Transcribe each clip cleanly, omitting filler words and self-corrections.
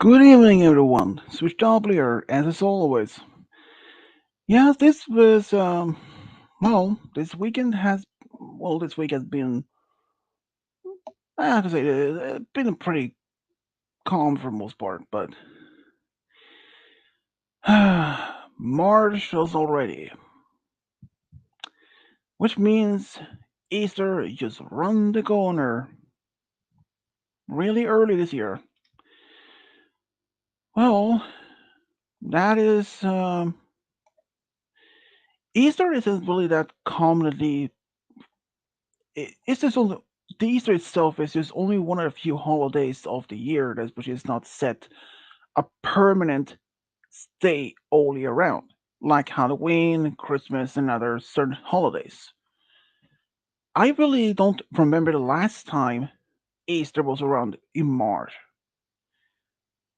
Good evening, everyone. Switch here, as always. Yes, this weekend this week has been, I have to say, been pretty calm for the most part, but March was already, which means Easter just run the corner really early this year. Well, that is, Easter isn't really that commonly it's just only the Easter itself is just only one of the few holidays of the year that which is not set a permanent stay all year round, like Halloween, Christmas, and other certain holidays. I really don't remember the last time Easter was around in March.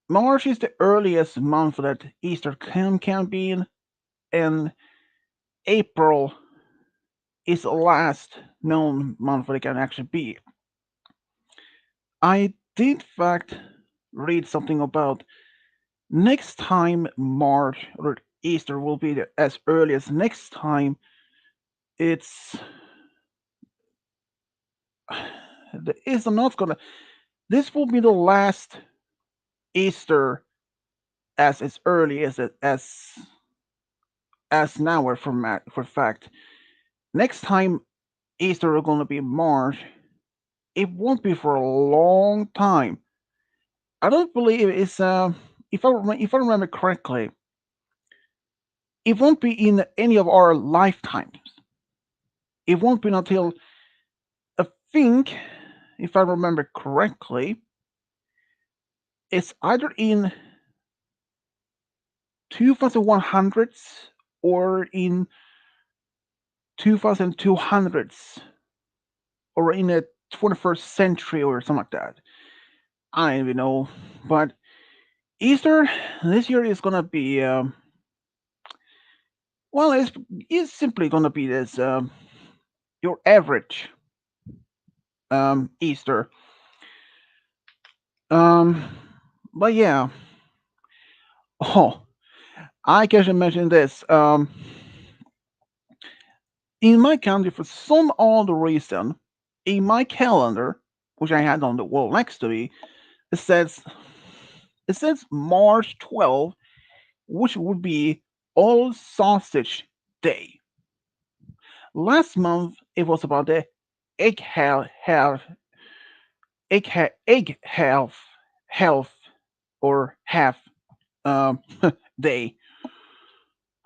March is the earliest month that Easter can be in, and April is the last known month that it can actually be. I did, in fact, read something about next time March or Easter will be as early as next time. It's it's not gonna. This will be the last Easter as early as now. For fact, next time Easter is gonna be March. It won't be for a long time. I don't believe it's if I remember correctly, it won't be in any of our lifetimes. It won't be until I think, if I remember correctly, it's either in 2100s or in 2200s or in the 21st century or something like that. I don't even know. But Easter this year is gonna be it's simply gonna be this your average Easter. Um, but yeah. Oh, I can mention this. In my country, for some odd reason, in my calendar, which I had on the wall next to me, it says it says March 12th, which would be All Sausage Day. Last month, it was about the egg egg health or half um, day.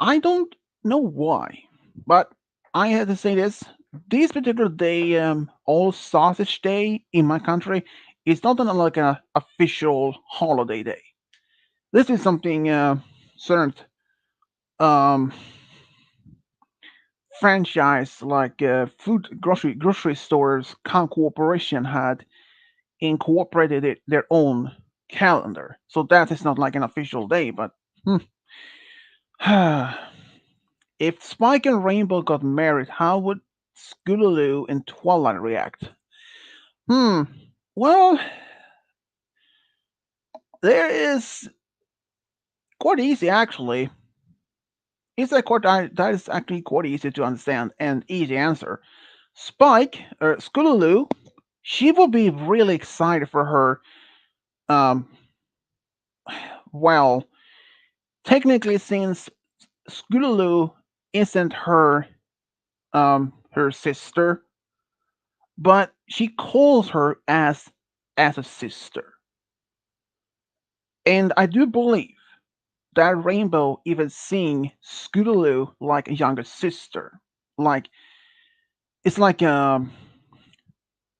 I don't know why, but I had to say this. This particular day, All Sausage Day in my country, is not like an official holiday day. This is something certain um, franchise like food grocery stores cooperation had incorporated their own calendar. So that is not like an official day, but if Spike and Rainbow got married, how would Scootaloo and Twilight react? Hmm. Well, there is quite easy actually. It's a quite that is actually quite easy to understand and easy answer. Spike or Scootaloo, she will be really excited for her. Um, well, technically, since Scootaloo isn't her sister, but she calls her as a sister. And I do believe that Rainbow even seeing Scootaloo like a younger sister. Like it's like a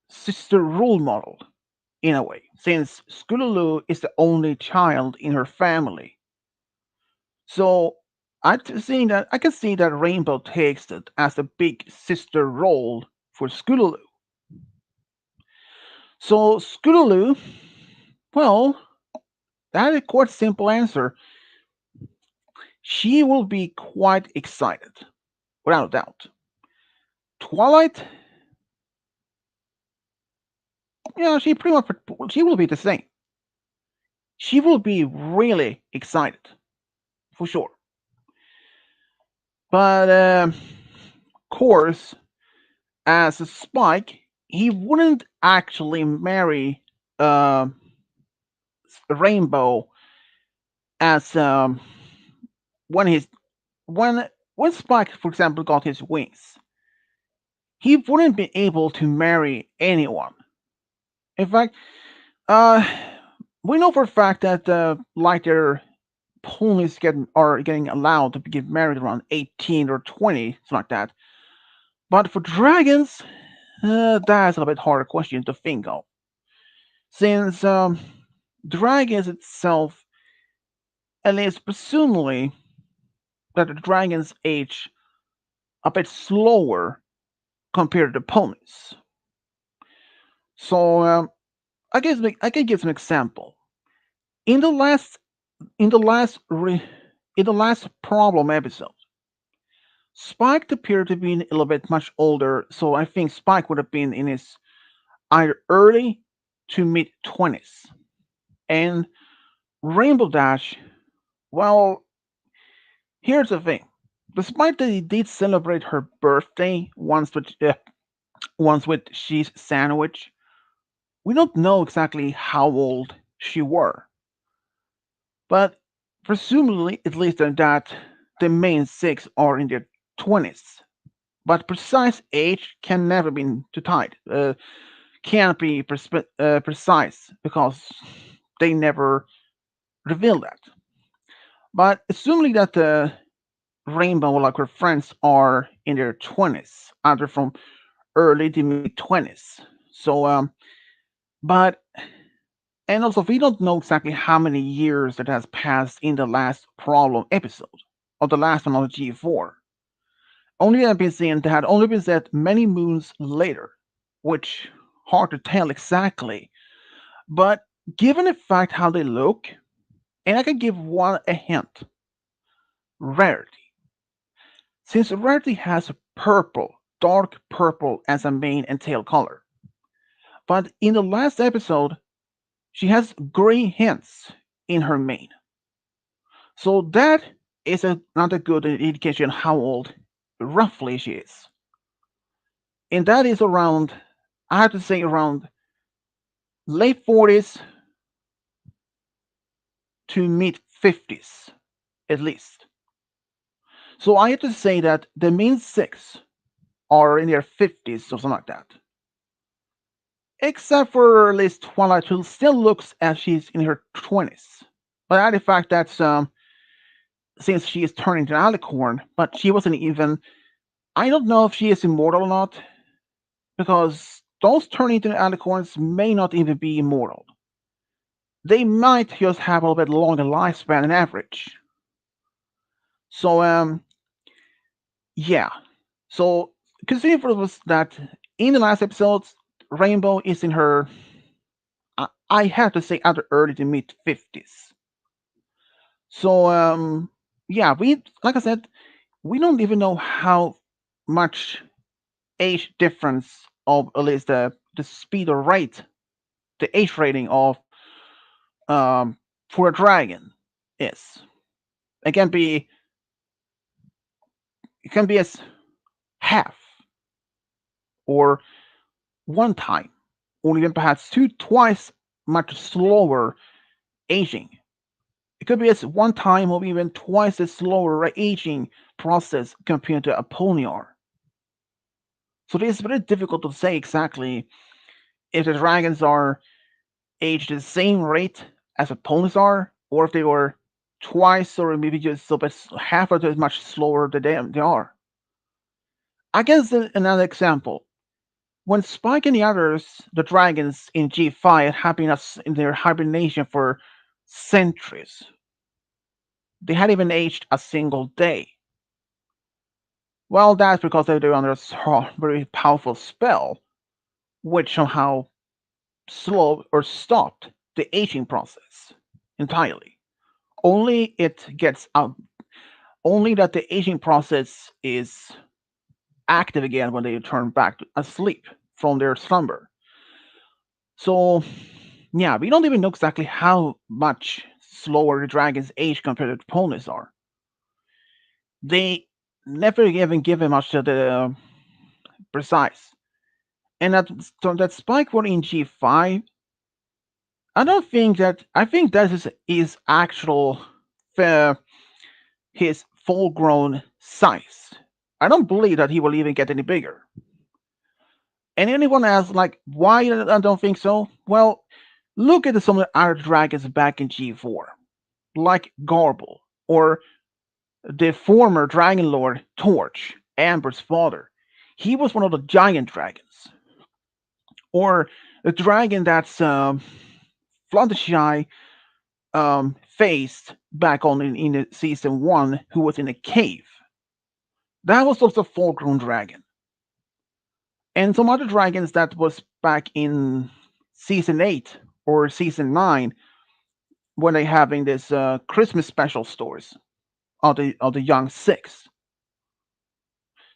sister role model in a way, since Scootaloo is the only child in her family. So I can see that Rainbow takes it as a big sister role for Scootaloo. So Scootaloo, well, that is quite simple answer. She will be quite excited, without a doubt. Twilight, yeah, she pretty much she will be the same. she will be really excited for sure. But of course, as a Spike, he wouldn't actually marry uh, Rainbow as when he's when Spike, for example, got his wings. He wouldn't be able to marry anyone. In fact, uh, we know for a fact that lighter ponies are getting allowed to get married around 18 or 20, something like that. But for dragons, that's a little bit harder question to think of, since dragons itself, at least presumably, that the dragons age a bit slower compared to ponies. So I can give an example. In the last in the last re, in the last problem episode, Spike appeared to be a little bit much older, so I think Spike would have been in his either early to mid 20s. And Rainbow Dash, well, here's the thing. Despite that he did celebrate her birthday once with cheese sandwich, we don't know exactly how old she were. But presumably, at least that the main six are in their 20s. But precise age can never be too tight. Can't be precise because they never reveal that. But assuming that the Rainbow, like her friends, are in their 20s, either from early to mid 20s. So, but, and also, we don't know exactly how many years that has passed in the last problem episode, or the last one on G4. Only had been seen that had only been set many moons later, which hard to tell exactly. But given the fact how they look, and I can give one a hint, rarity. Since rarity has purple, dark purple as a mane and tail color. But in the last episode, she has gray hints in her mane. So that is not a good indication how old roughly she is. And that is around, I have to say, around late 40s to mid 50s, at least. So I have to say that the main six are in their 50s or something like that. Except for at least Twilight, who still looks as she's in her 20s. But the fact that since she is turning to an alicorn, but she wasn't even. I don't know if she is immortal or not, because those turning into alicorns may not even be immortal. They might just have a little bit longer lifespan than average. So, yeah. So, considering for was that in the last episodes, Rainbow is in her, I have to say, either early to mid 50s. So, yeah, we, like I said, we don't even know how much age difference of at least the speed or rate, the age rating of for a dragon is. It can be it can be as half or one time, or even perhaps twice much slower aging. It could be as one time or even twice as slower aging process compared to a poniard. So it is very difficult to say exactly if the dragons are aged the same rate as the ponies are, or if they were twice or maybe just half or as much slower than they are. I guess another example. When Spike and the others, the dragons in G5, have been in their hibernation for centuries, they hadn't even aged a single day. Well, that's because they were under a very powerful spell, which somehow slowed or stopped the aging process entirely. Only it gets out. Only that the aging process is active again when they return back to asleep from their slumber. So Yeah, we don't even know exactly how much slower the dragons age compared to ponies are. They never even give him much of the precise. And that so that spike one in G5, I don't think that I think that is actual uh, his full grown size. I don't believe that he will even get any bigger. And anyone asks like why I don't think so? Well, look at some of the other dragons back in G4, like Garble or the former Dragon Lord Torch, Amber's father. He was one of the giant dragons. Or a dragon that's Fluttershy faced back on in the season one, who was in a cave. That was also a full-grown dragon. And some other dragons that was back in season 8 or season 9 when they having this Christmas special stores of the young six.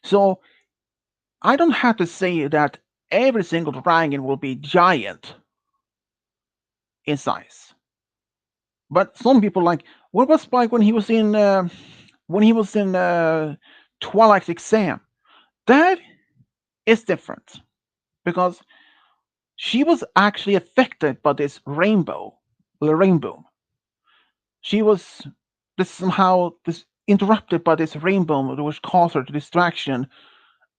So I don't have to say that every single dragon will be giant in size. But some people like what was Spike when he was in Twilight's exam? That is different because she was actually affected by this rainbow, the rainbow. She was this somehow this interrupted by this rainbow which caused her to distraction,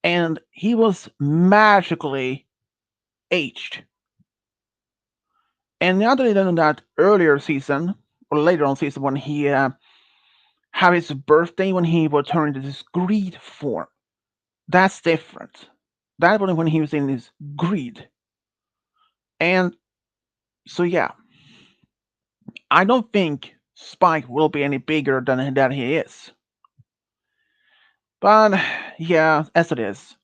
and he was magically aged. And other than that, earlier season or later on season when he had his birthday when he would turn into this greed form, that's different. That was when he was in his greed, and so yeah, I don't think Spike will be any bigger than that he is. But yeah, as it is.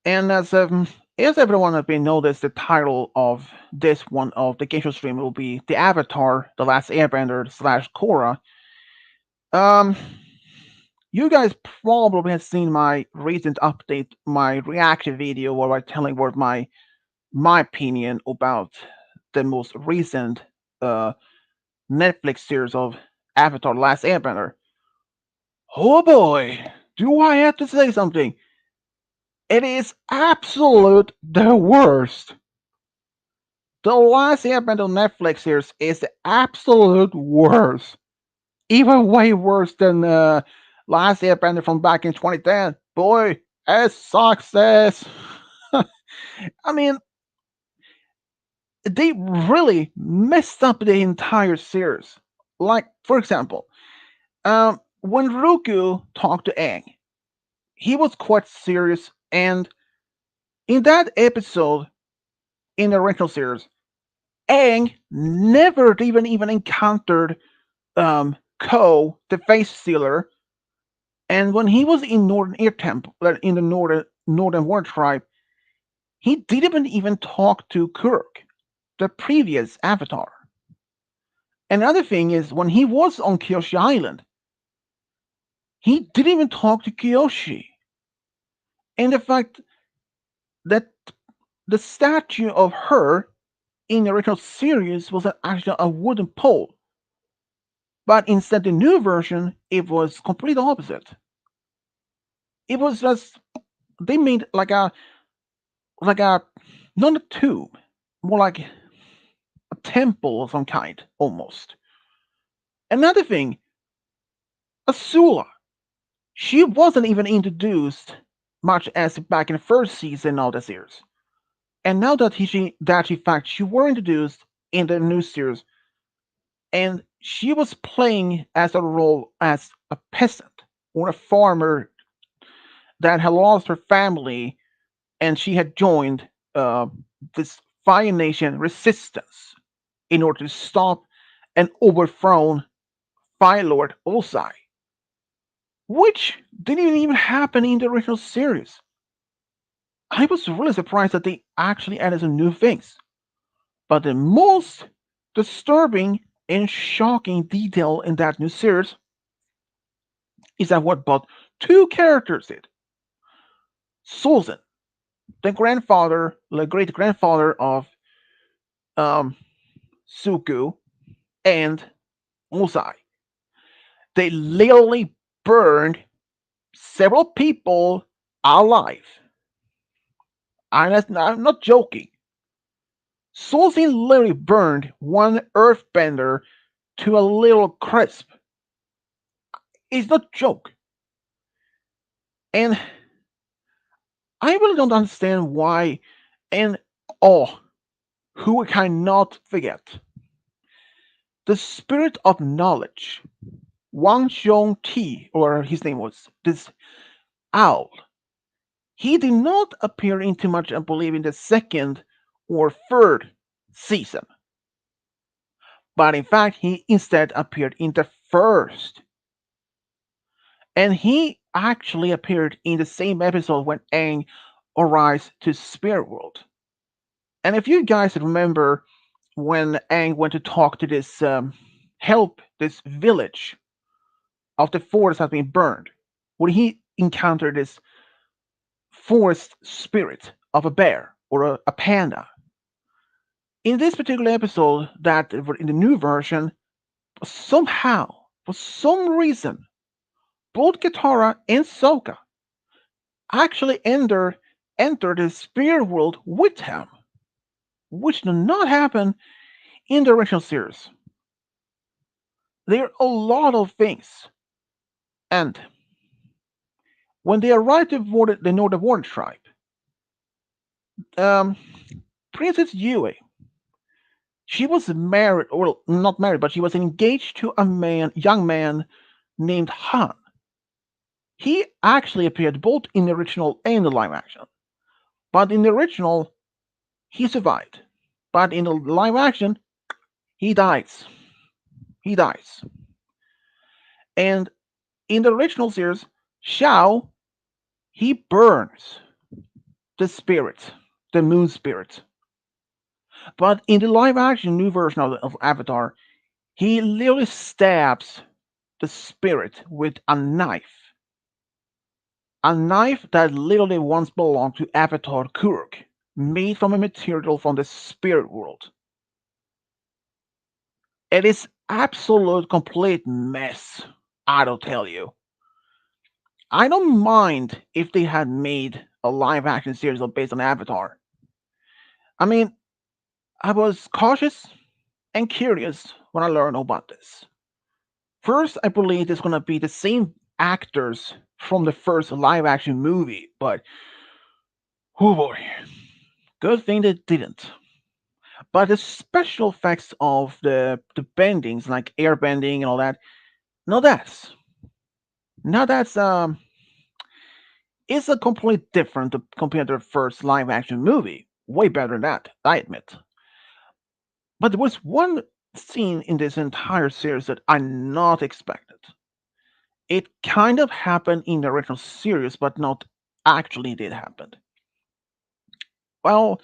And as everyone has been noticed, the title of this one of the game show stream will be The Avatar, The Last Airbender slash Korra. Um, you guys probably have seen my recent update, my reaction video where I telling what my opinion about the most recent uh Netflix series of Avatar: The Last Airbender. Oh boy, do I have to say something? It is absolute the worst. The Last Airbender Netflix series is the absolute worst. Even way worse than Last Airbender from back in 2010. Boy, it sucks ass. I mean, they really messed up the entire series. Like, for example, when Ruku talked to Aang, he was quite serious, and in that episode in the original series, Aang never even encountered Ko, the face stealer, and when he was in Northern Ear Temple, in the Northern War Tribe, he didn't even talk to Kirk, the previous Avatar. Another thing is when he was on Kyoshi Island, he didn't even talk to Kyoshi. And the fact that the statue of her in the original series was actually a wooden pole, but instead the new version it was completely opposite. It was just they made like a not a tomb, more like a temple of some kind almost. Another thing, Azula, she wasn't even introduced much as back in the first season of the series. And now that in fact she were introduced in the new series, and she was playing as a role as a peasant or a farmer that had lost her family, and she had joined this Fire Nation resistance in order to stop and overthrow Fire Lord Ozai, which didn't even happen in the original series. I was really surprised that they actually added some new things. But the most disturbing and shocking detail in that new series is that what but two characters did. Sulzan, the grandfather, the great grandfather of um, Suku, and Musai. They literally burned several people alive. I'm not joking. Solzin literally burned one earthbender to a little crisp. It's not a joke. And I really don't understand why. And oh, who we cannot forget the spirit of knowledge. Wang Xiong Ti, or his name was this owl. He did not appear in too much, I believe, in the second or third season, but in fact, he instead appeared in the first. And he actually appeared in the same episode when Aang arrives to Spirit World. And if you guys remember when Aang went to talk to this help this village of the forest has been burned, when he encountered this forest spirit of a bear or a panda. In this particular episode, that in the new version, somehow, for some reason, both Katara and Sokka actually enter the spirit world with him, which did not happen in the original series. There are a lot of things, and when they arrived to the Northern Warrior tribe, um, Princess Yue, she was married, or not married, but she was engaged to a young man named Han. He actually appeared both in the original and the live action, but in the original, he survived. But in the live action, he dies. He dies. And in the original series, Shao, he burns the spirit, the moon spirit. But in the live action new version of Avatar, he literally stabs the spirit with a knife. A knife that literally once belonged to Avatar Kuruk, made from a material from the spirit world. It is absolute complete mess, I don't tell you. I don't mind if they had made a live action series based on Avatar. I mean, I was cautious and curious when I learned about this. First, I believe it's gonna be the same actors from the first live action movie, but oh boy, good thing they didn't. But the special effects of the bendings, like air bending and all that, no, that's it's a completely different compared to the first live action movie. Way better than that, I admit. But there was one scene in this entire series that I not expected. It kind of happened in the original series, but not actually did happen. Well,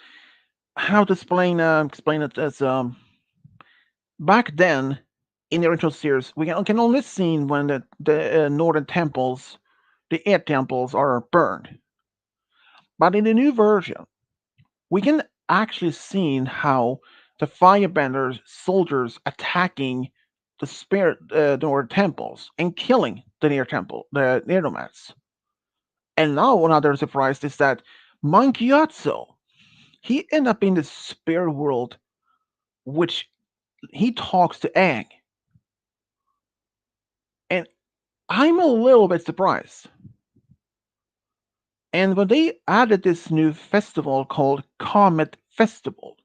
how to explain it as back then in the original series, we can only see when the northern temples, the air temples, are burned. But in the new version, we can actually see how the firebenders soldiers attacking the spirit northern temples and killing the near temple, the near nomads. And now another surprise is that Mankyatsu, he ended up in the spirit world, which he talks to Aang. And I'm a little bit surprised. And when they added this new festival called Comet Festival,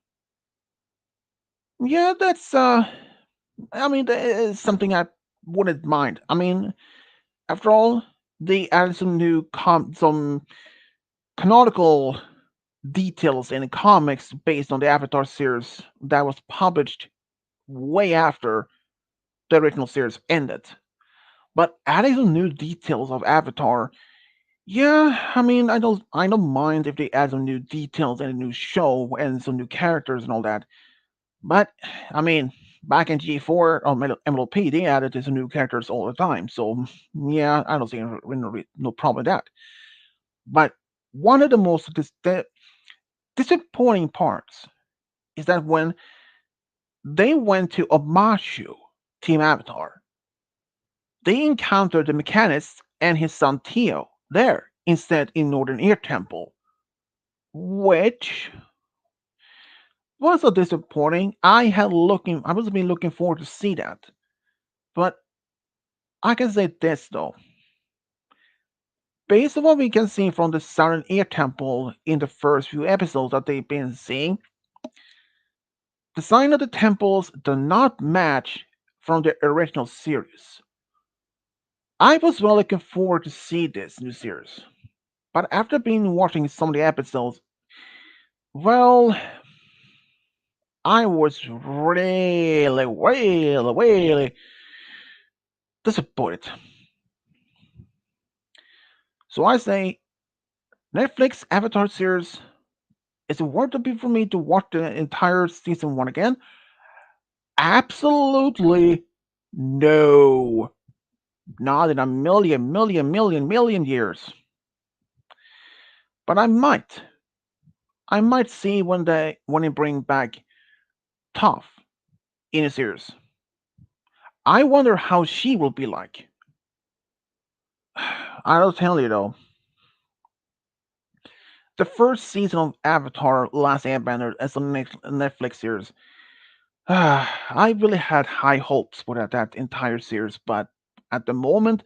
yeah, that's I mean, that is something I wouldn't mind. I mean, after all, they added some new some canonical details in the comics based on the Avatar series that was published way after the original series ended. But adding some new details of Avatar, yeah, I mean, I don't mind if they add some new details and a new show and some new characters and all that. But I mean, back in G4 or MLP, they added some new characters all the time. So yeah, I don't see no problem with that. But one of the most disappointing parts is that when They went to Omashu, Team Avatar. They encountered the Mechanist and his son Tio there instead in Northern Ear Temple, which was a disappointing. I was been looking forward to see that. But I can say this though. Based on what we can see from the Southern Ear Temple in the first few episodes that they've been seeing, the sign of the temples do not match from the original series. I was well looking forward to see this new series. But after being watching some of the episodes, well, I was really disappointed. So I say, Netflix Avatar series, is it worth it for me to watch the entire season one again? Absolutely no. Not in a million years. But I might. I might see when they bring back Toph in a series. I wonder how she will be like. I'll tell you though, the first season of Avatar: Last Airbender as a Netflix series, I really had high hopes for that entire series, but at the moment,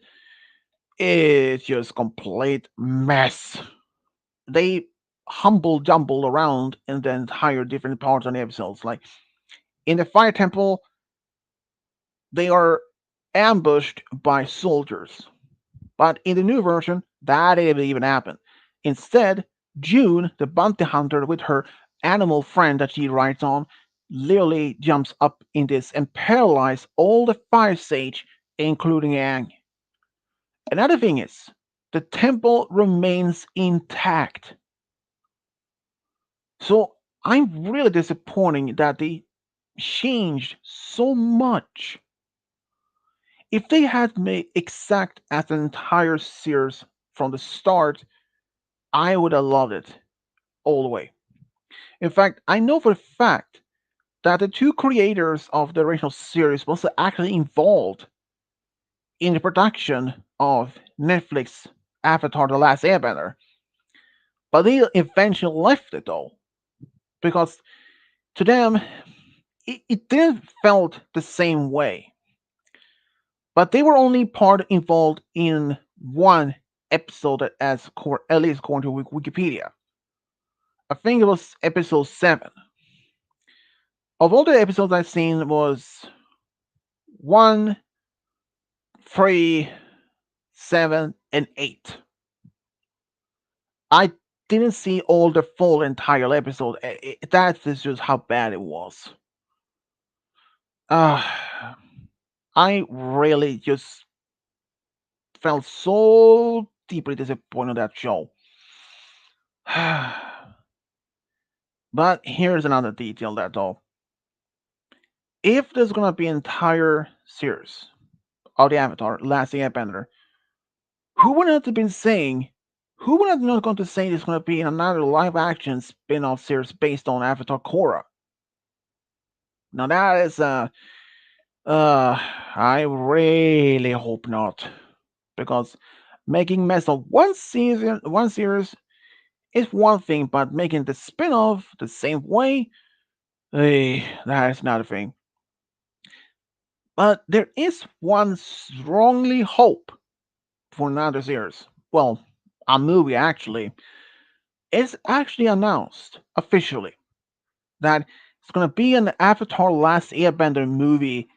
it's just complete mess. They humble jumble around in the entire different parts of the episodes. Like in the Fire Temple, they are ambushed by soldiers. But in the new version, that didn't even happen. Instead, June, the bounty hunter with her animal friend that she rides on, literally jumps up in this and paralyzes all the fire sage, including Aang. Another thing is, the temple remains intact. So I'm really disappointed that they changed so much. If they had made exact as an entire series from the start, I would have loved it all the way. In fact, I know for a fact that the two creators of the original series was actually involved in the production of Netflix Avatar: The Last Airbender, but they eventually left it though because to them it didn't felt the same way. But they were only part involved in one episode, at least according to Wikipedia. I think it was episode 7. Of all the episodes I've seen was 1, 3, 7, and 8. I didn't see all the full entire episode. That is just how bad it was. Uh, I really just felt so deeply disappointed in that show. But here's another detail that though. If there's gonna be an entire series of the Avatar, Last Airbender, who would not have been saying, who would have not going to say there's gonna be another live action spin-off series based on Avatar Korra? Now that is I really hope not, because making mess of one series is one thing, but making the spin-off the same way, that is not a thing. But there is one strongly hope for another series. Well, a movie actually. It's actually announced officially that it's gonna be an Avatar Last Airbender movie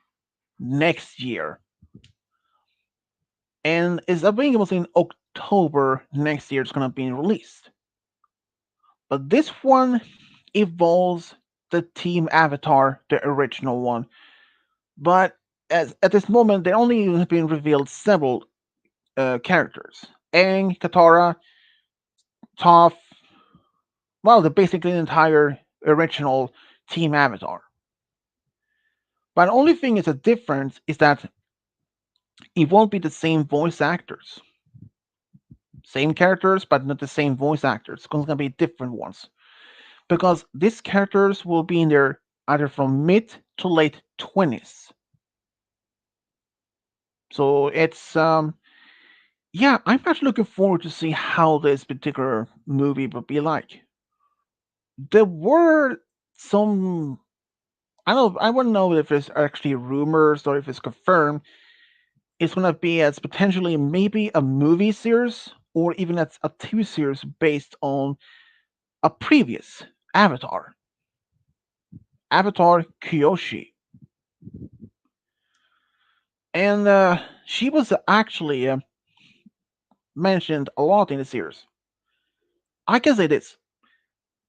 next year. And it's available in October next year it's gonna be released. But this one involves the Team Avatar, the original one. But at this moment, there only have been revealed several characters: Aang, Katara, Toph. Well, the basically the entire original Team Avatar. But the only thing is a difference is that it won't be the same voice actors. Same characters, but not the same voice actors. It's gonna be different ones because these characters will be in their either from mid to late 20s. So it's yeah, I'm actually looking forward to see how this particular movie will be like. There were some I wouldn't know if it's actually rumors or if it's confirmed. It's gonna be as potentially maybe a movie series or even as a TV series based on a previous Avatar, Avatar Kyoshi, and she was actually mentioned a lot in the series. I can say this: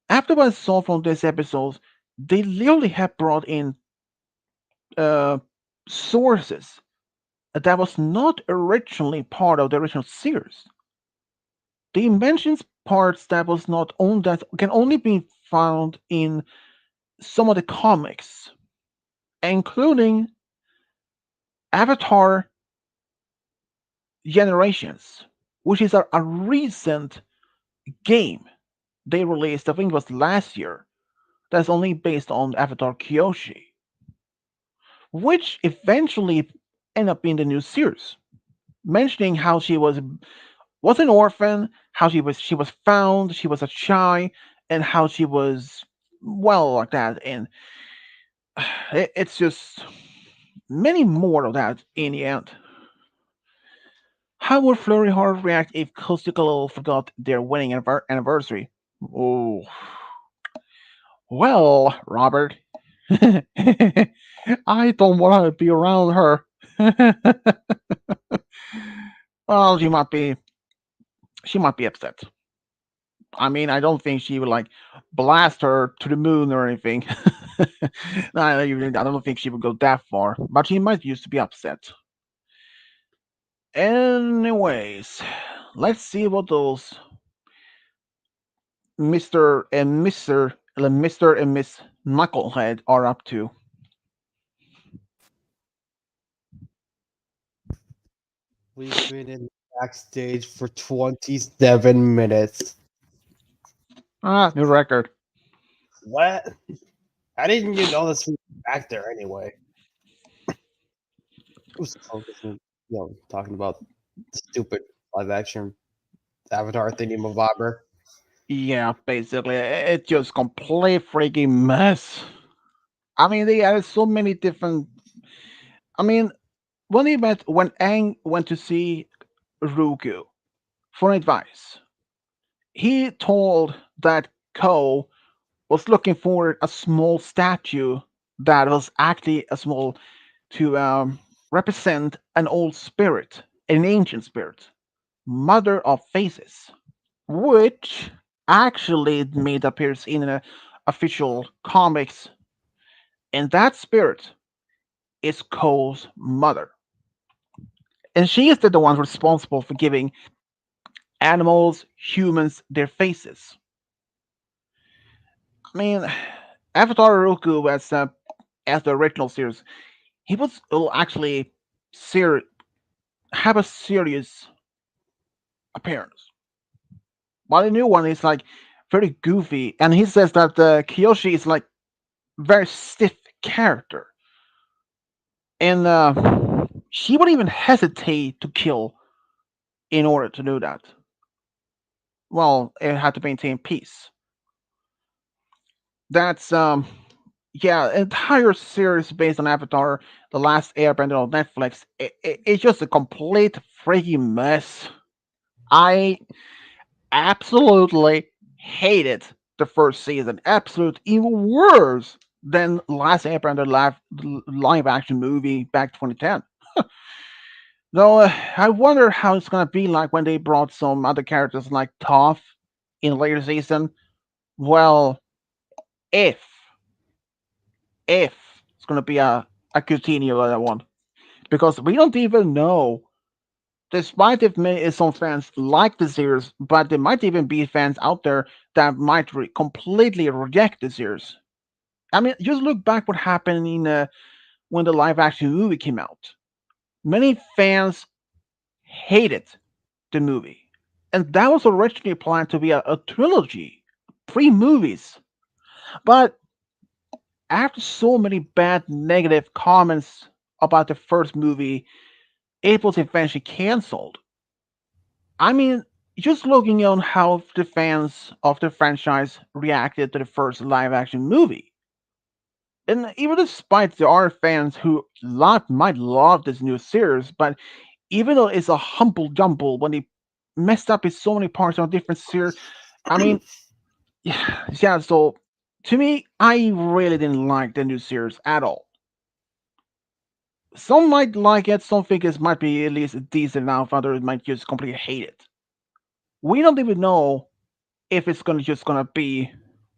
after what I saw from these episodes, they literally have brought in uh, sources that was not originally part of the original series. They mentions parts that was not on that can only be found in some of the comics, including Avatar Generations, which is a recent game they released. I think it was last year. That's only based on Avatar Kyoshi, which eventually ended up being the new series, mentioning how she was an orphan, how she was found, she was a shy, and how she was well like that, and it's just many more of that in the end. How would Flurry Horror react if Costical forgot their wedding anniversary? Oh, well, Robert, I don't want to be around her. Well, she might be upset. I mean, I don't think she would like blast her to the moon or anything. No, I don't think she would go that far, but she might used to be upset. Anyways, let's see what those Mister and Miss Knucklehead are up to. We've been in backstage for 27 minutes. Ah, new record. What? How didn't you know this was back there anyway? Who's focusing, talking about the stupid live action Avatar thingy mabobber? Yeah, basically, it's just complete freaking mess. I mean, they added so many different. I mean, when Aang went to see Ruku for advice, he told that Ko was looking for a small statue that was actually a small to represent an old spirit, an ancient spirit, Mother of Faces, which actually made appears in the official comics, and that spirit is Ko's mother. And she is the one responsible for giving animals, humans their faces. I mean, Avatar Roku as the original series, he will actually ser- have a serious appearance. While the new one is like very goofy, and he says that Kiyoshi is like very stiff character, and she would even hesitate to kill in order to do that. Well, it had to maintain peace. That's yeah, entire series based on Avatar, The Last Airbender on Netflix. It's just a complete freaking mess. I absolutely hated the first season. Absolute even worse than Last Airbender live action movie back 2010. Though I wonder how it's gonna be like when they brought some other characters like Toph in later season. Well, if if it's gonna be a continuation of that one, because we don't even know. Despite if some fans like the series, but there might even be fans out there that might completely reject the series. I mean, just look back what happened in when the live action movie came out. Many fans hated the movie, and that was originally planned to be a trilogy, three movies. But after so many bad negative comments about the first movie, it was eventually cancelled. I mean, just looking on how the fans of the franchise reacted to the first live action movie. And even despite there are fans who might love this new series, but even though it's a humble jumble when they messed up in so many parts on different series, I mean, yeah, so to me, I really didn't like the new series at all. Some might like it, some think it might be at least decent enough, others might just completely hate it. We don't even know if it's gonna be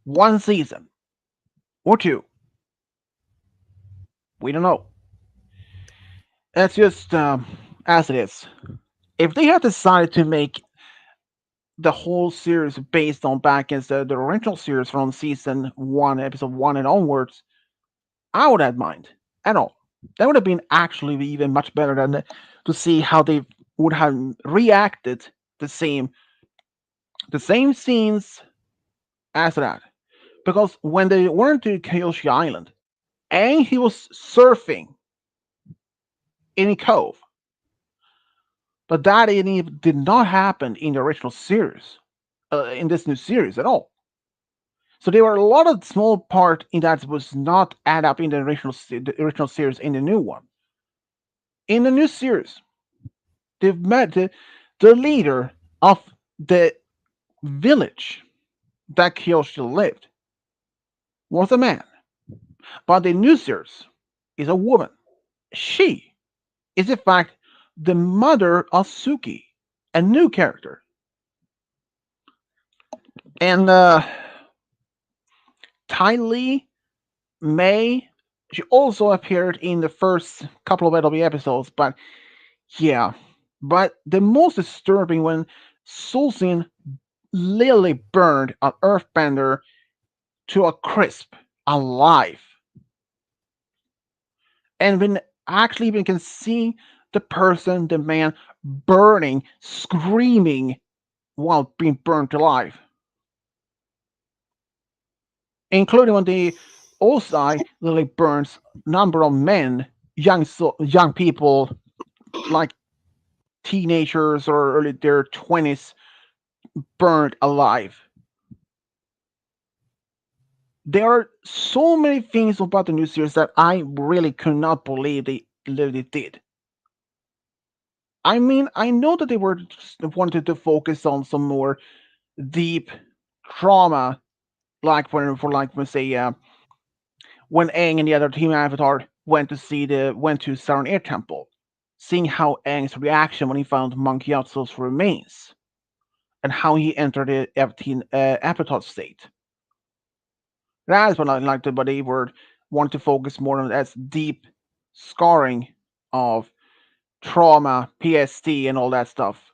one season or two. We don't know. That's just as it is. If they had decided to make the whole series based on back as the original series from season one, episode one and onwards, I would have mind at all. That would have been actually even much better than to see how they would have reacted the same the same scenes as that. Because when they went to Kyoshi Island and he was surfing in a cove, but that did not happen in the original series, in this new series at all. So there were a lot of small part in that was not add up in the original series in the new one. In the new series, they've met the leader of the village that Kyoshi lived was a man, but the new series is a woman. She is in fact the mother of Suki, a new character. And Ty Lee May, she also appeared in the first couple of Adobe episodes, but yeah. But the most disturbing when Sulzin literally burned an earthbender to a crisp, alive. And when actually we can see the person, the man, burning, screaming while being burnt alive. Including when the Osai literally burns number of men, young people like teenagers or early their 20s burned alive. There are so many things about the new series that I really could not believe they literally did. I mean, I know that they were wanted to focus on some more deep trauma, like for like let's say when Aang and the other team Avatar went to Saturn Air Temple, seeing how Aang's reaction when he found Monk Yatsu's remains and how he entered the Avatar state. That's what I liked about they were want to focus more on that deep scarring of trauma, PST, and all that stuff,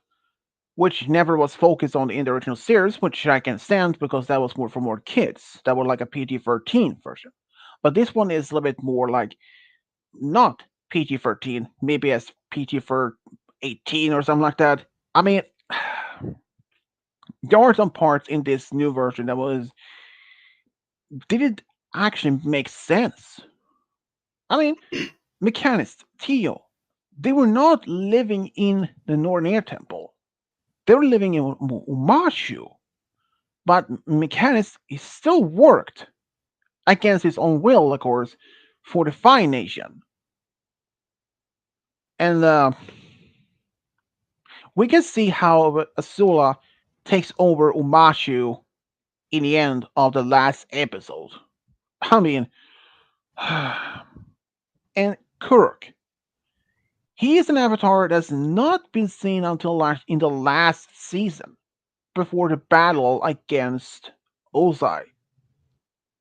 which never was focused on in the original series, which I can stand because that was more for more kids. That was like a PG-13 version. But this one is a little bit more like not PG-13, maybe as PG for 18 or something like that. I mean, there are some parts in this new version that was didn't actually make sense. I mean, Mechanist, Tio, they were not living in the Northern Air Temple. They were living in Umashu. But Mechanist still worked against his own will, of course, for the Fine Nation. And we can see how Azula takes over Umashu in the end of the last episode. I mean, and Kuruk, he is an avatar that's not been seen until in the last season, before the battle against Ozai,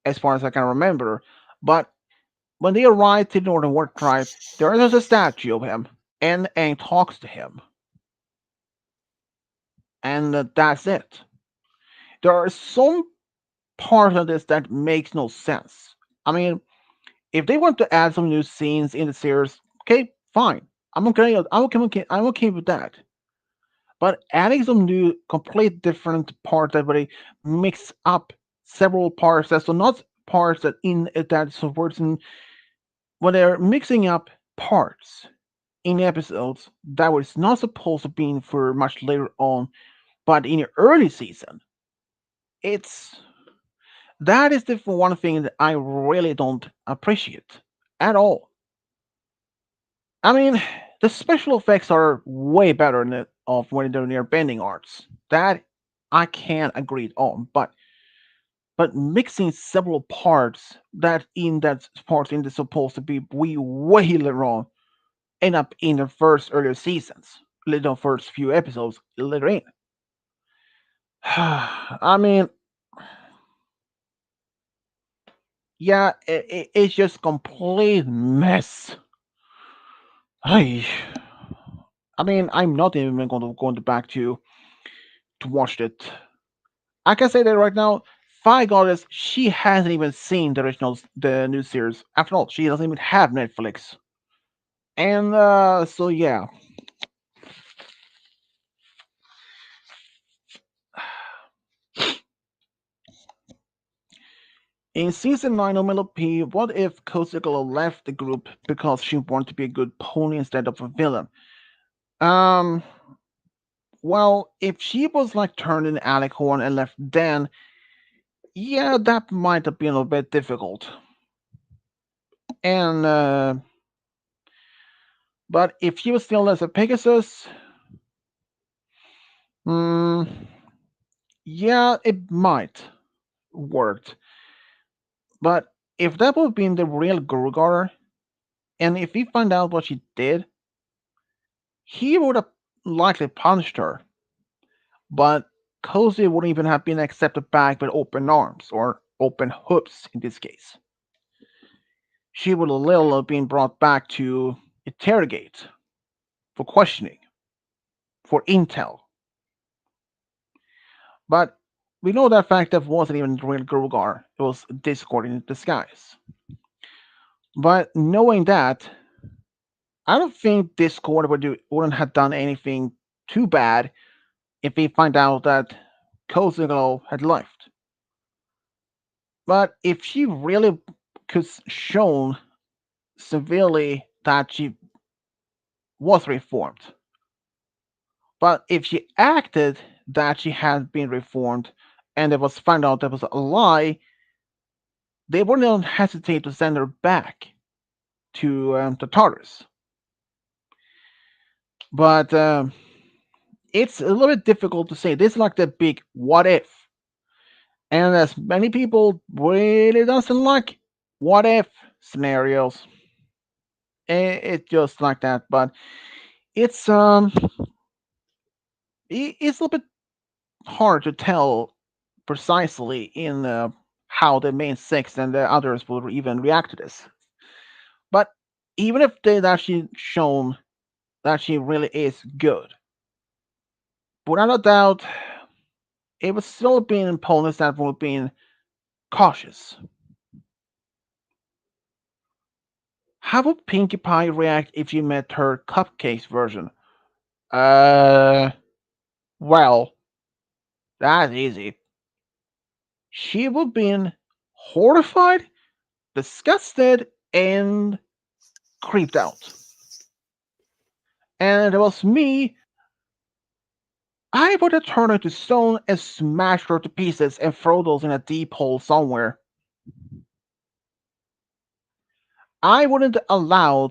as far as I can remember. But when they arrive to the Northern War Tribe, there is a statue of him, and Aang talks to him, and that's it. There are some parts of this that makes no sense. I mean, if they want to add some new scenes in the series, okay, fine. I'm okay with that. But adding some new, complete different parts that really mix up several parts that are not parts that in that supports in when they're mixing up parts in episodes that was not supposed to be in for much later on, but in the early season, it's that is the one thing that I really don't appreciate at all. I mean, the special effects are way better than of when they're near bending arts. That I can agree on, but mixing several parts that parts in the supposed to be way later on end up in the first earlier seasons, little first few episodes later in. I mean, yeah, it's just complete mess. I, I mean, I'm not even going to back to watch it. I can say that right now. Fi Goddess, she hasn't even seen the new series. After all, she doesn't even have Netflix. And so yeah, in season 9 of Melope, what if Kozugalo left the group because she wanted to be a good pony instead of a villain? Um, well, if she was like turned in Alec Horn and left then, yeah, that might have been a bit difficult. And but if she was still as a Pegasus, mm, yeah, it might worked. But if that would have been the real Gurugar, and if he found out what she did, he would have likely punished her. But Cozy wouldn't even have been accepted back with open arms, or open hoops in this case. She would have little been brought back to interrogate, for questioning, for intel. But we know that fact that wasn't even the real Gurugar, it was Discord in disguise. But knowing that, I don't think Discord wouldn't have done anything too bad if he find out that Kozugalo had left. But if she really could shown severely that she was reformed, but if she acted that she had been reformed and it was found out that was a lie, they wouldn't hesitate to send her back to the Tartarus. But it's a little bit difficult to say. This is like the big what if. And as many people really doesn't like what if scenarios. It's just like that. But it's it's a little bit hard to tell precisely in how the main six and the others will even react to this. But even if they'd actually shown that she really is good, without a doubt, it would still be opponents that would be cautious. How would Pinkie Pie react if you met her cupcakes version? Uh, well, that's easy. She would be horrified, disgusted, and creeped out. And it was me, I would have turned her to stone and smashed her to pieces and throw those in a deep hole somewhere. I wouldn't allow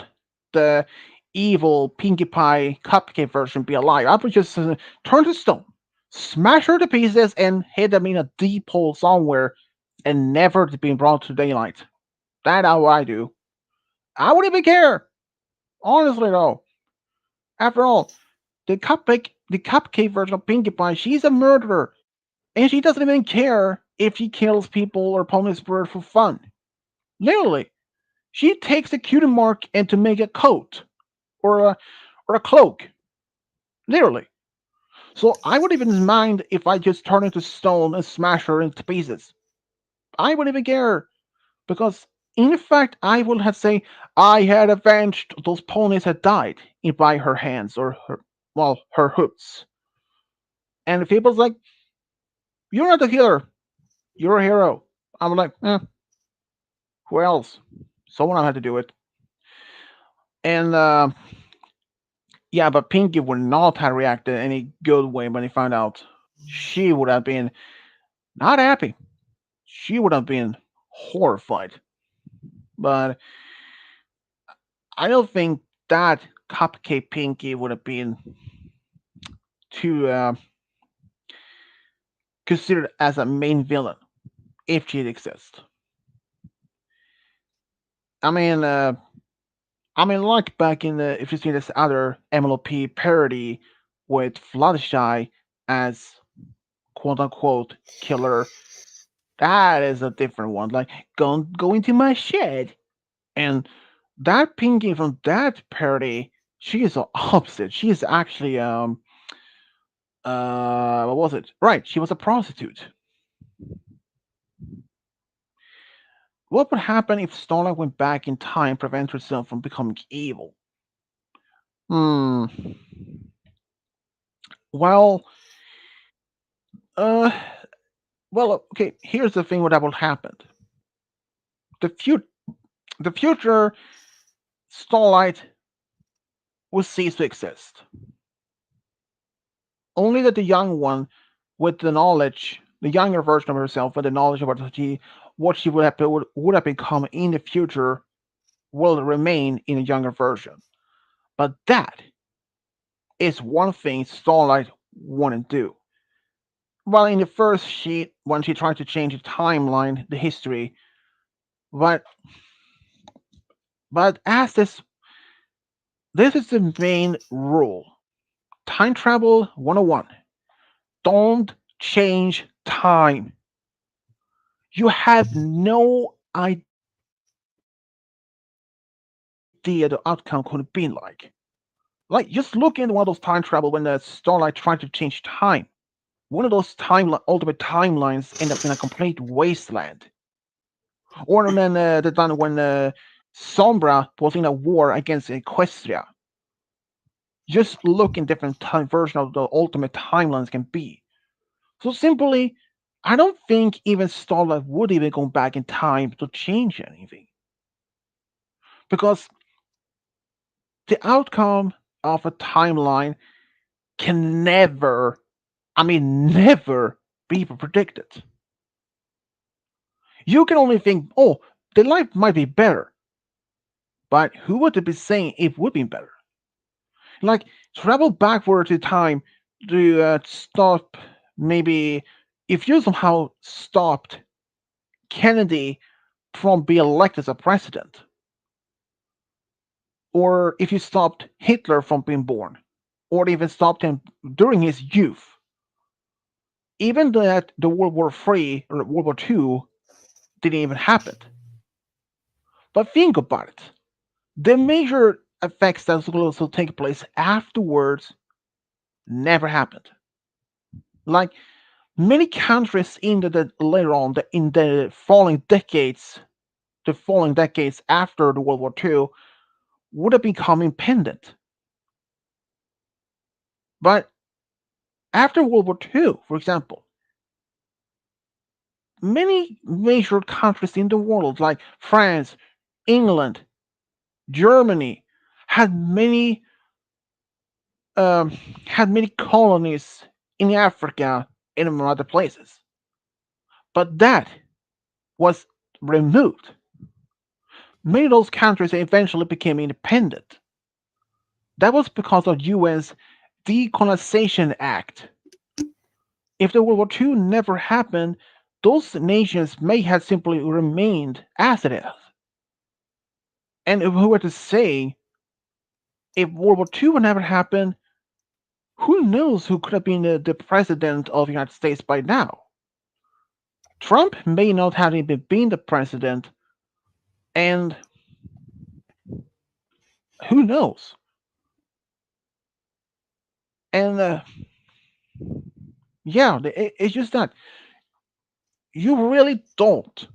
the evil Pinkie Pie cupcake version be alive. I would just turn to stone, smash her to pieces, and hit them in a deep hole somewhere, and never to be brought to daylight. That's how I do. I wouldn't even care. Honestly, though. After all, the cupcake version of Pinkie Pie, she's a murderer, and she doesn't even care if she kills people or opponents for fun. Literally, she takes a cutie mark and to make a coat or a cloak. Literally. So I wouldn't even mind if I just turn into stone and smash her into pieces. I wouldn't even care because in fact I would have say I had avenged those ponies that died by her hands or her hooves. And if people's like, you're not a healer, you're a hero. I'm like, eh. Who else? Someone had to do it. And yeah, but Pinky would not have reacted any good way when he found out. She would have been not happy. She would have been horrified. But I don't think that Cupcake Pinky would have been too considered as a main villain if she'd exist. I mean, like back in the if you see this other MLP parody with Fluttershy as quote unquote killer, that is a different one. Like go into my shed, and that Pinky from that parody, she is the opposite. She is actually what was it? Right, she was a prostitute. What would happen if Starlight went back in time and prevent herself from becoming evil? Hmm. Well, uh, okay. Here's the thing: what that will happen. The future, the future Starlight will cease to exist. Only that the young one, with the knowledge, the younger version of herself, with the knowledge of what she would have become in the future, will remain in a younger version. But that is one thing Starlight wouldn't do. Well, in the first sheet, when she tried to change the timeline, the history, but as this is the main rule. Time travel 101. Don't change time. You have no idea the outcome could have been like. Like, just look into one of those time travel when Starlight tried to change time. One of those ultimate timelines end up in a complete wasteland. Or when the time when Sombra was in a war against Equestria. Just look in different time version of the ultimate timelines can be. So simply, I don't think even Starlight would even go back in time to change anything. Because the outcome of a timeline can never, I mean never, be predicted. You can only think, oh, the life might be better. But who would be saying it would be better? Like, travel backward to time to stop, maybe, if you somehow stopped Kennedy from being elected as a president, or if you stopped Hitler from being born, or even stopped him during his youth, even that the World War III or World War II didn't even happen. But think about it. The major effects that will also take place afterwards never happened. Like many countries in the later on in the following decades after the World War II would have become independent. But after World War II, for example, many major countries in the world, like France, England, Germany, had many um, had many colonies in Africa and in other places. But that was removed. Many of those countries eventually became independent. That was because of UN's Decolonization Act. If the World War II never happened, those nations may have simply remained as it is. And if we were to say, if World War II never happened, who knows who could have been the president of the United States by now? Trump may not have even been the president, and who knows? And yeah, it's just that you really don't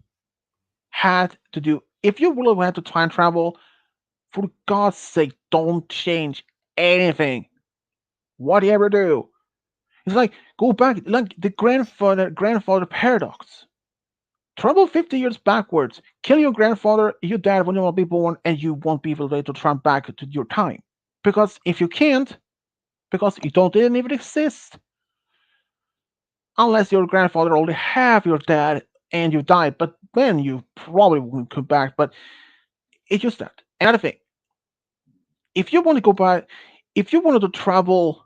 have to do. If you really want to time travel, for God's sake, don't change anything. What do you ever do? It's like go back, like the grandfather paradox. Travel 50 years backwards, kill your grandfather, your dad when you will be born, and you won't be able to travel back to your time. Because if you can't, because you don't didn't even exist, unless your grandfather already have your dad and you died, but then you probably wouldn't come back. But it's just that. Another thing, if you want to go back, if you wanted to travel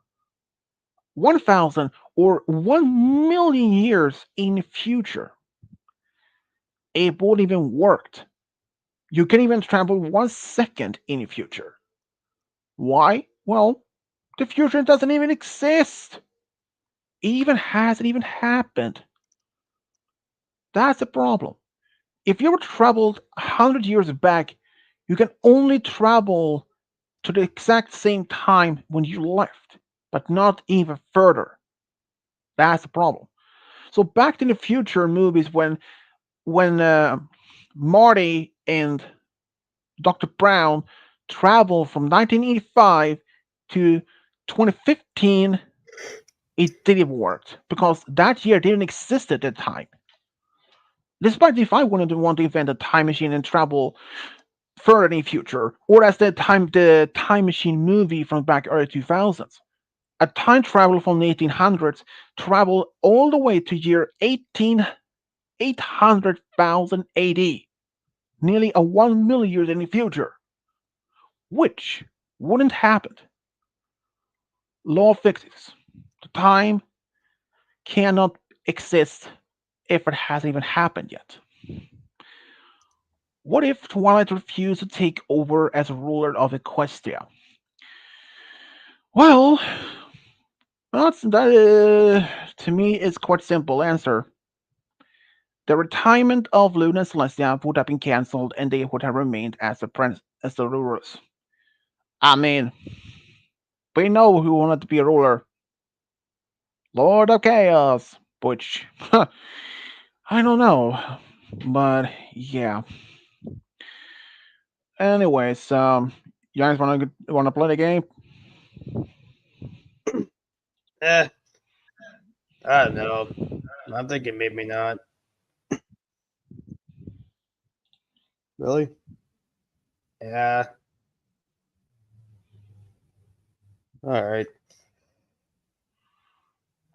1,000 or 1 million years in the future, it won't even work. You can even travel 1 second in the future. Why? Well, the future doesn't even exist. It even hasn't even happened. That's the problem. If you were traveled 100 years back, you can only travel to the exact same time when you left, but not even further. That's the problem. So Back to the Future movies, when Marty and Dr. Brown travel from 1985 to 2015, it didn't work because that year didn't exist at that time. Despite if I wanted to want to invent a time machine and travel further in the future, or as the time machine movie from back early 2000s, a time travel from the 1800s travel all the way to year 800,000 AD, nearly a 1 million years in the future, which wouldn't happen. Law of physics. The time cannot exist if it hasn't even happened yet. What if Twilight refused to take over as ruler of Equestria? Well, to me is quite simple answer. The retirement of Luna and Celestia would have been cancelled, and they would have remained as the rulers. I mean, we know who wanted to be a ruler, Lord of Chaos, which I don't know, but yeah. Anyways, you guys wanna play the game? Eh, I don't know. I'm thinking maybe not. Really? Yeah. All right.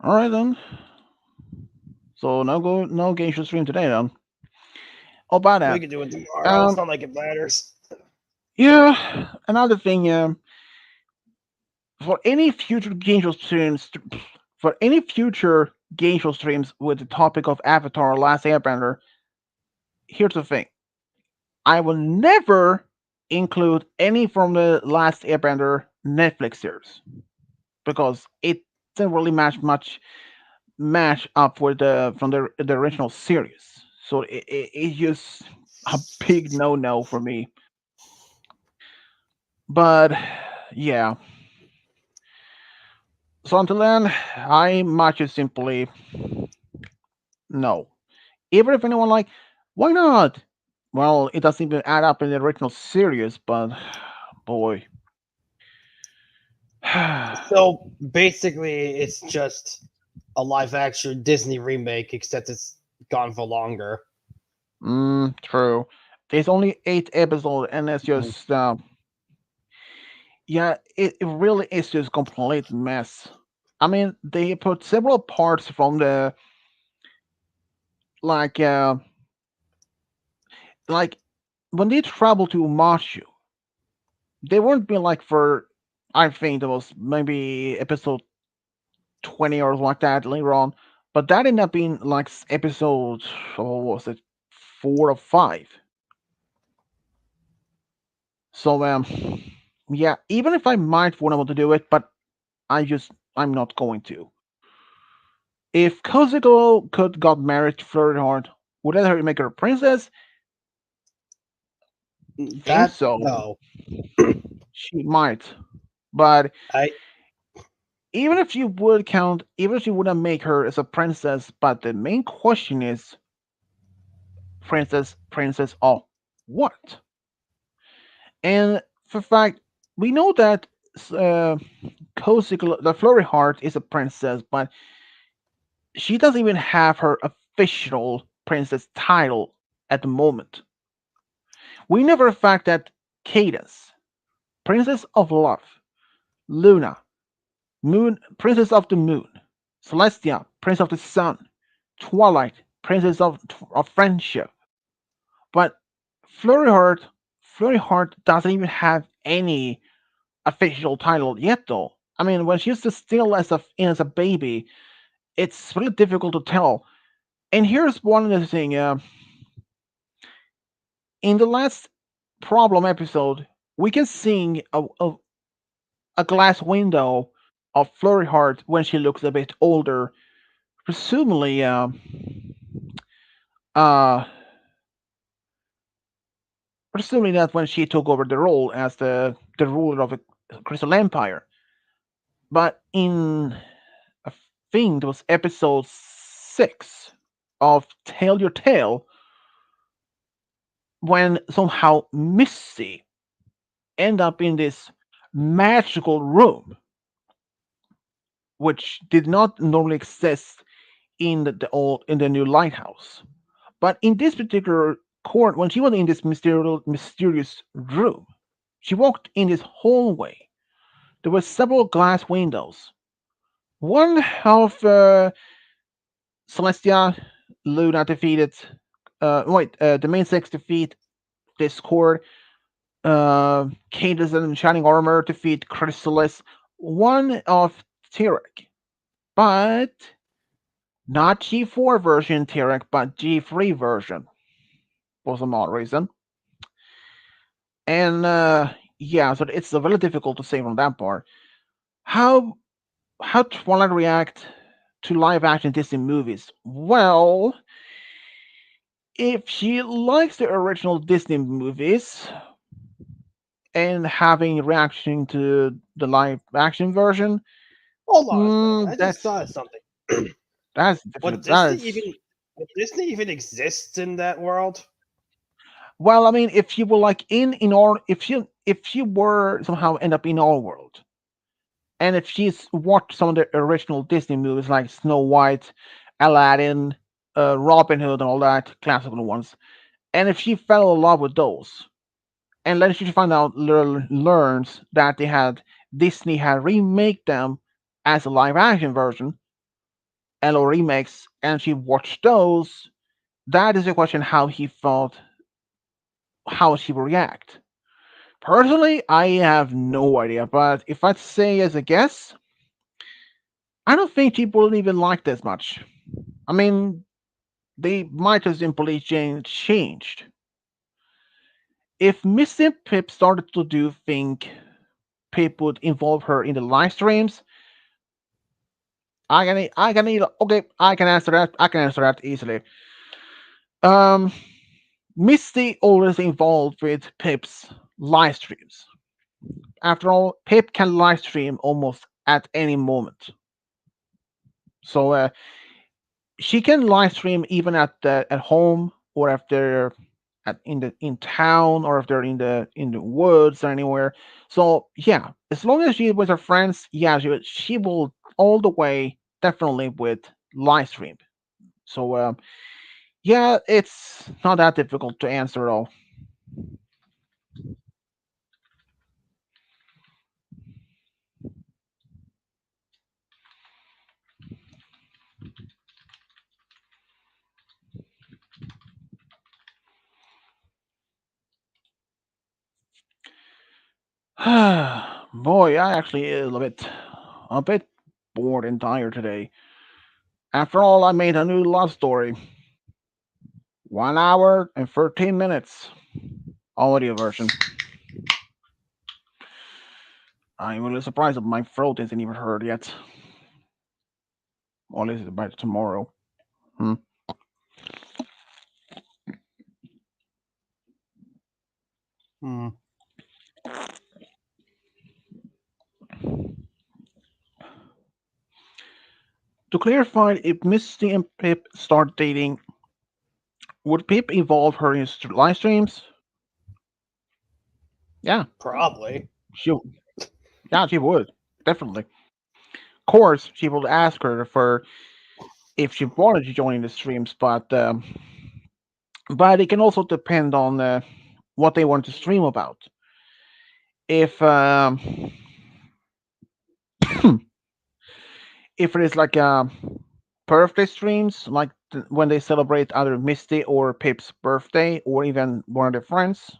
All right then. So no game should stream today then. Oh, about We that. can do it tomorrow. It's Um, not like it matters. yeah. Another thing. For any future game show streams, for any future game show streams with the topic of Avatar: Last Airbender, here's the thing: I will never include any from the Last Airbender Netflix series because it doesn't really match up with the from the original series. So it's just a big no for me. But yeah, so until then, I might just simply no. Even if anyone like, why not? Well, it doesn't even add up in the original series, but boy. So basically, it's just a live action Disney remake, except it's gone for longer. True. There's only 8 episodes, and it's Mm. just, yeah, it really is just complete mess. I mean, they put several parts from the like, uh, like when they travel to Machu, they won't be like for. I think there was maybe episode 20 or like that later on. But that ended up being like episode, or was it 4 or 5? So, yeah, even if I might want to do it, but I'm not going to. If Kozuko could got married to Flirthorn, would let her make her a princess? Think That so. no, She might. But I even if she wouldn't make her as a princess, but the main question is, princess of what? And for fact, we know that uh, the Flurry Heart is a princess, but she doesn't even have her official princess title at the moment. We know for a fact that Cadence, Princess of Love, Luna, Moon, Princess of the Moon, Celestia, Prince of the Sun, Twilight, Princess of Friendship. But Flurry Heart, Flurry Heart doesn't even have any official title yet, though. I mean, when she's still as a baby, it's really difficult to tell. And here's one other thing. In the last problem episode, we can see a glass window of Flurry Heart when she looks a bit older. Presumably, uh, presumably that when she took over the role as the ruler of the Crystal Empire. But in I think it was episode 6 of Tell Your Tale, when somehow Missy end up in this magical room, which did not normally exist in the new lighthouse. But in this particular court, when she was in this mysterious room, she walked in this hallway. There were several glass windows. One of Celestia, Luna defeated. The main six defeat Discord. Cadence and Shining Armor defeat Chrysalis. One of Tyrek, but not G4 version Tyrek, but G3 version for some odd reason. And yeah, so it's very difficult to say from that part. How how Twilight react to live action Disney movies? Well, if she likes the original Disney movies and having reaction to the live action version, Hold on a second. I just that's thought of something. that's Would difficult. That Disney is even would Disney even exist in that world? well. I mean, if you were like in our if you were somehow end up in our world, and if she's watched some of the original Disney movies like Snow White, Aladdin, Robin Hood, and all that classical ones, and if she fell in love with those, and then she find out learns that Disney had remake them as a live action version and or remakes, and she watched those, that is a question how he felt, how she would react. Personally, I have no idea, but if I'd say as a guess, I don't think people would even like this much. I mean, they might have simply changed. If Misty and Pip started to do think Pip would involve her in the live streams, I can answer that. I can answer that easily. Um, Misty always involved with Pip's live streams. After all, Pip can live stream almost at any moment. So she can live stream even at home, or if they're in town, or if they're in the woods or anywhere. So yeah, as long as she's with her friends, yeah, she will all the way definitely with live stream. So yeah, it's not that difficult to answer at all. Boy, I actually is a bit bored and tired today. After all, I made a new love story. 1 hour and 13 minutes. Audio version. I'm really surprised that my throat isn't even heard yet. Or is it by tomorrow? Hmm. Hmm. To clarify, if Misty and Pip start dating, would Pip involve her in live streams? Yeah, Probably. she. Yeah, she would definitely. Of course, she would ask her for if she wanted to join the streams, but but it can also depend on what they want to stream about. If if it is like birthday streams, like when they celebrate either Misty or Pip's birthday, or even one of their friends,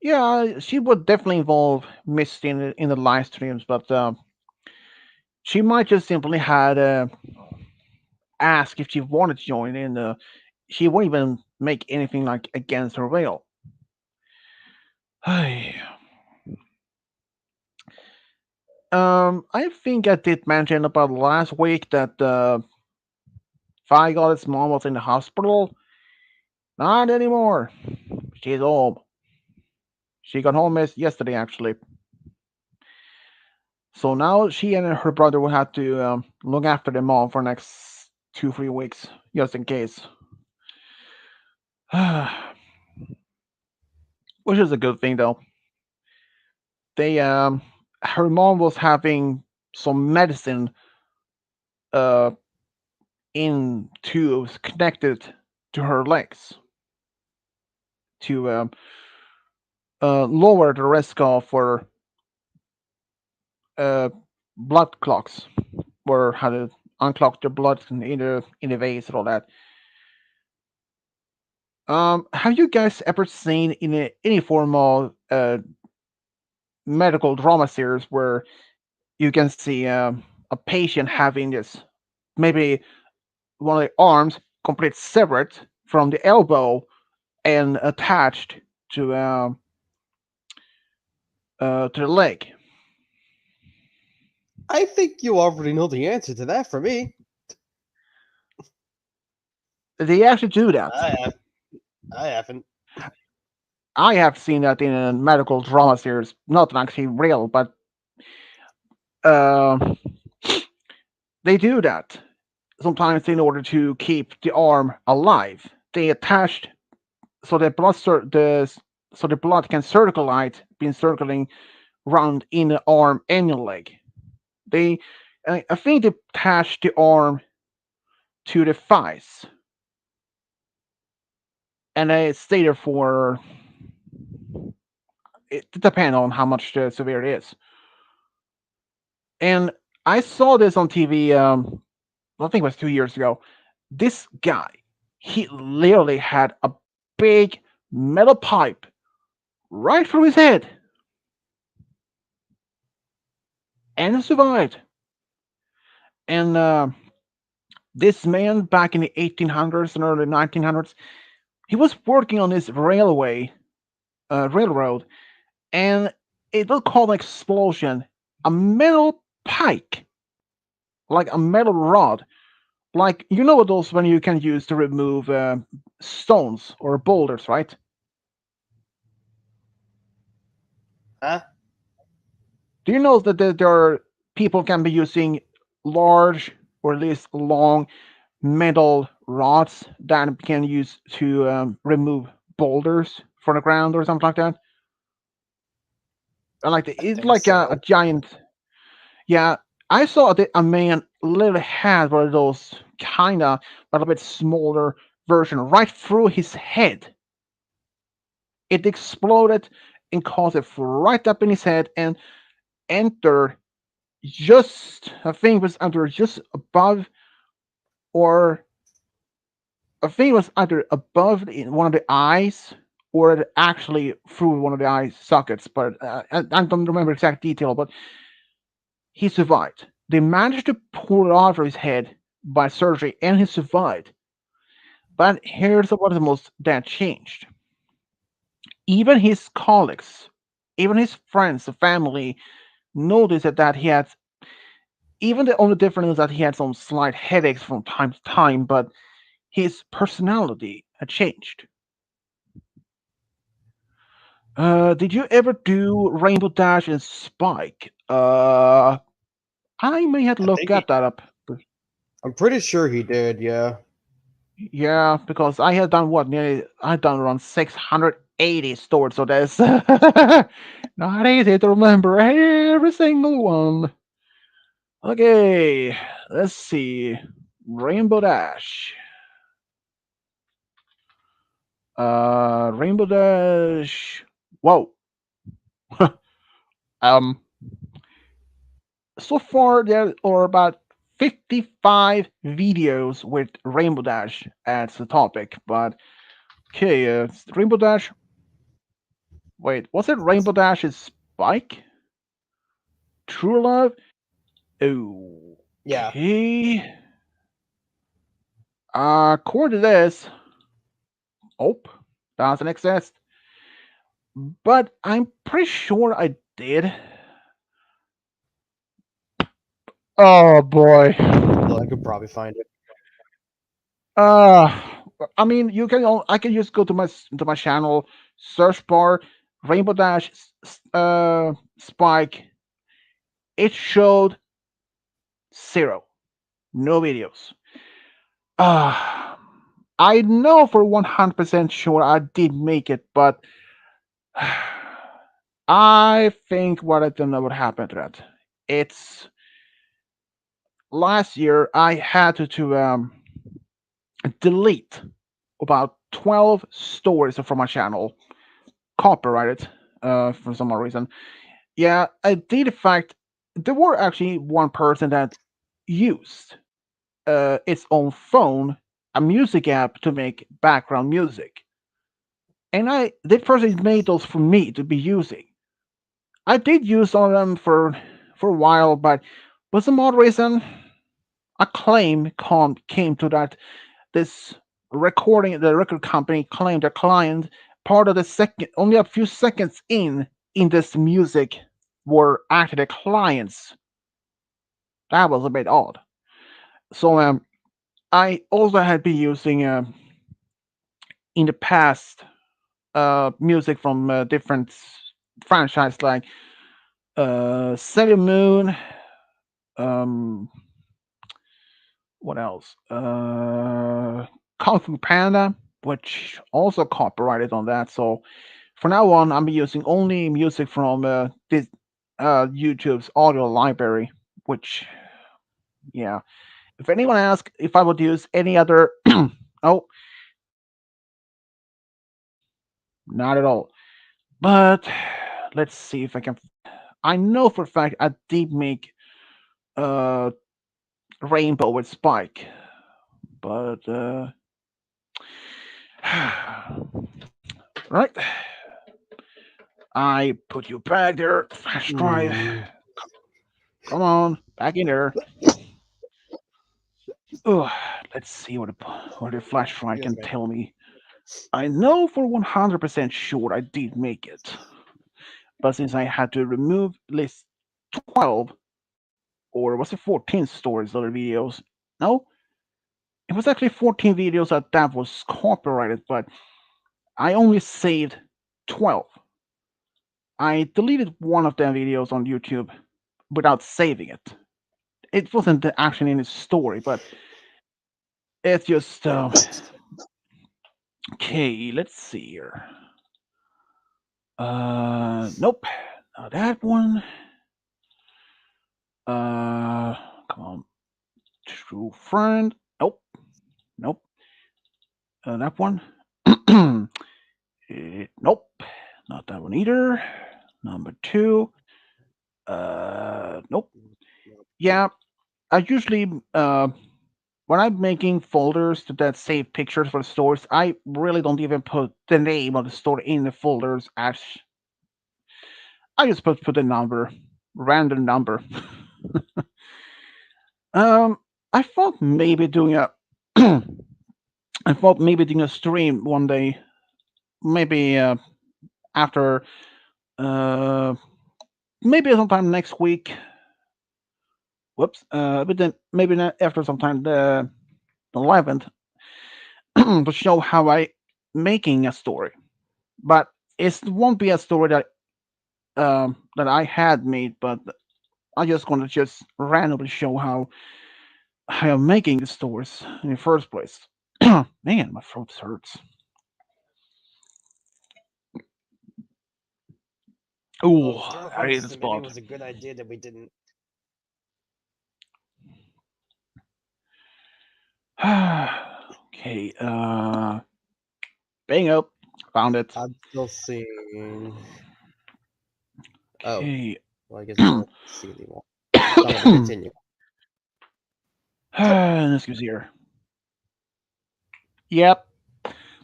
yeah, she would definitely involve Misty in the live streams, but she might just simply had ask if she wanted to join in. She won't even make anything like against her will. I think I did mention about last week that Feigel's mom was in the hospital. Not anymore. She's home. She got home yesterday, actually. So now she and her brother will have to look after their mom for the next 2 3 weeks, just in case. Which is a good thing, though. They her mom was having some medicine uh in tubes connected to her legs to lower the risk of for uh blood clots, or how to unclog the blood in the veins and all that. Have you guys ever seen in any form of medical drama series where you can see a patient having this, maybe one of the arms complete severed from the elbow and attached to the leg? I think you already know the answer to that for me. They actually do that. I have. I haven't. I have seen that in a medical drama series, not actually real, but uh, they do that sometimes in order to keep the arm alive. They attached so the so the blood can circulate, been circling around in the arm and your leg. They, I think they attached the arm to the thighs, and they stay there for. It depends on how much severe it is. And I saw this on TV. I think it was 2 years ago. This guy, he literally had a big metal pipe right through his head, and he survived. And this man, back in the 1800s and early 1900s, he was working on this railroad, and it was called an explosion. A metal pike, like a metal rod, like you know what those when you can use to remove stones or boulders, right? Huh? Do you know that there are people can be using large or at least long metal rods that can use to remove boulders from the ground or something like that? And like I it's think like a so. giant. Yeah, I saw that a man literally had one of those kinda but a bit smaller version right through his head. It exploded and caused it right up in his head and entered just I think it was either just above or I think it was either above one of the eyes or it actually through one of the eye sockets, but I don't remember exact detail. But he survived. They managed to pull it out of his head by surgery, and he survived. But here's what the most that changed. Even his colleagues, even his friends, the family noticed that he had. Even the only difference is that he had some slight headaches from time to time, but his personality had changed. Did you ever do Rainbow Dash and Spike? I may have to I look think he. at that up. I'm pretty sure he did. Yeah. Yeah, because I had done what nearly I had done around 680 stores, so that's not easy to remember every single one. Okay, let's see. Rainbow Dash. Rainbow Dash. Whoa. um. So far, there are about 55 videos with Rainbow Dash as the topic. But okay, Rainbow Dash. Wait, was it Rainbow Dash's Spike? True Love? Yeah. Okay. According to this, oh, doesn't exist. But I'm pretty sure I did. Oh boy. So I could probably find it. Uh, I mean, you can. I can just go to my channel, search bar, Rainbow Dash, Spike. It showed zero, no videos. Uh, I know for 100% sure I did make it, but I think what I don't know what happened to that. It's last year I had to delete about 12 stories from my channel, copyrighted for some reason. Yeah, I did. In fact, there were actually one person that used its own phone, a music app to make background music, and I that person made those for me to be using. I did use some of them for a while, but for some odd reason, a claim came to that this recording. The record company claimed the client part of the second, only a few seconds in this music were actually clients. That was a bit odd. So I also had been using in the past music from different franchise like Sailor Moon. Um, what else? Kung Fu Panda, which also copyrighted on that. So for now on, I'm using only music from this YouTube's audio library. Which, yeah. If anyone asks if I would use any other, oh, not at all. But let's see if I can. I know for a fact I did make uh Rainbow with Spike, but right. I put you back there, flash drive. Hmm. Come on, back in there. Ugh, let's see what the flash drive Excuse can me. tell me. I know for 100% sure I did make it, but since I had to remove at least 12 or was it 14 stories other videos? No, it was actually 14 videos that was copyrighted, but I only saved 12. I deleted one of them videos on YouTube without saving it. It wasn't actually in the story, but it's just okay. Let's see here. Nope, not that one. Come on, true friend. Nope, nope. That one. Nope, not that one either. Number two. Nope. Yeah, I usually when I'm making folders that save pictures for the stores, I really don't even put the name of the store in the folders. As I just put the number, random number. I thought maybe doing a, I thought maybe doing a stream one day, maybe after, uh, maybe sometime next week. Whoops. But then maybe not after sometime the 11th to show how I making a story. But it won't be a story that I had made, but I'm just gonna just randomly show how I'm making the stories in the first place. Man, my throat hurts. Ooh, Well, to be that is the honest, maybe it spot. was a good idea that we didn't. Okay. Bingo. Found it. I'm still seeing. Oh, Okay. well, I guess I don't see anymore. So I'm gonna continue. Let's go here. Yep.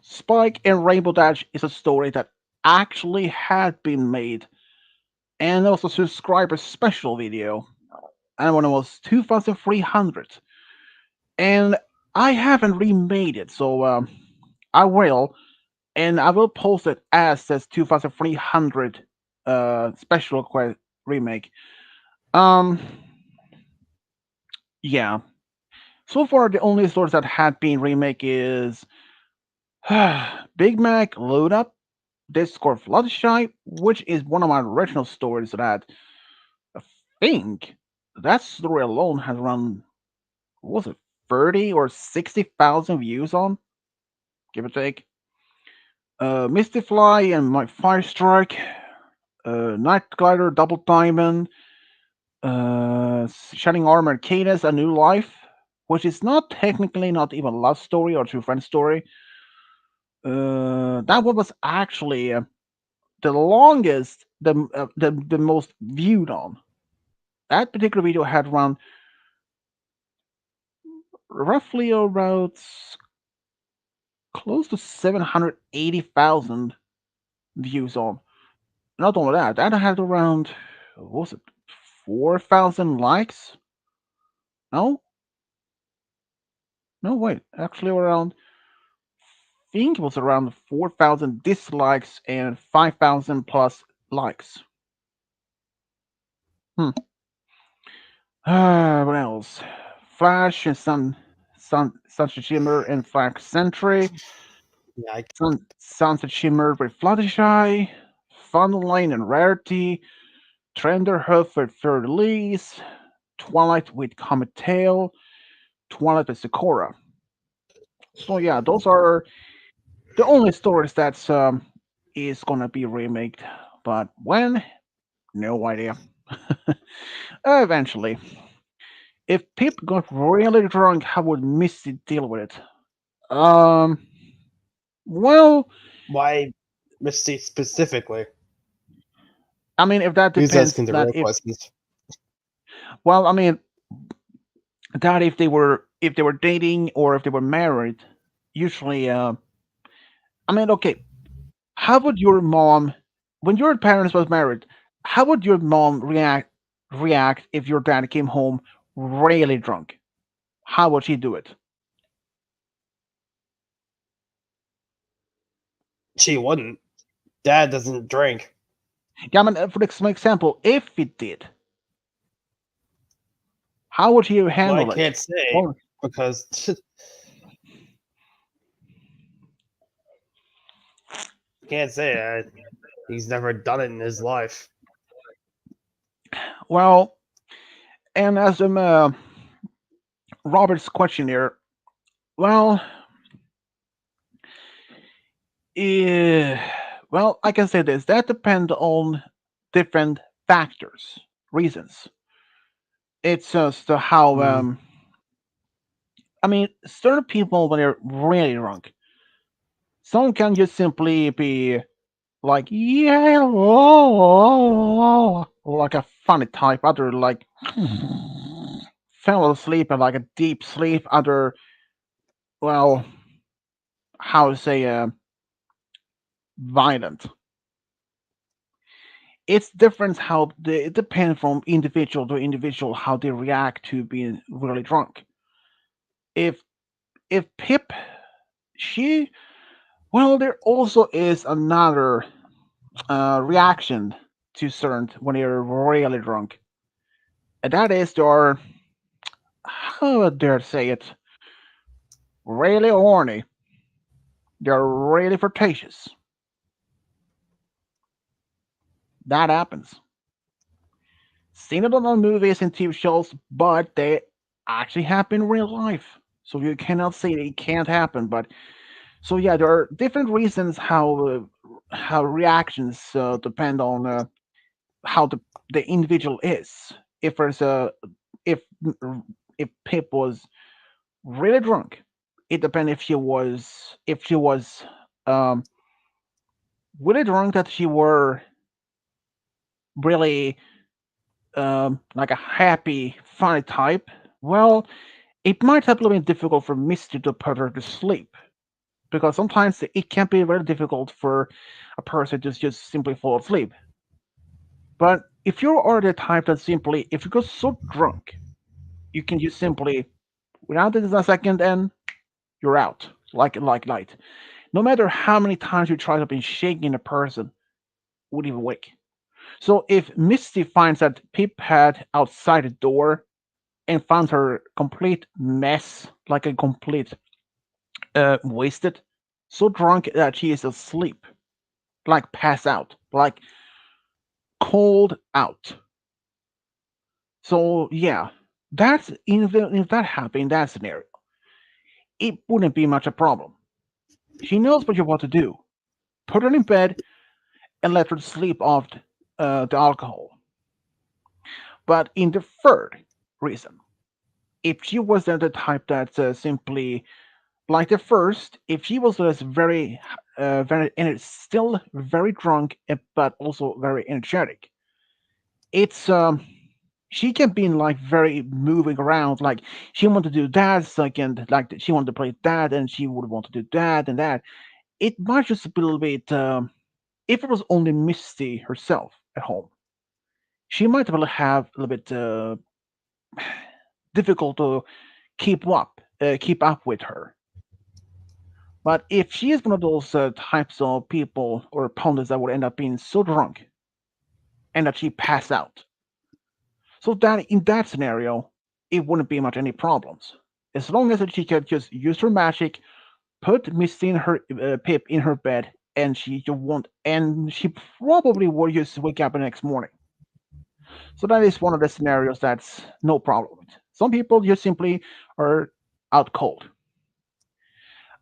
Spike and Rainbow Dash is a story that actually had been made, and also subscriber special video. And when it was 2300. And I haven't remade it, so I will, and I will post it as this 2300 special remake. Um, yeah. So far, the only stories that had been remake is Big Mac Load Up, Discord Fluttershy, which is one of my original stories that I think that story alone has around, what was it, 30 or 60,000 views on, give or take. Misty Fly and my Fire Strike, Night Glider Double Diamond, Shining Armor Cadence A New Life, which is not technically not even a love story or true friend story. That one was actually the longest, the most viewed on. That particular video had around roughly about close to 780,000 views on. Not only that, that had around, what was it, 4,000 likes? No, no, wait, actually around, I think it was around 4,000 dislikes and 5,000 plus likes. Hmm. What else? Flash and Sunset Shimmer and Flash Sentry. Yeah, I, Sunset Shimmer with Fluttershy. Funline and Rarity. Trenderhoof with Fleur de Lis. Twilight with Comet Tail. Twilight with Sakura. So yeah, those are the only stories that's is gonna be remade. But when? No idea. Eventually. If Pip got really drunk, how would Misty deal with it? Um, well, why Misty specifically? I mean, if that Who's depends, asking the that real if, questions? well, I mean, that if they were dating or if they were married, usually, I mean, okay, how would your mom, when your parents was married, how would your mom react if your dad came home really drunk? How would she do it? She wouldn't. Dad doesn't drink. Yeah, I mean, for example, if he did, how would he Well, I handle it? can't say Well, because can't say he's never done it in his life. well, and as Robert's questionnaire, well, eh, well, I can say this. That depends on different factors, reasons. It's just how, Mm. I mean, certain people, when they're really drunk, some can just simply be like, yeah, like a funny type. Other like fell asleep and like a deep sleep. Other, well, how to say, violent. It's different how it depends from individual to individual how they react to being really drunk. If Pip, she, well, there also is another reaction to certain when they're really drunk, and that is they are, how dare I say it, really horny. They're really flirtatious. That happens. Seen it on movies and TV shows, but they actually happen in real life. So you cannot say it can't happen. But so yeah, there are different reasons how reactions depend on how the individual is. If there's a if if Pip was really drunk, it depends if she was um, really drunk that she were really like a happy, funny type, well, it might have been difficult for Misty to put her to sleep because sometimes it can be very difficult for a person to just simply fall asleep. But if you are the type that simply, if you go so drunk, you can just simply, without it a second, and you're out like light. No matter how many times you try to be shaking a person, would even wake. So if Misty finds that Pip had outside the door and finds her complete mess, like a complete wasted, so drunk that she is asleep, like pass out, like cold out. So yeah, that's if that happened in that scenario, it wouldn't be much a problem. She knows what you want to do. Put her in bed and let her sleep off the alcohol. But in the third reason, if she was the type that simply like the first, if she was just very and still very drunk, but also very energetic, it's she can be like very moving around. Like she wanted to do that second, like she wanted to play that, and she would want to do that and that. It might just be a little bit. If it was only Misty herself at home, she might have a little bit difficult to keep up with her. But if she is one of those types of people or opponents that would end up being so drunk and that she pass out, so that in that scenario, it wouldn't be much any problems. As long as she can just use her magic, put Misty in her Pip in her bed, and she just won't, and she probably will just wake up the next morning. So that is one of the scenarios that's no problem with. Some people just simply are out cold.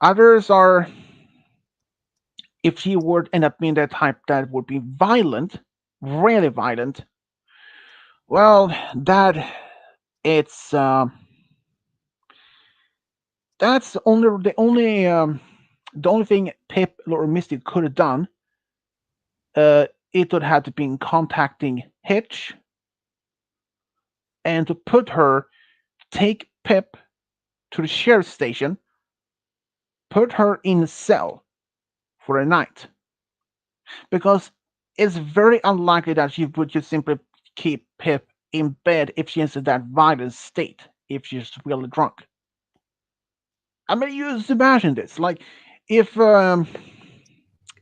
Others are, if she would end up being that type that would be violent, really violent, well, that it's that's the only thing Pip or Misty could have done. It would have to be contacting Hitch and to put her take Pip to the sheriff's station, put her in a cell for a night because it's very unlikely that she would just simply keep Pip in bed if she's in that violent state, if she's really drunk. I mean, you just imagine this. Like, if um,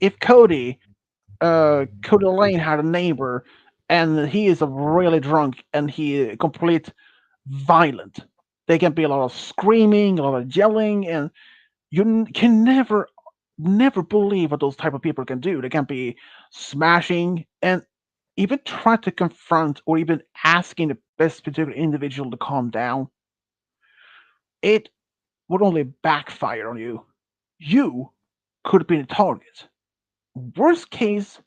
if Cody Lane had a neighbor, and he is a really drunk and he is complete violent. There can be a lot of screaming, a lot of yelling, and can never believe what those type of people can do. They can be smashing and even try to confront or even asking the best particular individual to calm down. It would only backfire on you. You could have been a target. Worst case,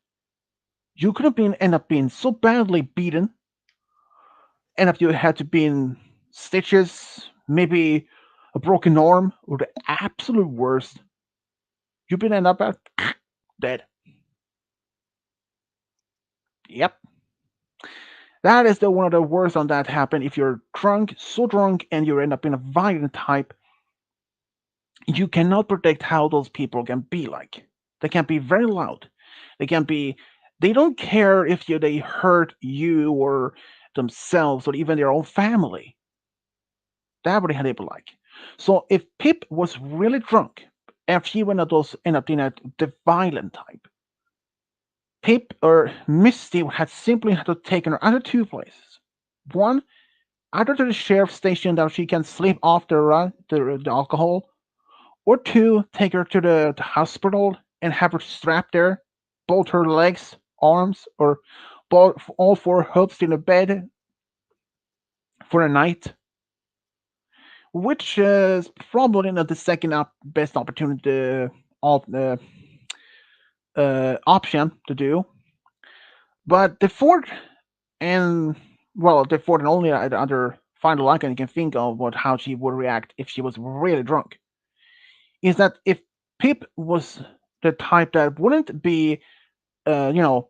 you could have been end up being so badly beaten, end up you had to be in stitches, maybe a broken arm, or the absolute worst, you've been end up at dead. Yep. That is the one of the worst on that happen if you're drunk, so drunk, and you end up in a violent type. You cannot predict how those people can be like. They can be very loud. They can be. They don't care if they hurt you or themselves or even their own family. That would how they be like. So if Pip was really drunk, if she went those end up in the violent type, Pip or Misty had simply had to take her either two places. One, either to the sheriff's station that she can sleep off the alcohol, or two, take her to the hospital and have her strapped there, both her legs, arms, or both all four hooks in a bed for a night, which is probably not the second best opportunity of option to do. But the fourth and the fourth and only other final icon you can think of what how she would react if she was really drunk is that if Pip was the type that wouldn't be, you know,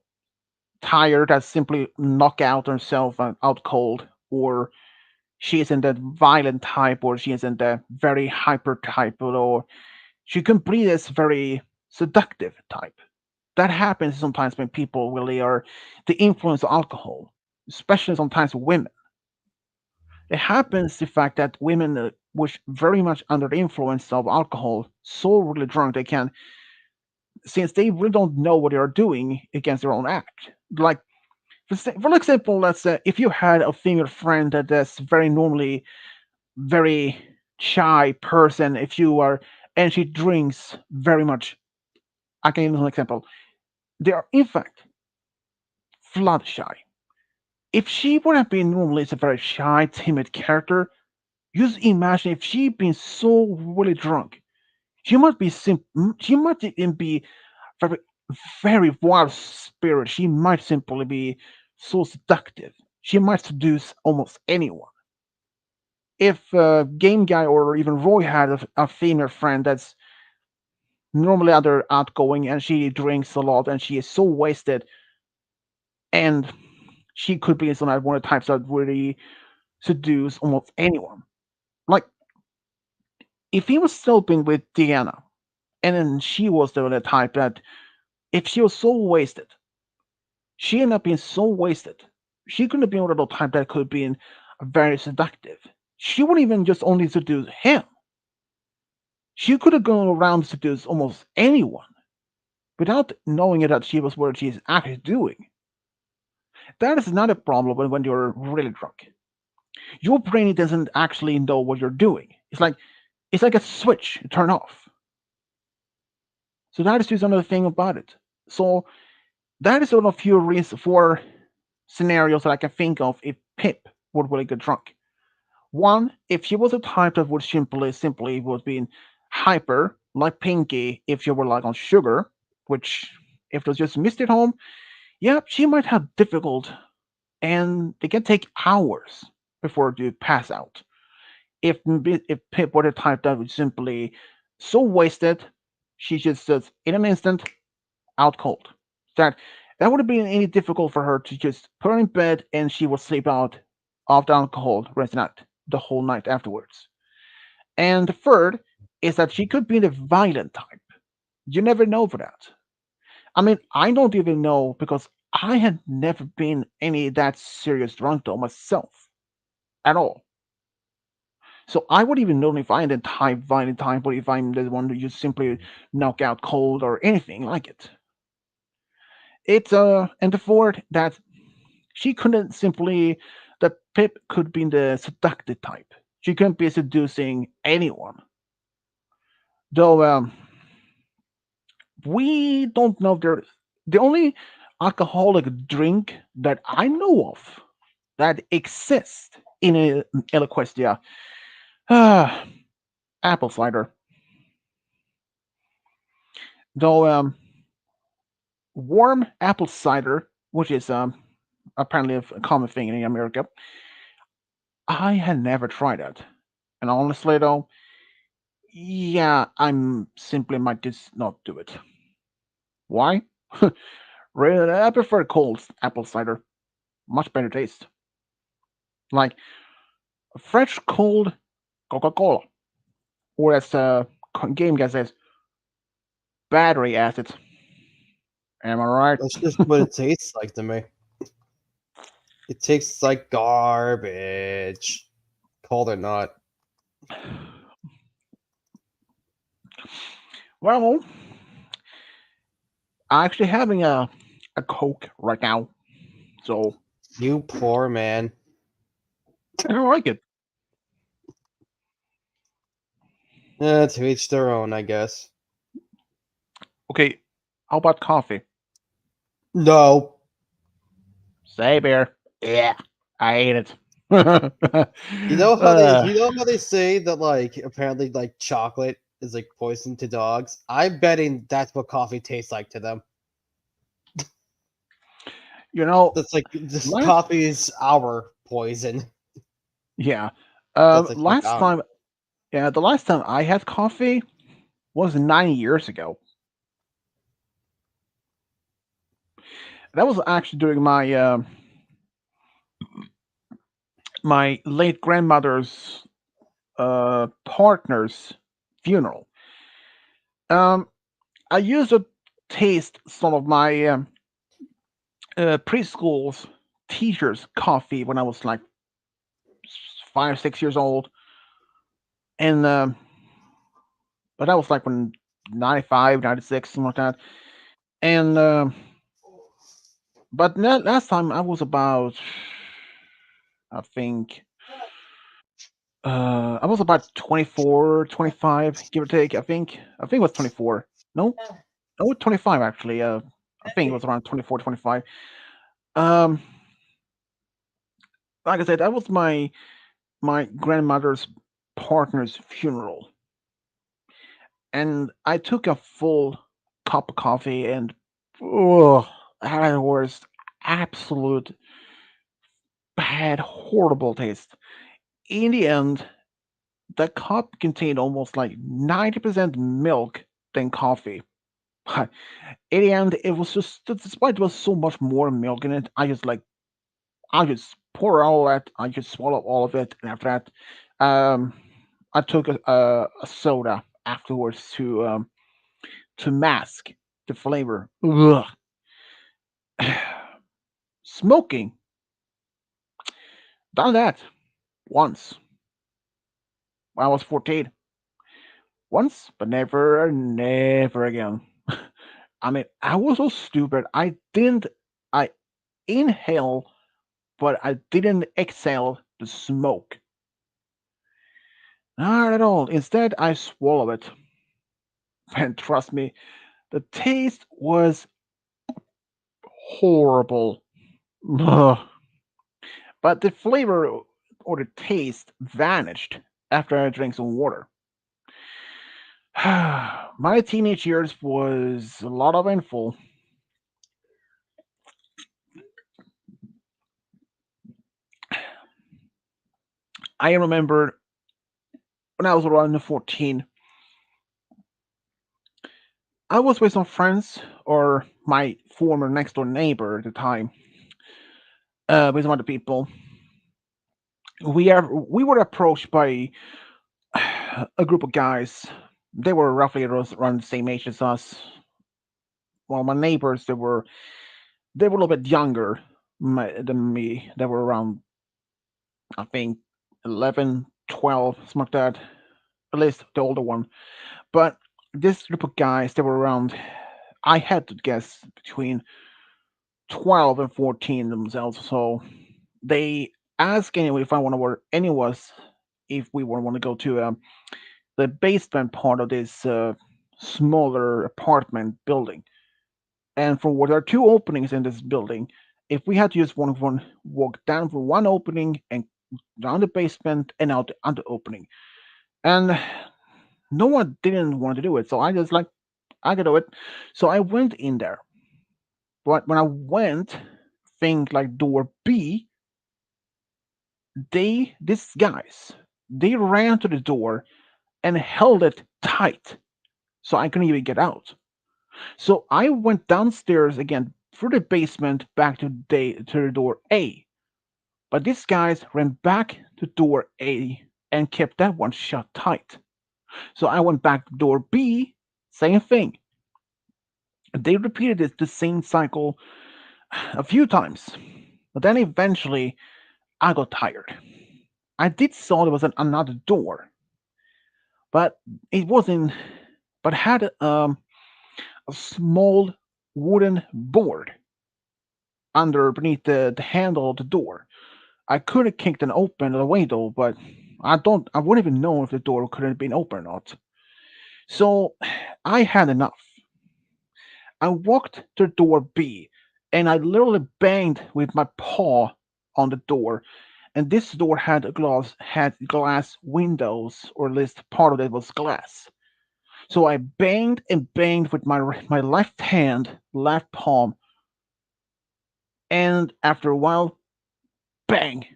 tired, that simply knock out herself out cold, or she isn't that violent type, or she isn't the very hyper type, or she can be this very seductive type. That happens sometimes when people really are the influence of alcohol, especially sometimes women. It happens the fact that women, which very much under the influence of alcohol, so really drunk they can, since they really don't know what they are doing against their own act. Like for example, let's say if you had a female friend that is very normally very shy person, if you are, and she drinks very much. I can give you an example. They are in fact flood shy. If she would have been normally a very shy, timid character, just imagine if she'd been so really drunk. She might be she might even be very, very wild spirit. She might simply be so seductive. She might seduce almost anyone. If Game Guy or even Roy had a female friend that's normally other outgoing and she drinks a lot and she is so wasted, and she could be some one of the types that really seduce almost anyone. Like if he was still been with Diana, and then she was the type that if she was so wasted, she ended up being so wasted. She couldn't have been one of the type that could have been very seductive. She wouldn't even just only seduce him. She could have gone around to seduce almost anyone without knowing that she was what she's actually doing. That is not a problem when you're really drunk. Your brain doesn't actually know what you're doing. It's like a switch turn off. So that is just another thing about it. So that is one of few reasons for scenarios that I can think of if Pip would really get drunk. One, if she was a type that would simply was being hyper, like Pinky, if she were like on sugar, which if it was just missed at home, yeah, she might have difficult, and they can take hours before you pass out. If Pip were the type that would simply so wasted, she just says in an instant out cold. That that would have been any difficult for her to just put her in bed and she would sleep out of the alcohol the rest of the night, the whole night afterwards. And the third is that she could be the violent type. You never know for that. I mean, I don't even know because I had never been any that serious drunk though myself at all. So I would even know if I'm the type violent type or if I'm the one who just simply knock out cold or anything like it. It's and the fourth that she couldn't simply that Pip could be the seductive type. She couldn't be seducing anyone. Though we don't know if there's the only alcoholic drink that I know of that exists in Eloquestia. Ah, apple cider. Though warm apple cider, which is apparently a common thing in America, I had never tried it. And honestly though, yeah, I'm simply might just not do it. Why? Really, I prefer cold apple cider. Much better taste. Like fresh cold Coca-Cola. Or as game guy says, battery acid. Am I right? That's just what it tastes like to me. It tastes like garbage, cold or not. Well, I'm actually having a Coke right now. So You poor man. I don't like it. To each their own, I guess. Okay, how about coffee? No. Say beer. Yeah, I ate it. You know how they say that like apparently like chocolate is like poison to dogs? I'm betting that's what coffee tastes like to them. you know, That's like this last coffee is our poison. yeah, That's like last I don't know. time, yeah, the last time I had coffee was 9 years ago. That was actually during my late grandmother's partner's funeral. Um, I used to taste some of my preschool's teacher's coffee when I was like 5, 6 years old, and but that was like when 95, 96, something like that. And but last time I was about, I think, I was about 24, 25, give or take. I think it was 24. No, no, 25 actually. I think it was around 24, 25. Um, like I said, that was my grandmother's partner's funeral, and I took a full cup of coffee, and oh, that was absolute bad, horrible taste. In the end, the cup contained almost like 90% milk than coffee. But in the end, it was just, despite there was so much more milk in it, I just pour all that, I just swallow all of it, and after that, I took a soda afterwards to mask the flavor. Ugh. Smoking, done that once when I was 14. Once, but never, never again. I mean, I was so stupid. I inhale, but I didn't exhale the smoke. Not at all. Instead, I swallow it. And trust me, the taste was horrible. Ugh. But the flavor or the taste vanished after I drank some water. My teenage years was a lot of info. I remember when I was around 14, I was with some friends or my former next door neighbor at the time, with some other people. We were approached by a group of guys. They were roughly around the same age as us. Well, my neighbors they were a little bit younger than me. They were around, I think, 11, 12, something like that. At least the older one. But this group of guys, they were around. I had to guess between 12 and 14 themselves. So they asked anyway if I want to work any of us if we want to go to the basement part of this smaller apartment building. And for what there are two openings in this building, if we had to use one, walk down for one opening and down the basement and out the other opening. And no one didn't want to do it, so I just like I could do it. So I went in there. But when I went, think like door B, these guys, they ran to the door and held it tight so I couldn't even get out. So I went downstairs again through the basement back to the door A. But these guys ran back to door A and kept that one shut tight. So I went back to door B, same thing. They repeated the same cycle a few times. But then eventually I got tired. I did saw there was another door, but it wasn't. But had a small wooden board under beneath the handle of the door. I could have kicked it open the window, but I wouldn't even know if the door could have been open or not. So I had enough. I walked to door B and I literally banged with my paw on the door. And this door had glass windows, or at least part of it was glass. So I banged and banged with my left hand, left palm, and after a while, bang!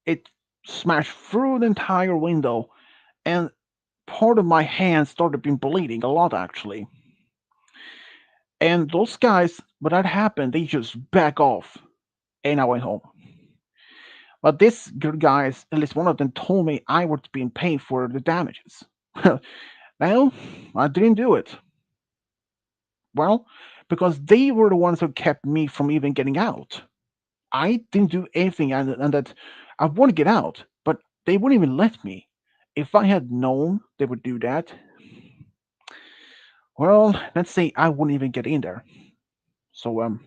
It smashed through the entire window, and part of my hand started being bleeding a lot actually. And those guys, when that happened, they just back off, and I went home. But these good guys, at least one of them, told me I was being paid for the damages. Well, I didn't do it. Well, because they were the ones who kept me from even getting out. I didn't do anything, and that I want to get out, but they wouldn't even let me. If I had known they would do that, well, let's say I wouldn't even get in there. So,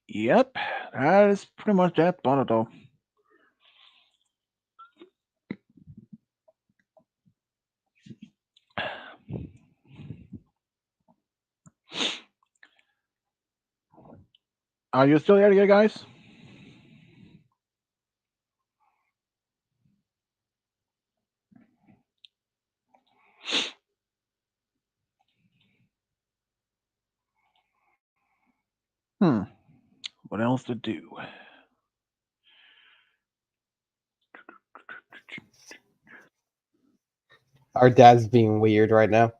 yep, that is pretty much that about it, though. Are you still there, guys? Hmm, what else to do? Our dad's being weird right now.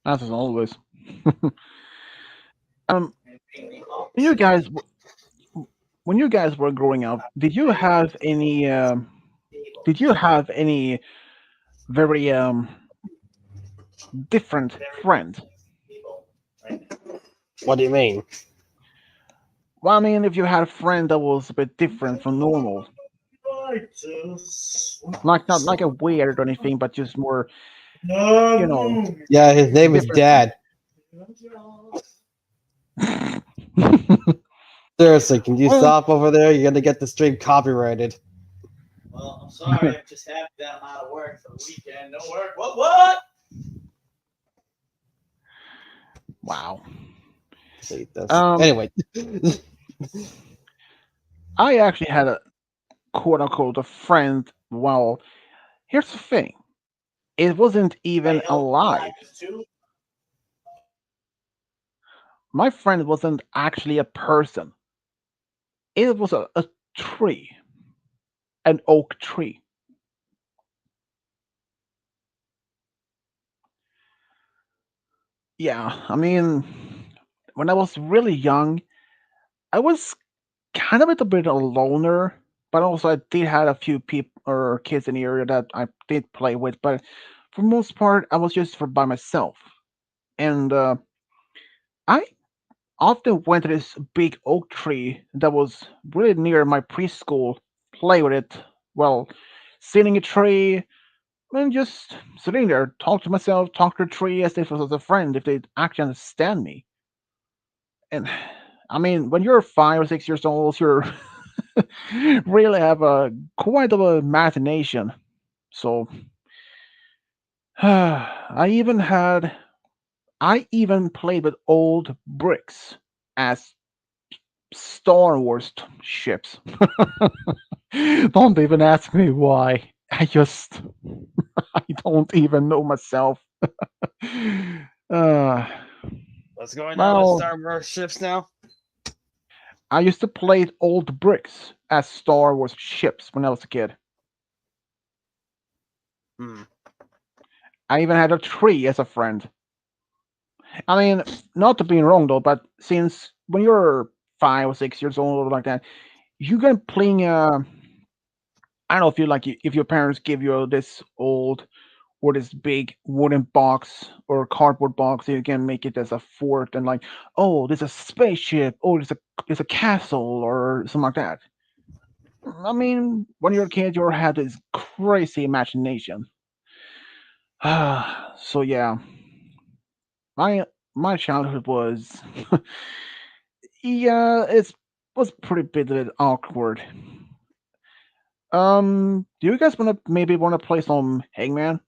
As always. um, you guys, when you guys were growing up, did you have any? Did you have any very different friends? What do you mean? Well, I mean, if you had a friend that was a bit different from normal, like not like a weird or anything, but just more, you know, Yeah, his name is different. Dad. Seriously, can you Well, stop over there? You're gonna get the stream copyrighted. wow. Delete this. Um, Anyway, I actually had a quote unquote a friend. Well, here's the thing: it wasn't even alive. My friend wasn't actually a person. It was a tree, an oak tree. Yeah, I mean, when I was really young, I was kind of a bit a loner, but also I did have a few people or kids in the area that I did play with. But for most part, I was just for by myself, and I often went to this big oak tree that was really near my preschool, play with it. Well, sitting in a tree and just sitting there, talk to myself, talk to the tree as if it was a friend, if they actually understand me. And I mean, when you're 5 or 6 years old, you're really have a quite of a imagination. So I even played with old bricks as Star Wars ships. Don't even ask me why. I don't even know myself. uh, what's going on with well, Star Wars ships now? I used to play old bricks as Star Wars ships when I was a kid. Hmm. I even had a tree as a friend. I mean, not to be wrong though, but since when you're 5 or 6 years old or like that, you can playing. I don't know if you like if your parents give you this old or this big wooden box or cardboard box, you can make it as a fort and like, oh, there's a spaceship, oh, there's a castle or something like that. I mean, when you're a kid, you have this crazy imagination. So yeah, my my childhood was yeah, it was pretty bit awkward. Do you guys want to play some Hangman?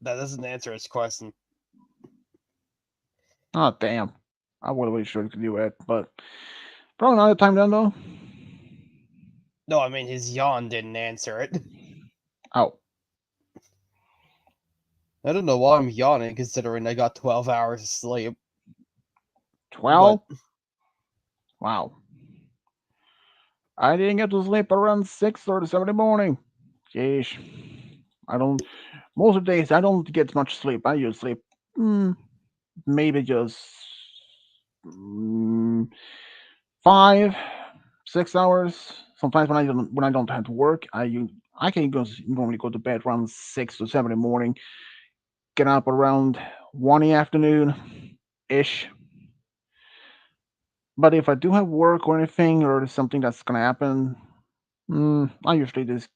That doesn't answer his question. Oh damn, I would have really sure to do it, but probably not the time then though. No, I mean his yawn didn't answer it. Oh, I don't know why I'm yawning considering I got 12 hours of sleep. But 12? Wow. I didn't get to sleep around 6 or 7 in the morning. Jeez. I don't. Most of the days I don't get much sleep. I usually sleep mm, maybe just mm, 5, 6 hours. Sometimes when I don't have to work, I can normally go to bed around 6 to 7 in the morning. Get up around 1 in the afternoon ish. But if I do have work or anything, or there's something that's gonna happen, I usually just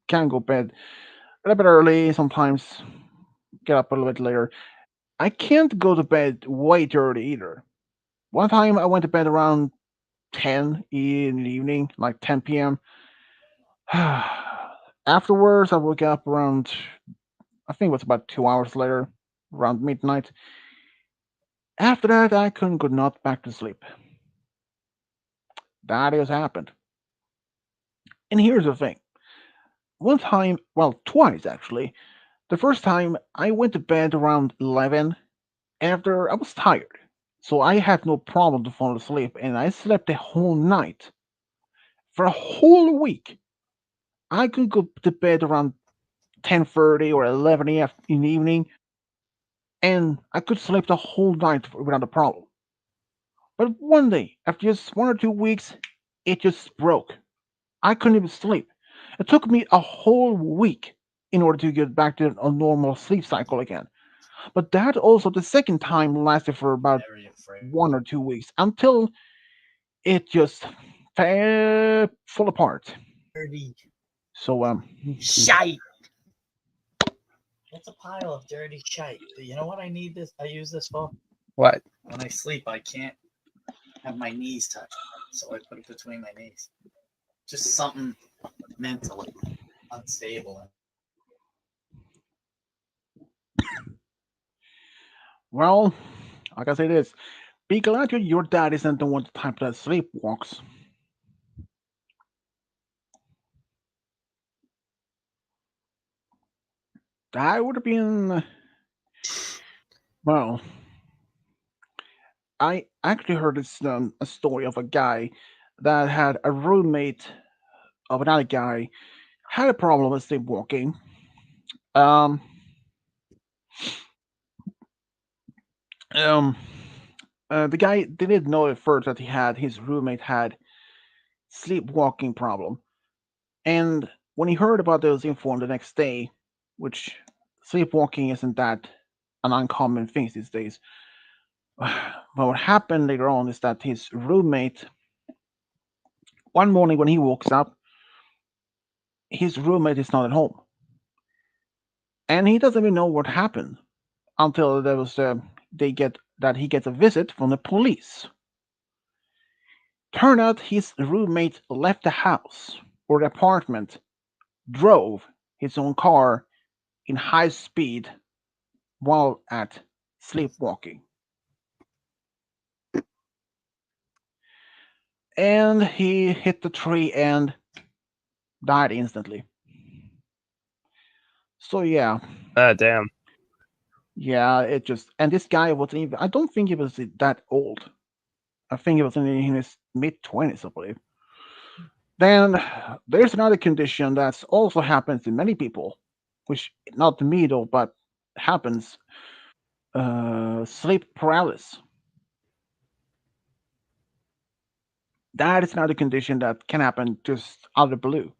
can go bed a little bit early. Sometimes get up a little bit later. I can't go to bed way too early either. One time I went to bed around 10 in the evening, like 10 p.m. Afterwards, I woke up around, I think it was about 2 hours later, around midnight. After that, I couldn't go not back to sleep. That has happened. And here's the thing. One time, well, twice actually. The first time, I went to bed around 11 after I was tired. So I had no problem to fall asleep, and I slept the whole night. For a whole week, I could go to bed around 10:30 or 11 in the evening, and I could sleep the whole night without a problem. But one day, after just 1 or 2 weeks, it just broke. I couldn't even sleep. It took me a whole week in order to get back to a normal sleep cycle again. But that also, the second time, lasted for about Very afraid. 1 or 2 weeks until it just fell apart. Dirty So, shite. It's a pile of dirty shite. But you know what I need this? I use this for What? when I sleep. I can't have my knees touch, so I put it between my knees. Just something mentally unstable. well, like I say this, be glad your dad isn't the one to type that sleepwalks. That would have been, well, I actually heard a story of a guy that had a roommate of another guy, had a problem with sleepwalking. Um, um, the guy didn't know at first that his roommate had sleepwalking problem, and when he heard about those informed the next day, which sleepwalking isn't that an uncommon thing these days. But what happened later on is that his roommate, one morning when he wakes up, his roommate is not at home, and he doesn't even know what happened until he gets a visit from the police. Turned out his roommate left the house or the apartment, drove his own car in high speed while at sleepwalking, and he hit the tree and died instantly. So yeah, Ah, damn. yeah, it just, and this guy wasn't even. I don't think he was that old. I think he was in his mid 20s, I believe. Then there's another condition that also happens to many people, which not to me though, but happens. Sleep paralysis. That is another condition that can happen just out of the blue.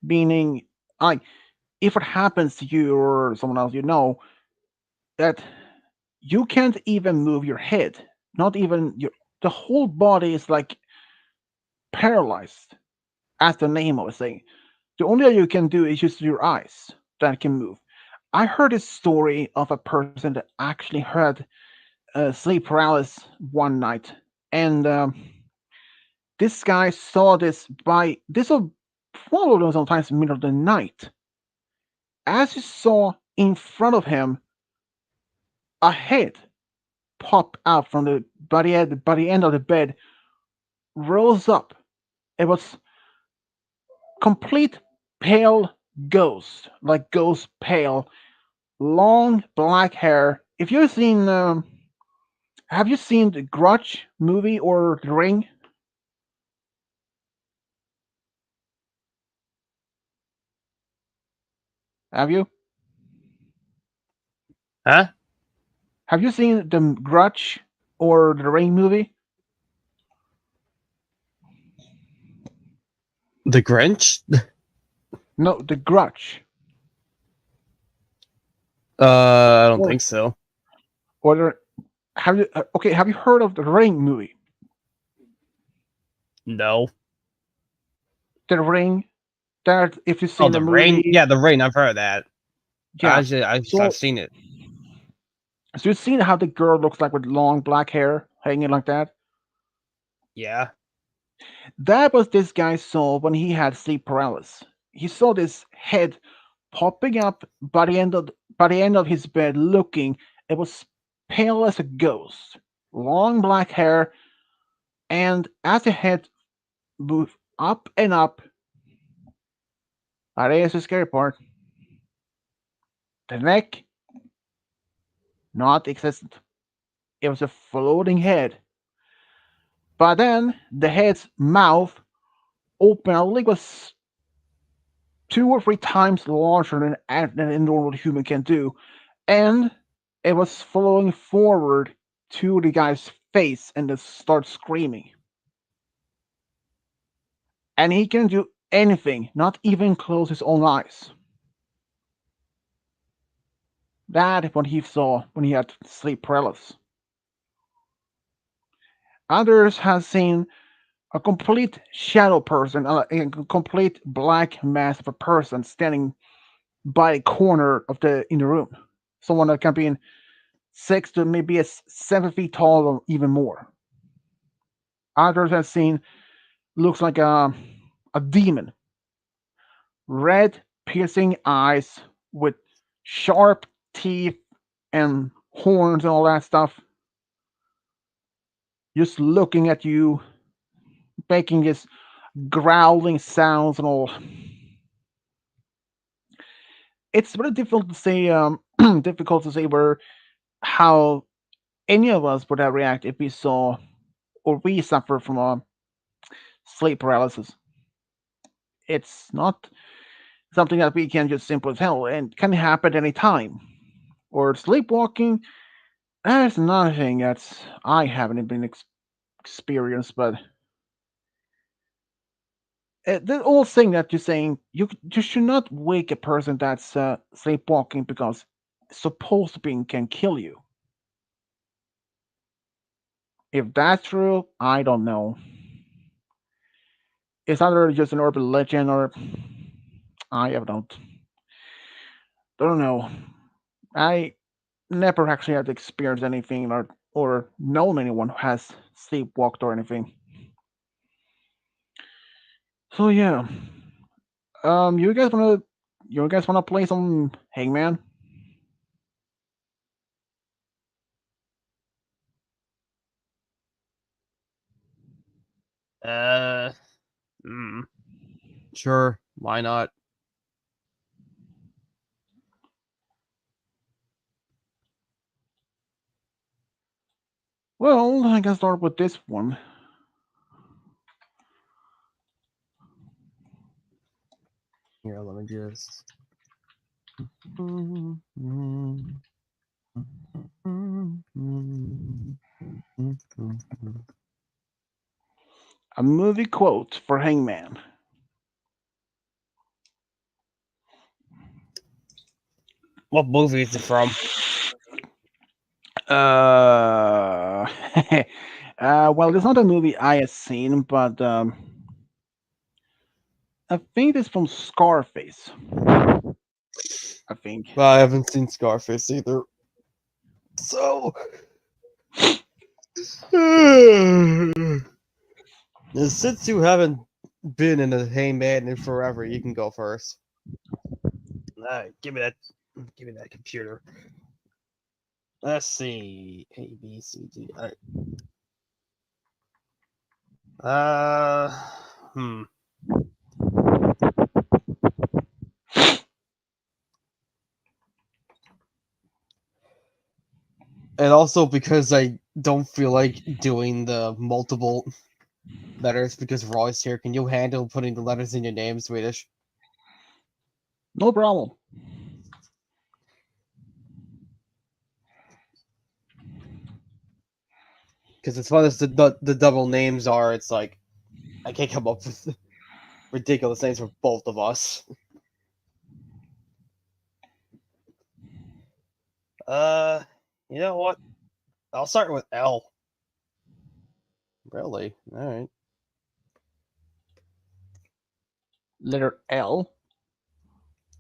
Meaning, like, if it happens to you or someone else you know, that you can't even move your head, not even the whole body is like paralyzed, as the name of it saying. The only thing you can do is just your eyes that can move. I heard a story of a person that actually had sleep paralysis one night, and this guy saw this by this was probably sometimes in the middle of the night. As he saw in front of him a head pop out from by the end of the bed, rose up. It was complete pale ghost, like ghost pale, long black hair. If you've seen, have you seen the Grudge movie or The Ring? Have you? Huh? Have you seen the Grudge or the Ring movie? The Grinch? No, the Grudge. I don't Or think so. or have you? Okay, have you heard of the Ring movie? No. The Ring. That if you've Oh, seen the the Ring? movie, Yeah, the Ring. I've heard of that. yeah. I've So, seen it. so you've seen how the girl looks like with long black hair hanging like that. Yeah. That was this guy saw when he had sleep paralysis. He saw this head popping up by the end of his bed, looking. It was pale as a ghost, long black hair, and as the head moved up and up, that is the scary part. The neck, not existent. It was a floating head. But then the head's mouth opened. I think it was 2 or 3 times larger than a normal human can do, and it was flowing forward to the guy's face and just starts screaming. And he can do anything, not even close his own eyes. That is what he saw when he had sleep paralysis. Others have seen a complete shadow person, a complete black mass of a person standing by a corner of the in the room. Someone that can be in 6 to maybe 7 feet tall or even more. Others have seen looks like a demon, red piercing eyes with sharp teeth and horns and all that stuff, just looking at you, making this growling sounds and all. It's very difficult to say. Difficult to say where how any of us would have react if we saw or we suffer from a sleep paralysis. It's not something that we can just simply tell and can happen any time. Or sleepwalking, that's another thing that I haven't been experienced, but the whole thing that you're saying, you should not wake a person that's sleepwalking because supposed to be can kill you. If that's true, I don't know. It's either just an urban legend or I don't know. I never actually had experienced anything or known anyone who has sleepwalked or anything. So yeah, you guys wanna play some Hangman? Uh, mm, sure. Why not? Well, I can start with this one. Here, let me just. A movie quote for Hangman. What movie is it from? Uh, well, it's not a movie I have seen, but I think it's from Scarface. I think. Well, I haven't seen Scarface either. So, since you haven't been in a Hangman in forever, you can go first. Give me that. Give me that computer. Let's see. A, B, C, D. All right. Uh, hmm. And also because I don't feel like doing the multiple letters because Roy's here. Can you handle putting the letters in your name in Swedish? No problem. Because as fun as the double names are, it's like I can't come up with ridiculous names for both of us. You know what? I'll start with L. Really? All right. Letter L.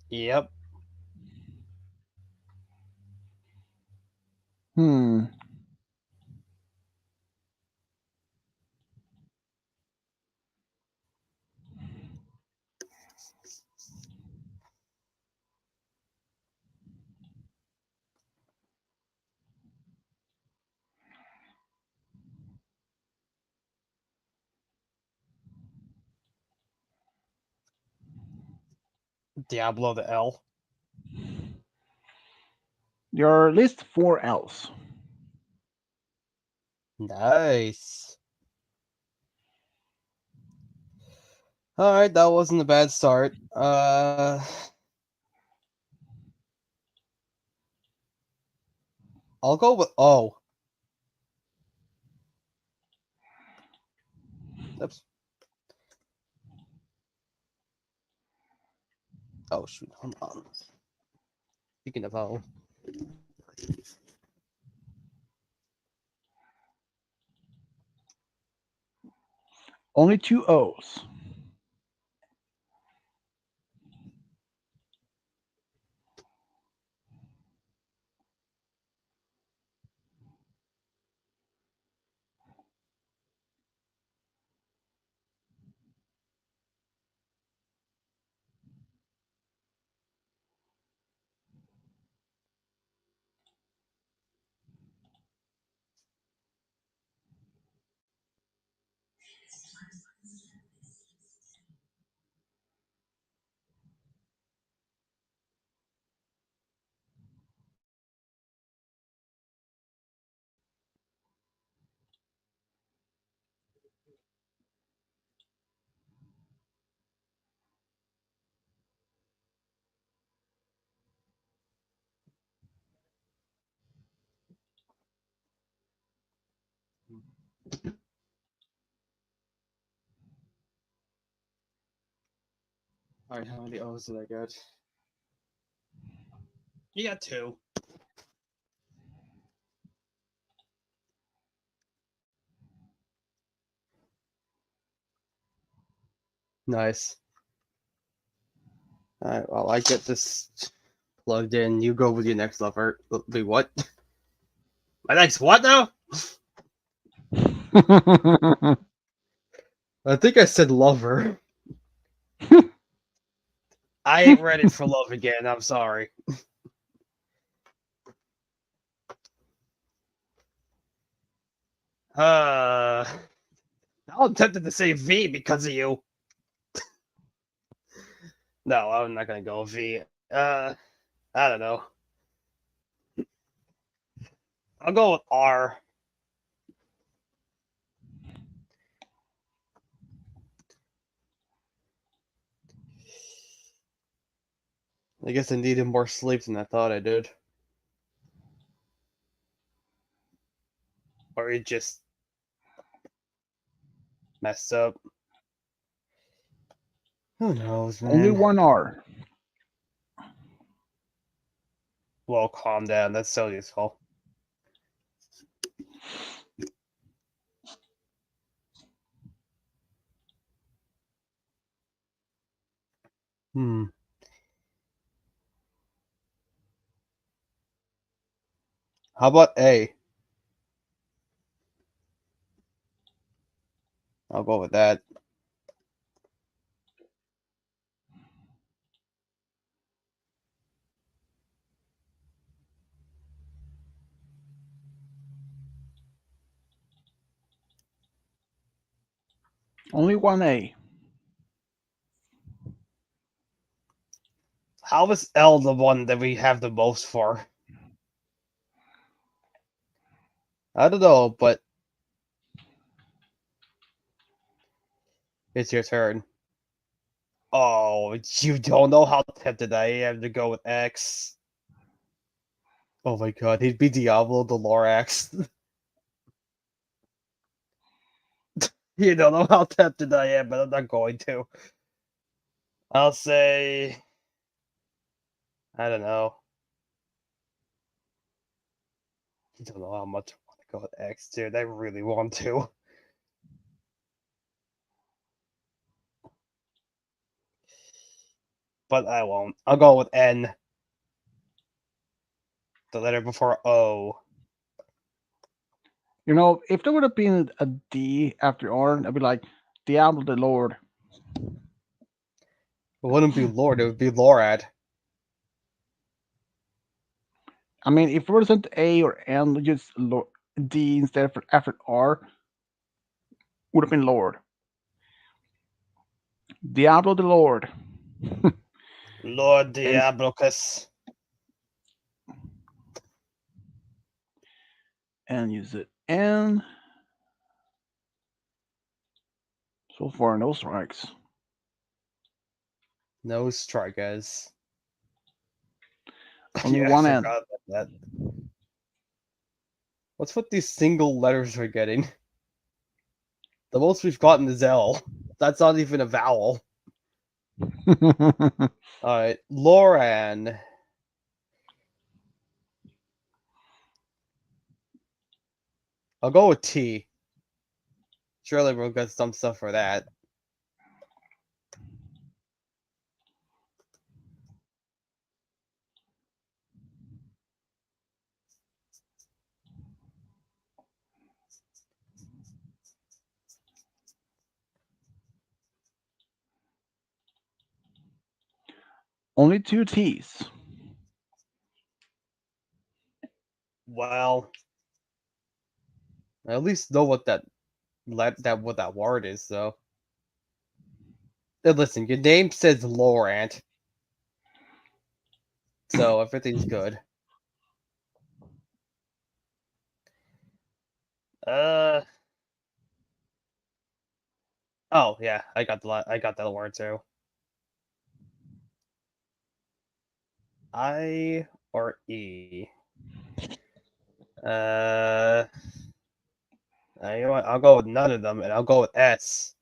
Yep. Hmm. Diablo the L. There are at least 4 L's. Nice. All right, that wasn't a bad start. I'll go with O. Oops. Oh shoot! Hold on. Speaking of O, Only 2 O's. all right. How many O's did I get? You got 2. Nice. All right. Well, I get this plugged in. You go with your next lover. Wait, what? My next what now? I think I said lover. I ain't ready for love again. I'm sorry. Now I'm tempted to say V because of you. No, I'm not gonna go V. I don't know. I'll go with R. I guess I needed more sleep than I thought I did. Or it just messed up. Who knows, Only man? 1 R. Well, calm down. That's so useful. Hmm. How about A? I'll go with that. Only 1 A. How is L the one that we have the most for? I don't know, but it's your turn. Oh, you don't know how tempted I am to go with X. Oh my god, he'd be Diablo the Lorax. You don't know how tempted I am, but I'm not going to. I'll say, I don't know. You don't know how much I want to go with X, dude. I really want to. But I won't. I'll go with N. The letter before O. You know, if there would have been a D after R, I'd be like, Diablo the Lord. It wouldn't be Lord, it would be Lorad. I mean, if it wasn't A or N, just D instead of after R, would have been Lord. Diablo the Lord. Lord And Diablocus. use it. And so far, no strikes. No strikers. Only Yeah, I one N. forgot about that. What's with these single letters we're getting? The most we've gotten is L. That's not even a vowel. Alright, Loran. I'll go with T. Surely we'll get some stuff for that. Only two T's. Well, I at least know what that what that word is, though. Listen, your name says Lorant, so everything's good. Uh oh yeah, I got that word too. I or E. Uh, you know what? I'll go with none of them, and I'll go with S.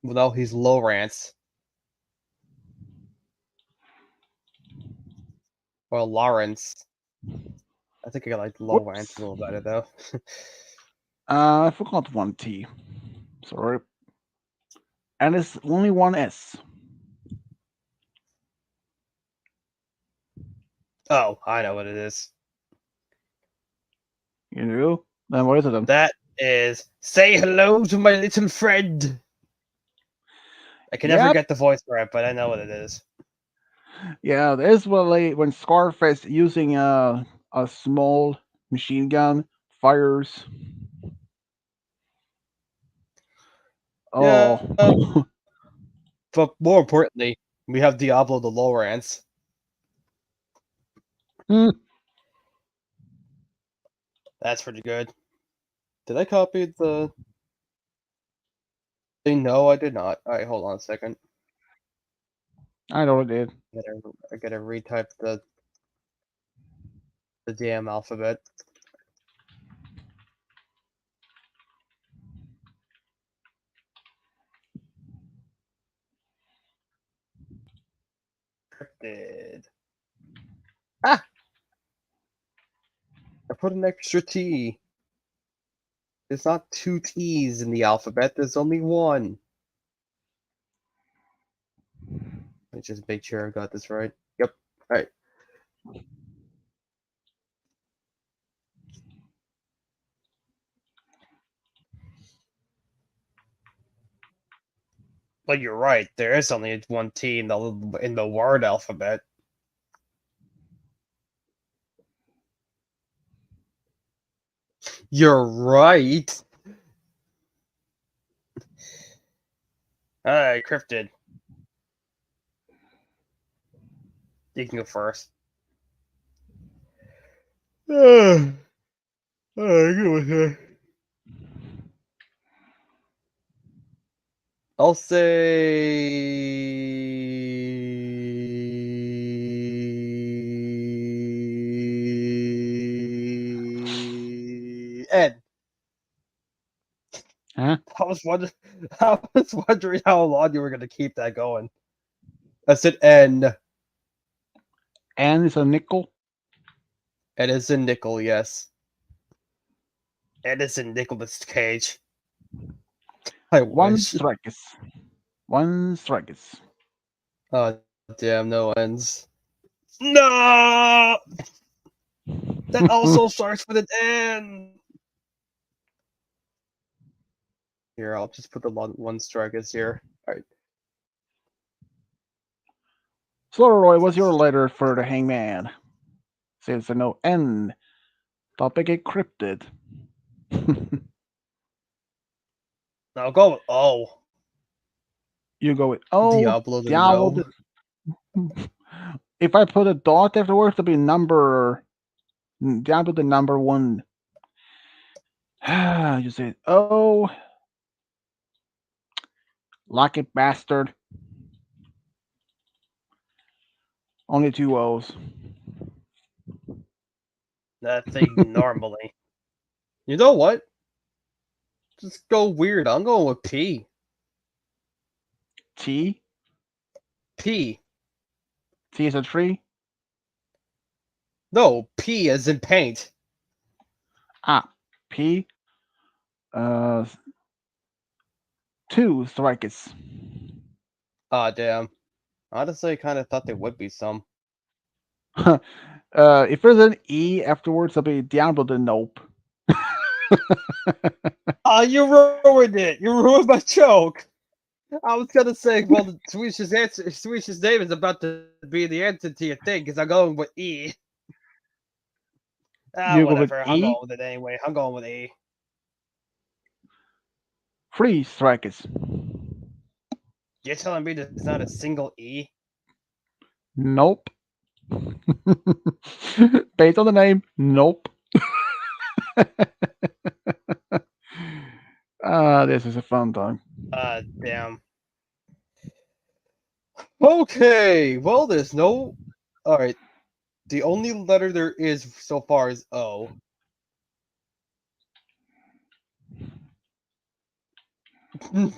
Well, no, he's Lawrence or Lawrence. I think I like Lawrence a Whoops. little better though. I forgot one T. Sorry. And it's only one S. Oh, I know what it is. You know? Then what is it then? That is say hello to my little friend. I can never Yep. get the voice for it, but I know what it is. Yeah, this was like when Scarface using a small machine gun fires. Yeah, Oh. but more importantly, we have Diablo the Lawrence. Hmm. That's pretty good. Did I copy the thing? No, I did not. Alright, hold on a second. I know it did. I gotta retype the damn alphabet. Cryptid. Ah! I put an extra T. There's not two T's in the alphabet, there's only one. Let me just make sure I got this right. Yep. Alright. But you're right, there is only one T in the word alphabet. You're right. Alright, Cryptid. You can go first. Alright, go with that. I'll say was wondering, I was wondering how long you were gonna keep that going. I said N. And it's a nickel. It is a nickel, yes. It is a Nicolas Cage. I One wish. strikes. One strikes. Oh damn, no ends. No, that also starts with an N. Here, I'll just put the one strikers here. All right. Slurroy, what's your letter for the hangman? Says a no N. Topic encrypted. Now go with O. You go with oh, Diablo the Diablo. no. If I put a dot afterwards, it'll be number. Diablo the number one. You say oh, lucky bastard. Only two O's. That thing normally. You know what? Just go weird. I'm going with P. T. P. T is a tree. No, P as in paint. Ah, P. Uh, two strikes. Ah, damn. Honestly, I kind of thought there would be some. If there's an E afterwards, it'll be Diablo the nope. Ah, you ruined it. You ruined my joke. I was gonna say, well, the Swish's name is about to be the answer to your thing because I'm going with E. Ah, You go with whatever. I'm E. going with it anyway. I'm going with E. Three strikes. You're telling me there's not a single E? Nope. Based on the name, nope. This is a fun time. Damn. Okay, well, there's no. Alright, the only letter there is so far is O. I'm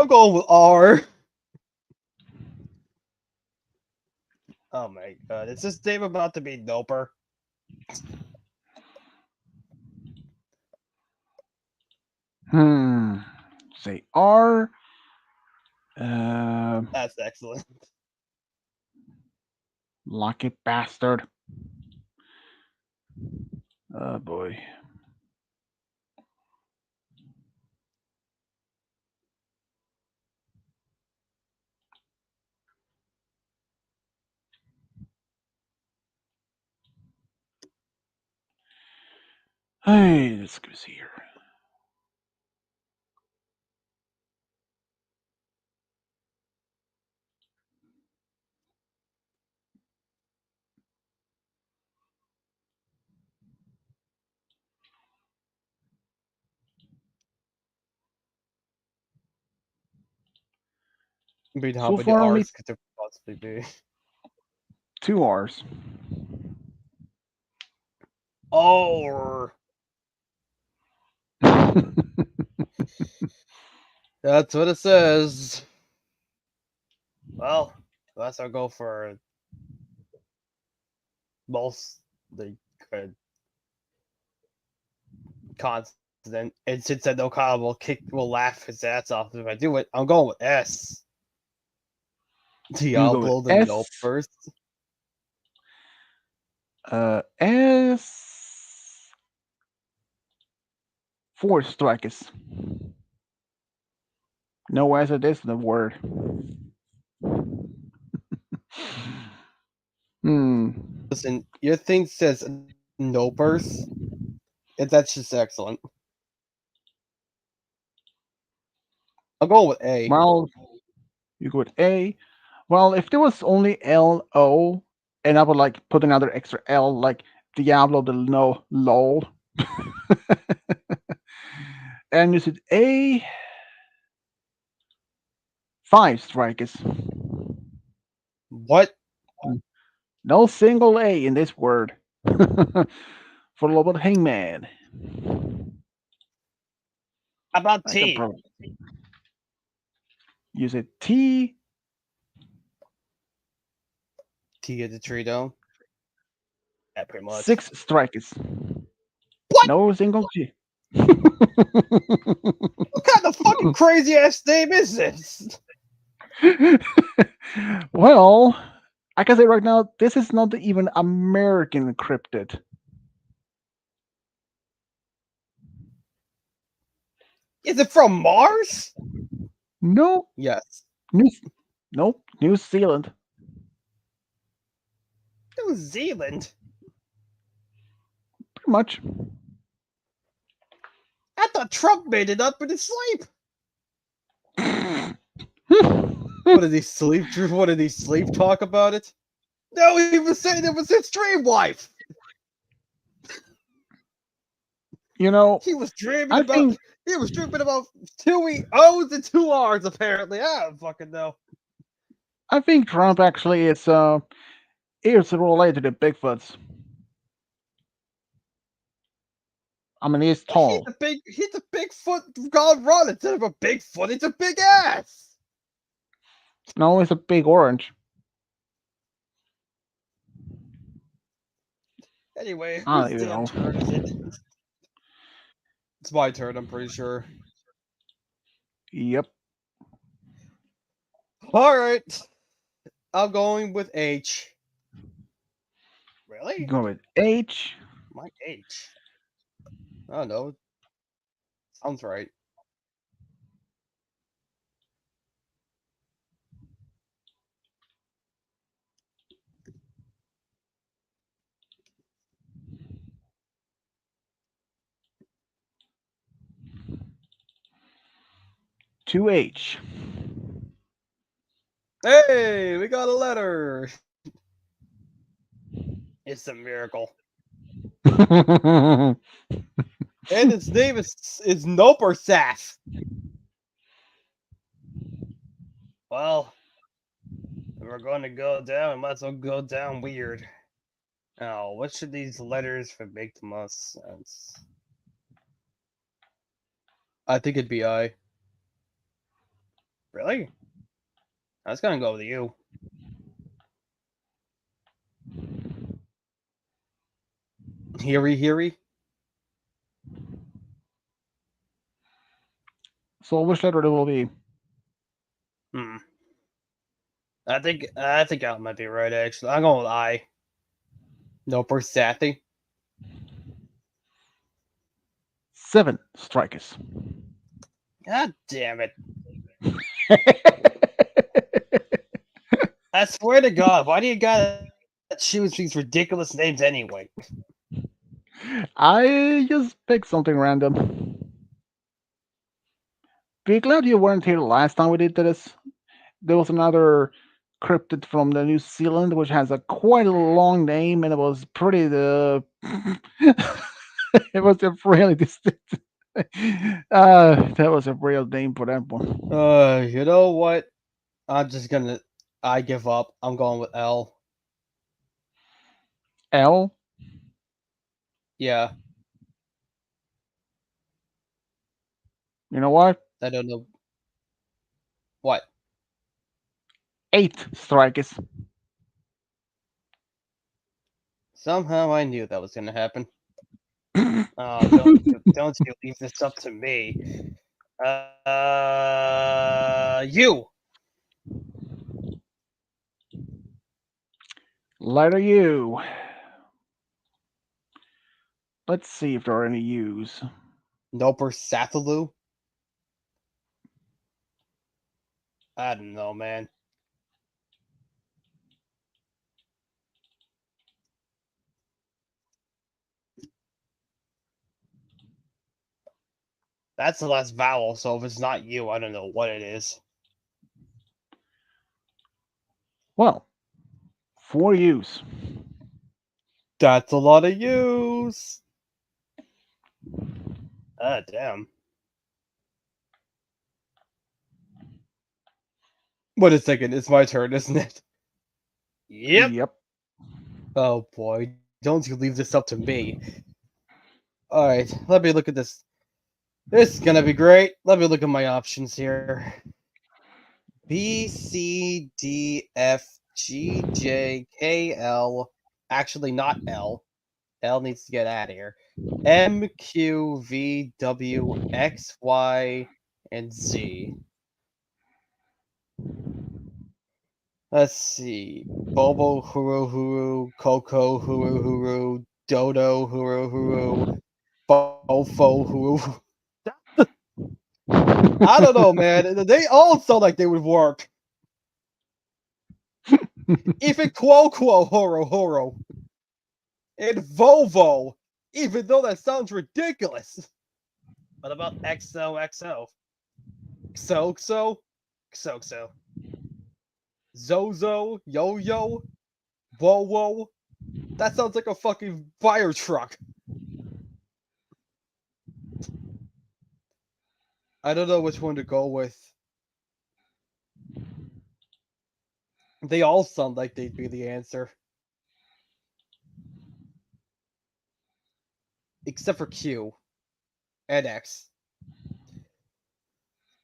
going with R. Oh my god, is this name about to be Noper? Hmm. Say R. That's excellent. Lucky bastard. Oh boy. Hey, let's go see here. I mean, how So many far, only R's could there possibly be? two R's. Oh, that's what it says. Well, unless I go for most the good constant, and since I know Kyle will laugh his ass off if I do it, I'm going with S. You go with Diablo the S. Nope first. S. Four strikes. No S it is the word. Hmm. Listen, your thing says Nopers, and that's just excellent. I'll go with A. Well, you go with A. Well, if there was only L O, and I would like put another extra L, like Diablo the no lol, and you said A. Five strikes. What No single A in this word. For Robot Hangman. about I can T? probably use a T. T at the tree down. Yeah, pretty much. 6 strikes. What? No single G. What kind of fucking crazy ass name is this? Well, I can say right now, this is not even American cryptid. Is it from Mars? No, Yes. New, nope, New Zealand. New Zealand. Pretty much. I thought Trump made it up in his sleep. What did he sleep? What did he sleep talk about it? No, he was saying it was his dream wife. You know, He was dreaming I about. think He was dreaming about 2 O's and 2 R's. Apparently, I don't fucking know. I think Trump actually is related to Bigfoots. I mean, he's He's tall. a big. He's a Bigfoot gone run instead of a Bigfoot. It's a big ass. No, he's a big orange. Anyway, I whose don't even damn know. turn is it? It's my turn. I'm pretty sure. Yep. All right. I'm going with H. Really? Go with H. My H. I don't know. Sounds right. To H. Hey, we got a letter. It's a miracle. And its name is Nope or Saf. Well, if we're going to go down, we might as well go down weird. Now, what should these letters for make the most sense? I think it'd be I. Really? I was gonna go with you. Heary. So which letter it will be? Hmm. I think I might be right actually. I'm going with I. Nope or Sathy. 7 strikes. God damn it. I swear to God, why do you gotta choose these ridiculous names anyway? I just picked something random. Be glad you weren't here last time we did this. There was another cryptid from the New Zealand which has a quite a long name and it was pretty it was a really distinct that was a real name for that one. You know what? I'm just gonna. I give up. I'm going with L. L. Yeah, You know what? I don't know what. 8 strikes. Somehow I knew that was gonna happen. Oh, don't you leave this up to me. You. Letter U. Let's see if there are any U's. Nope or Sathalu. I don't know, man. That's the last vowel, so if it's not you, I don't know what it is. Well, 4 U's. That's a lot of use. Ah, damn. Wait a second, it's my turn, isn't it? Yep. Yep. Oh boy, don't you leave this up to me. Alright, let me look at this. This is gonna be great. Let me look at my options here. B, C, D, F, G, J, K, L. Actually, not L. L needs to get out of here. M, Q, V, W, X, Y, and Z. Let's see. Bobo Huru Huru, Coco Huru Huru, Dodo Huru Huru, Bofo Huru. I don't know, man. They all sound like they would work. Even Quo Quo Horo Horo. And Vovo. Even though that sounds ridiculous. What about XOXO? XOXO? XOXO. Zozo? Yo Yo? Whoa Whoa? That sounds like a fucking fire truck. I don't know which one to go with. They all sound like they'd be the answer. Except for Q and X.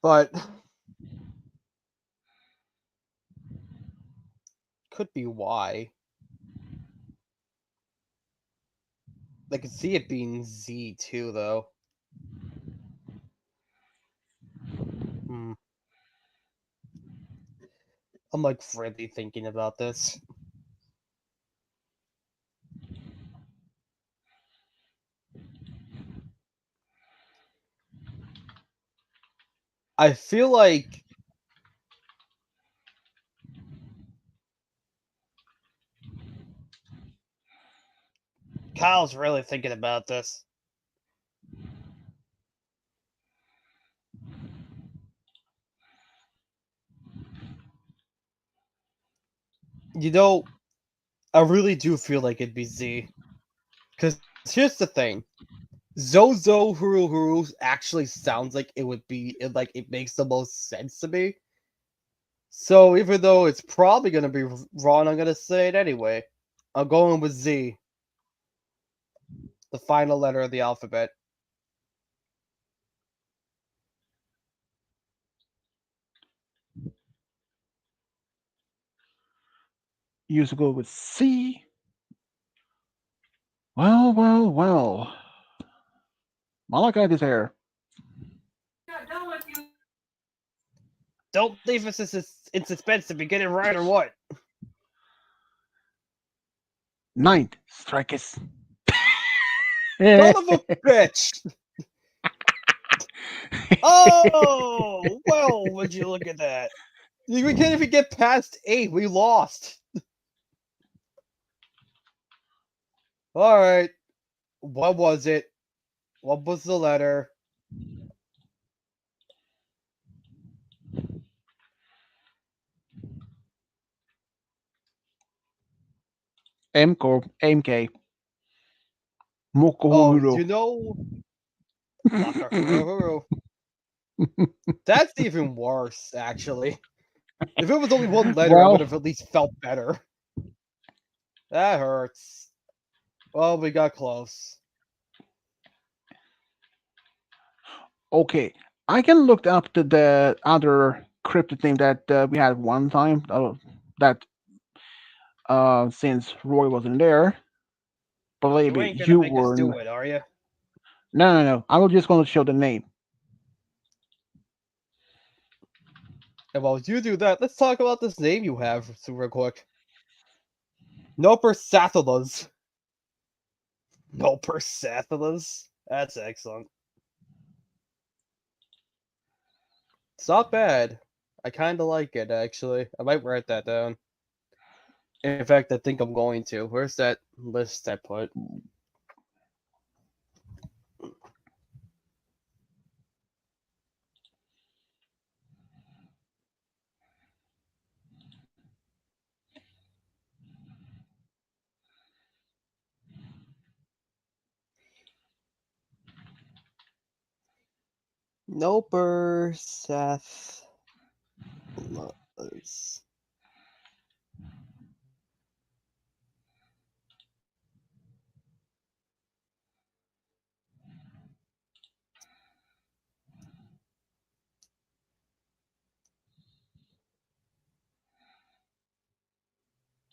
But could be Y. I could see it being Z too, though. Hmm. I'm like really thinking about this. I feel like Kyle's really thinking about this. You know, I really do feel like it'd be Z. Because here's the thing. Zozo Huru Huru actually sounds like it would be, like, it makes the most sense to me. So even though it's probably going to be wrong, I'm going to say it anyway. I'm going with Z, the final letter of the alphabet. Used to go with C. Well, well, well. Malachi is here. Don't leave us in suspense if we get it right or what. Ninth strikers. Son of a bitch! Oh, well, would you look at that? We can't even get past 8. We lost. All right. What was it? What was the letter? MK. Oh, Mokohuro. you know, Makahuru. That's even worse, actually. If it was only one letter, I would Well, have at least felt better. That hurts. Well, we got close. okay. I can look up the other cryptid name that we had one time. That since Roy wasn't there, believe You me, ain't gonna you make us were. do it, are you? No. I was just going to show the name. And while you do that, let's talk about this name you have super quick. Nopersathalas. Nopersathalas? That's excellent. It's not bad. I kind of like it, actually. I might write that down. In fact, I think I'm going to. Where's that list I put? Nopersathalas.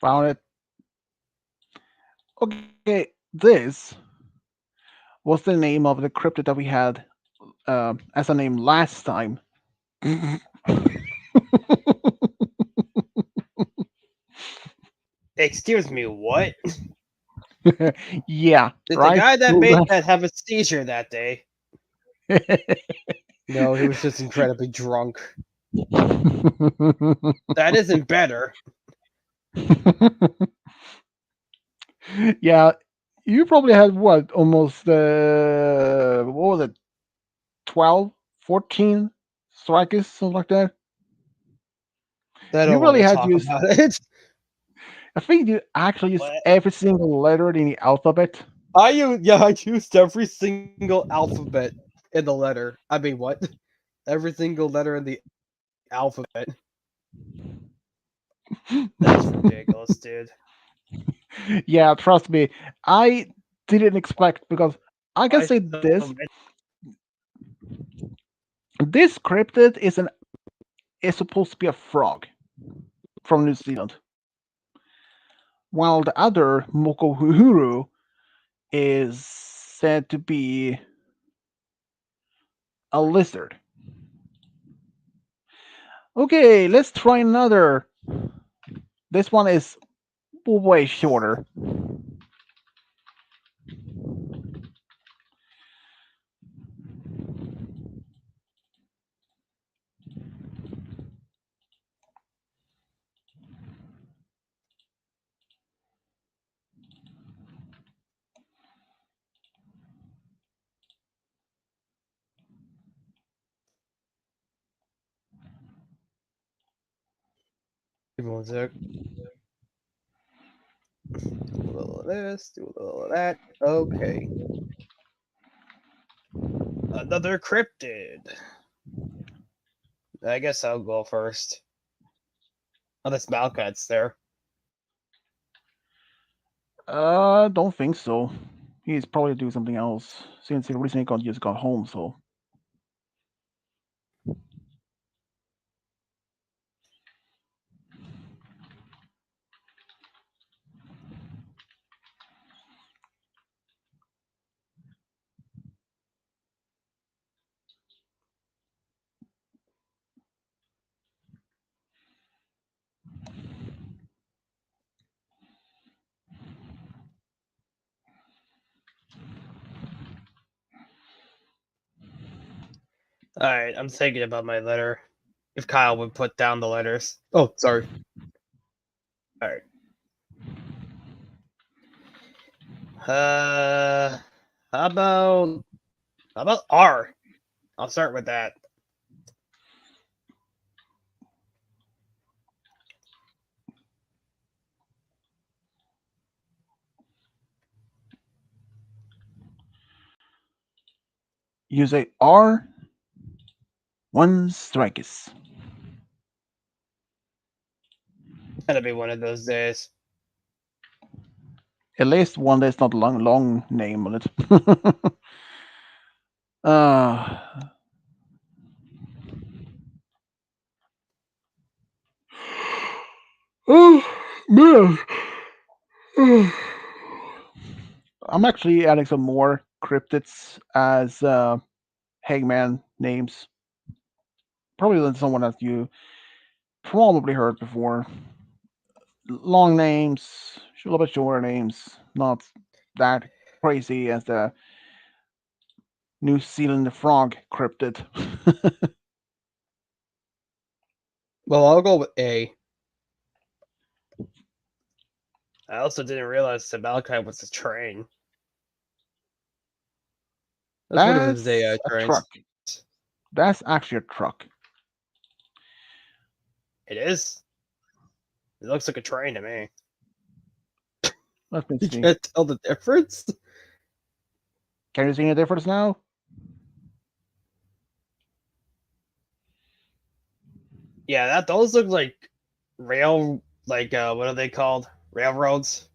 Found it. Okay, this was the name of the cryptid that we had as a name last time. Excuse me, what? Yeah, Did the right? guy that Well, made that have a seizure that day? that's- No, he was just incredibly drunk. That isn't better. Yeah, you probably had what, almost, what was it, 12, 14 strikers, something like that? I You don't want really to had talk used, about it. I think you actually used What? every single letter in the alphabet. I used every single alphabet in the letter. I mean, what? Every single letter in the alphabet. That's ridiculous, dude. Yeah, trust me, I didn't expect because I can Why say so this: many? this cryptid is supposed to be a frog from New Zealand, while the other Mokohuru is said to be a lizard. Okay, let's try another. This one is way shorter. Give me one sec. Do a little of this, do a little of that. Okay. Another cryptid. I guess I'll go first. Oh, this Malkat's there. Don't think so. He's probably doing something else since he recently just got home. So Alright, I'm thinking about my letter. If Kyle would put down the letters. Oh, sorry. Alright. Uh, how about R? I'll start with that. you say R, one strikes. Gonna be one of those days. At least one that's not long name on it. uh, oh man. I'm actually adding some more cryptids as Hangman names. Probably than someone that you probably heard before. Long names, a little bit shorter names, not that crazy as the New Zealand frog cryptid. Well, I'll go with A. I also didn't realize that Malachi was a train. That's one of his AI That's a trains. truck. That's actually a truck. It is. It looks like a train to me. Let me You see. can't tell the difference. Can you see any difference now? Yeah, that those look like what are they called? Railroads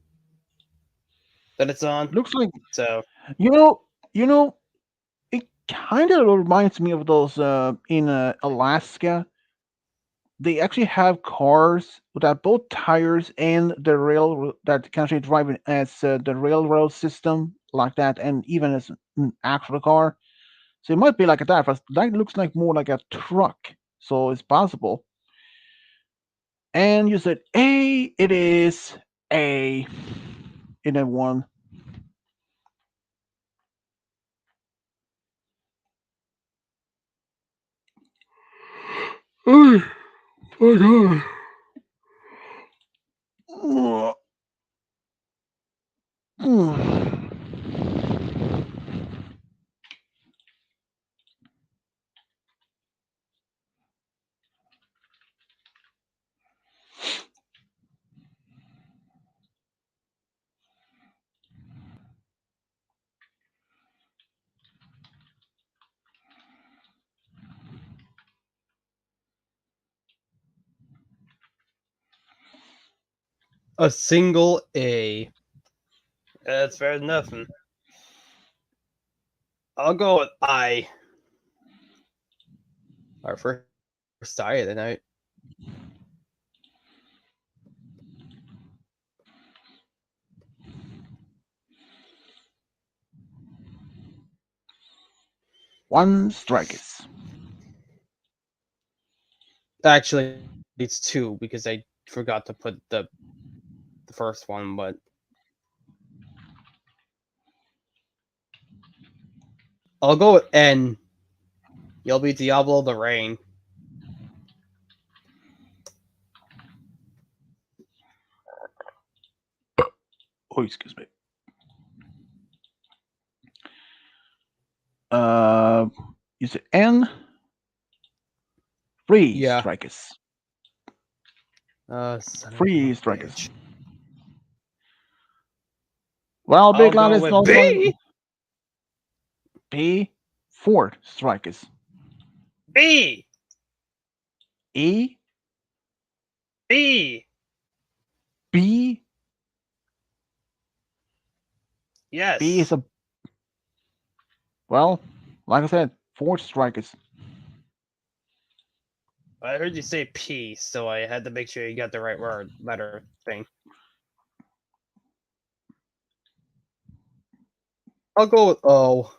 that it's on. Looks like So you know, you know, it kind of reminds me of those in Alaska they actually have cars that both tires and the rail that can actually drive it as the railroad system like that, and even as an actual car. So it might be like that, but that looks like more like a truck. So it's possible. And you said A. It is A. In that one. Oh my god. A single A. That's fair enough. I'll go with I. Our first I of the night. One strikes. Actually, it's two because I forgot to put the first one, but I'll go with N. You'll be Diablo the Rain. Oh, excuse me. You said N. Three Yeah. strikes. Son of Three a strikes. bitch. Well, I'll Big Lad go is with also B. B. Four strikes. B. E. B. B. B is Yes. a well, like I said, four strikes. I heard you say P, so I had to make sure you got the right word, letter thing. I'll go with O.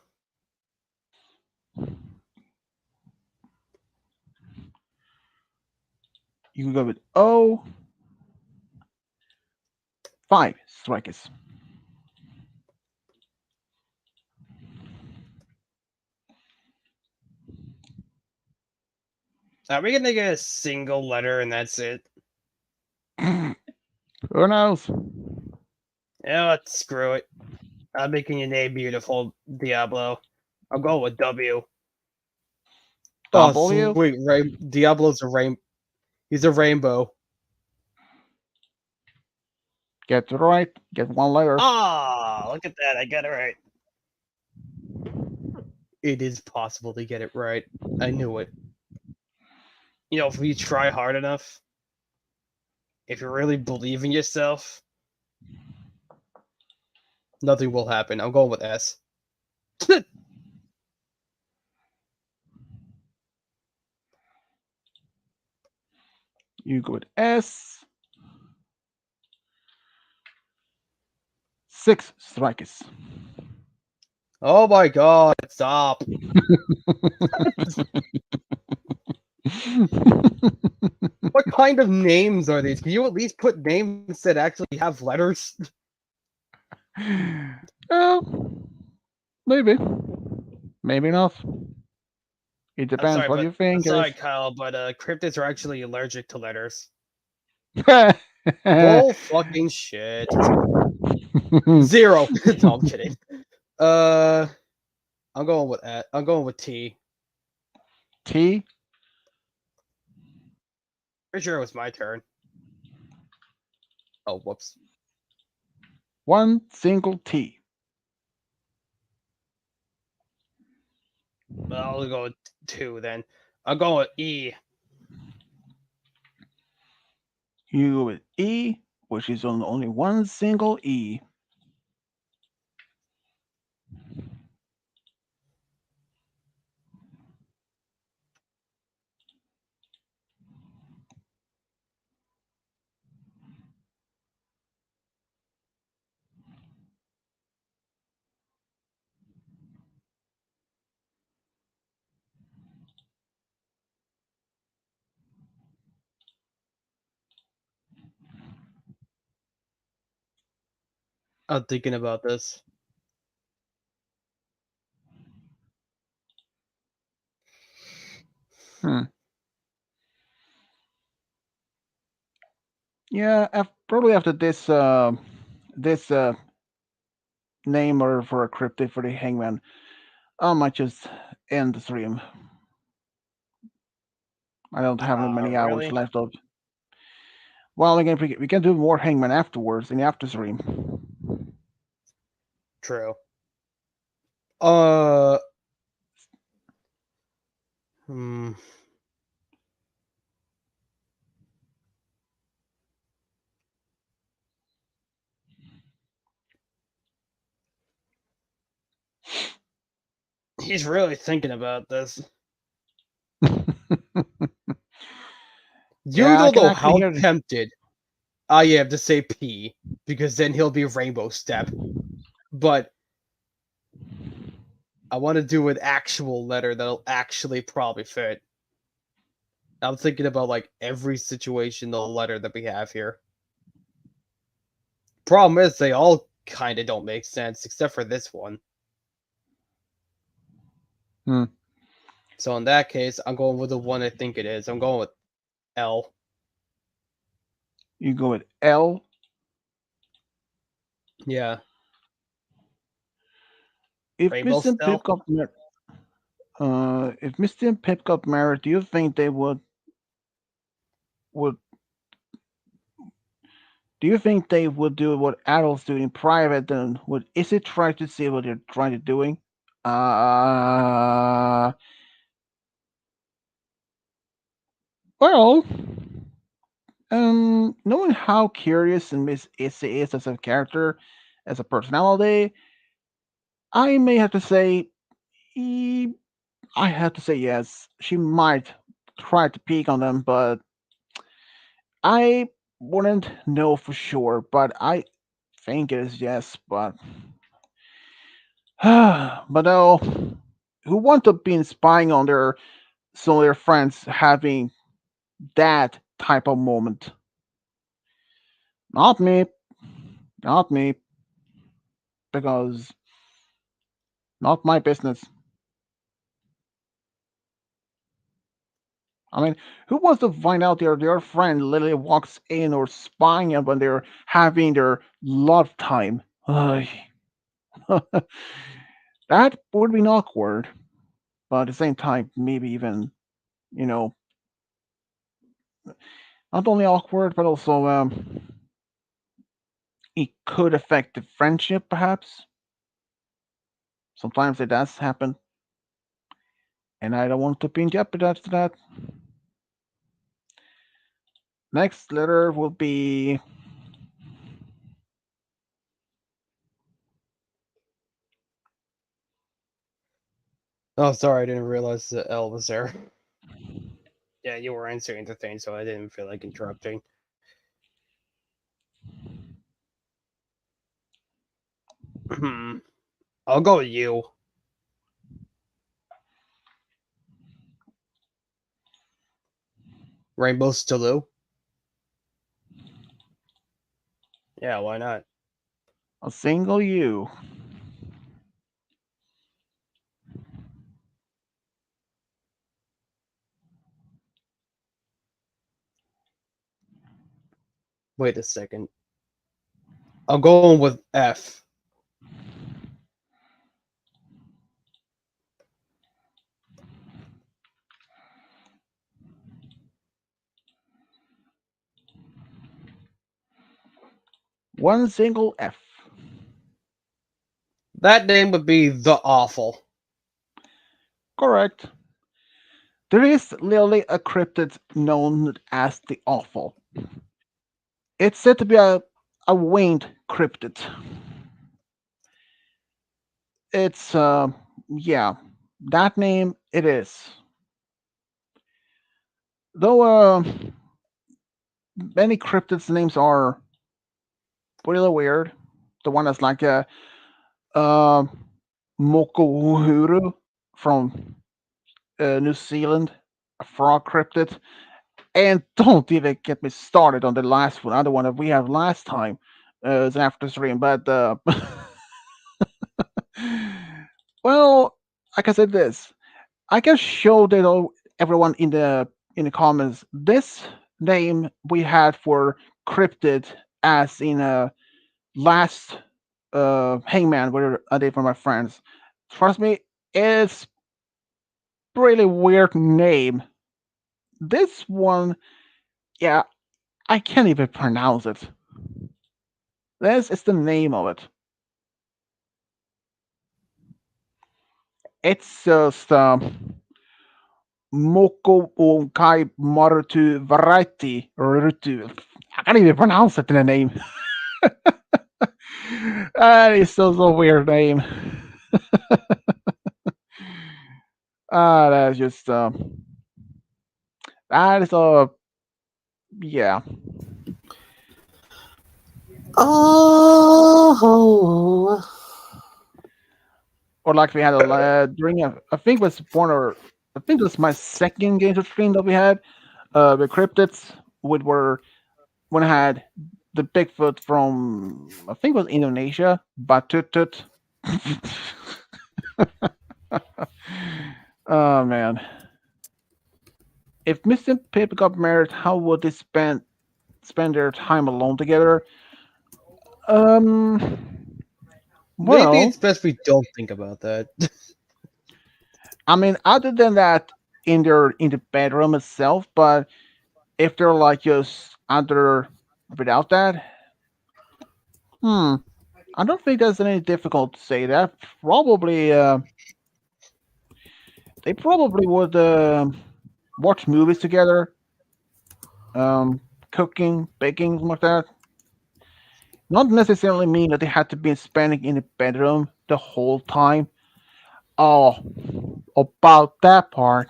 You can go with O. Five strikes. Are we gonna get a single letter and that's it? Who knows? Yeah, let's screw it. I'm making your name beautiful, Diablo. I'll go with W. Oh, W. sweet. Diablo's a rain. He's a rainbow. Get it right. Get one letter. Ah, look at that. I got it right. It is possible to get it right. I knew it. You know, if you try hard enough, if you really believe in yourself, nothing will happen. I'm going with S. You go with S. Six strikes. Oh my god, stop. What kind of names are these? Can you at least put names that actually have letters? Maybe. Maybe not. It I'm depends sorry, what but you think it is. Kyle, but cryptids are actually allergic to letters. Bull fucking shit. Zero. No, I'm kidding. Uh, I'm going with I'm going with T. T. Pretty sure it was my turn. Oh, whoops. One single T. I'll go with two then. I'll go with E. You go with E, which is on only one single E. I'm thinking about this. Hmm. Yeah, probably after this name or for a cryptid for the Hangman, I might just end the stream. I don't have many hours Really? left of. Well, again, we can do more Hangman afterwards in the after stream. True. Uh, hmm. He's really thinking about this. You Yeah, I don't can know actually how hear. tempted I am to say P, because then he'll be Rainbow Step. But I want to do an actual letter that'll actually probably fit. I'm thinking about like every situation, the letter that we have here. Problem is, they all kind of don't make sense, except for this one. Hmm. So in that case, I'm going with the one I think it is. I'm going with L. You go with L. Yeah, If Rainbow Mr. and Pip Stell. got married, if Mr. and Pip got married, do you think they would do you think they would do what adults do in private? Then would is it try to see what they're trying to doing? Uh, well, knowing how curious and Miss Issy is as a character, as a personality, I may have to say, e- I have to say yes. She might try to peek on them, but I wouldn't know for sure. But I think it is yes. But no, who want to be spying on their friends having that type of moment? Not me, not me, because not my business. I mean, who wants to find out their friend literally walks in or spying on when they're having their love time? Ugh. That would be awkward, but at the same time, maybe even you know, not only awkward, but also it could affect the friendship, perhaps. Sometimes it does happen, and I don't want to be in jeopardy after that. Next letter will be Oh, sorry, I didn't realize the L was there. Yeah, you were answering the thing, so I didn't feel like interrupting. Hmm. I'll go with you. Rainbow Staloo. Yeah, why not? a single U. Wait a second. I'm going with F. One single F. That name would be The Awful. Correct. There is literally a cryptid known as the Awful. It's said to be a winged cryptid. It's yeah, that name it is. Though many cryptids names are really weird. The one that's like a uh, Mokohuru from New Zealand, a frog cryptid. And don't even get me started on the last one, other one that we had last time. as an after stream. But well, like I said, this I can show that everyone in the comments this name we had for cryptid as in a last Hangman where I did for my friends. Trust me, it's really weird name. This one, yeah, I can't even pronounce it. This is the name of it. It's just Moko Onkai Marutu Variety Rutu. I can't even pronounce it in the name. That is so weird name. That's just that is a yeah. Oh, Or like we had a during a I think it was one or I think it was my second game stream that we had with cryptids, which were when I had the Bigfoot from I think it was Indonesia, Batutut. Oh man. If Miss and Pip got married, how would they spend their time alone together? Um Maybe well, it's best we don't think about that. I mean other than that in the bedroom itself, but if they're like just under without that, hmm, I don't think that's any difficult to say that. Probably they probably would watch movies together, cooking, baking, something like that. Not necessarily mean that they had to be spending in the bedroom the whole time. Oh, about that part,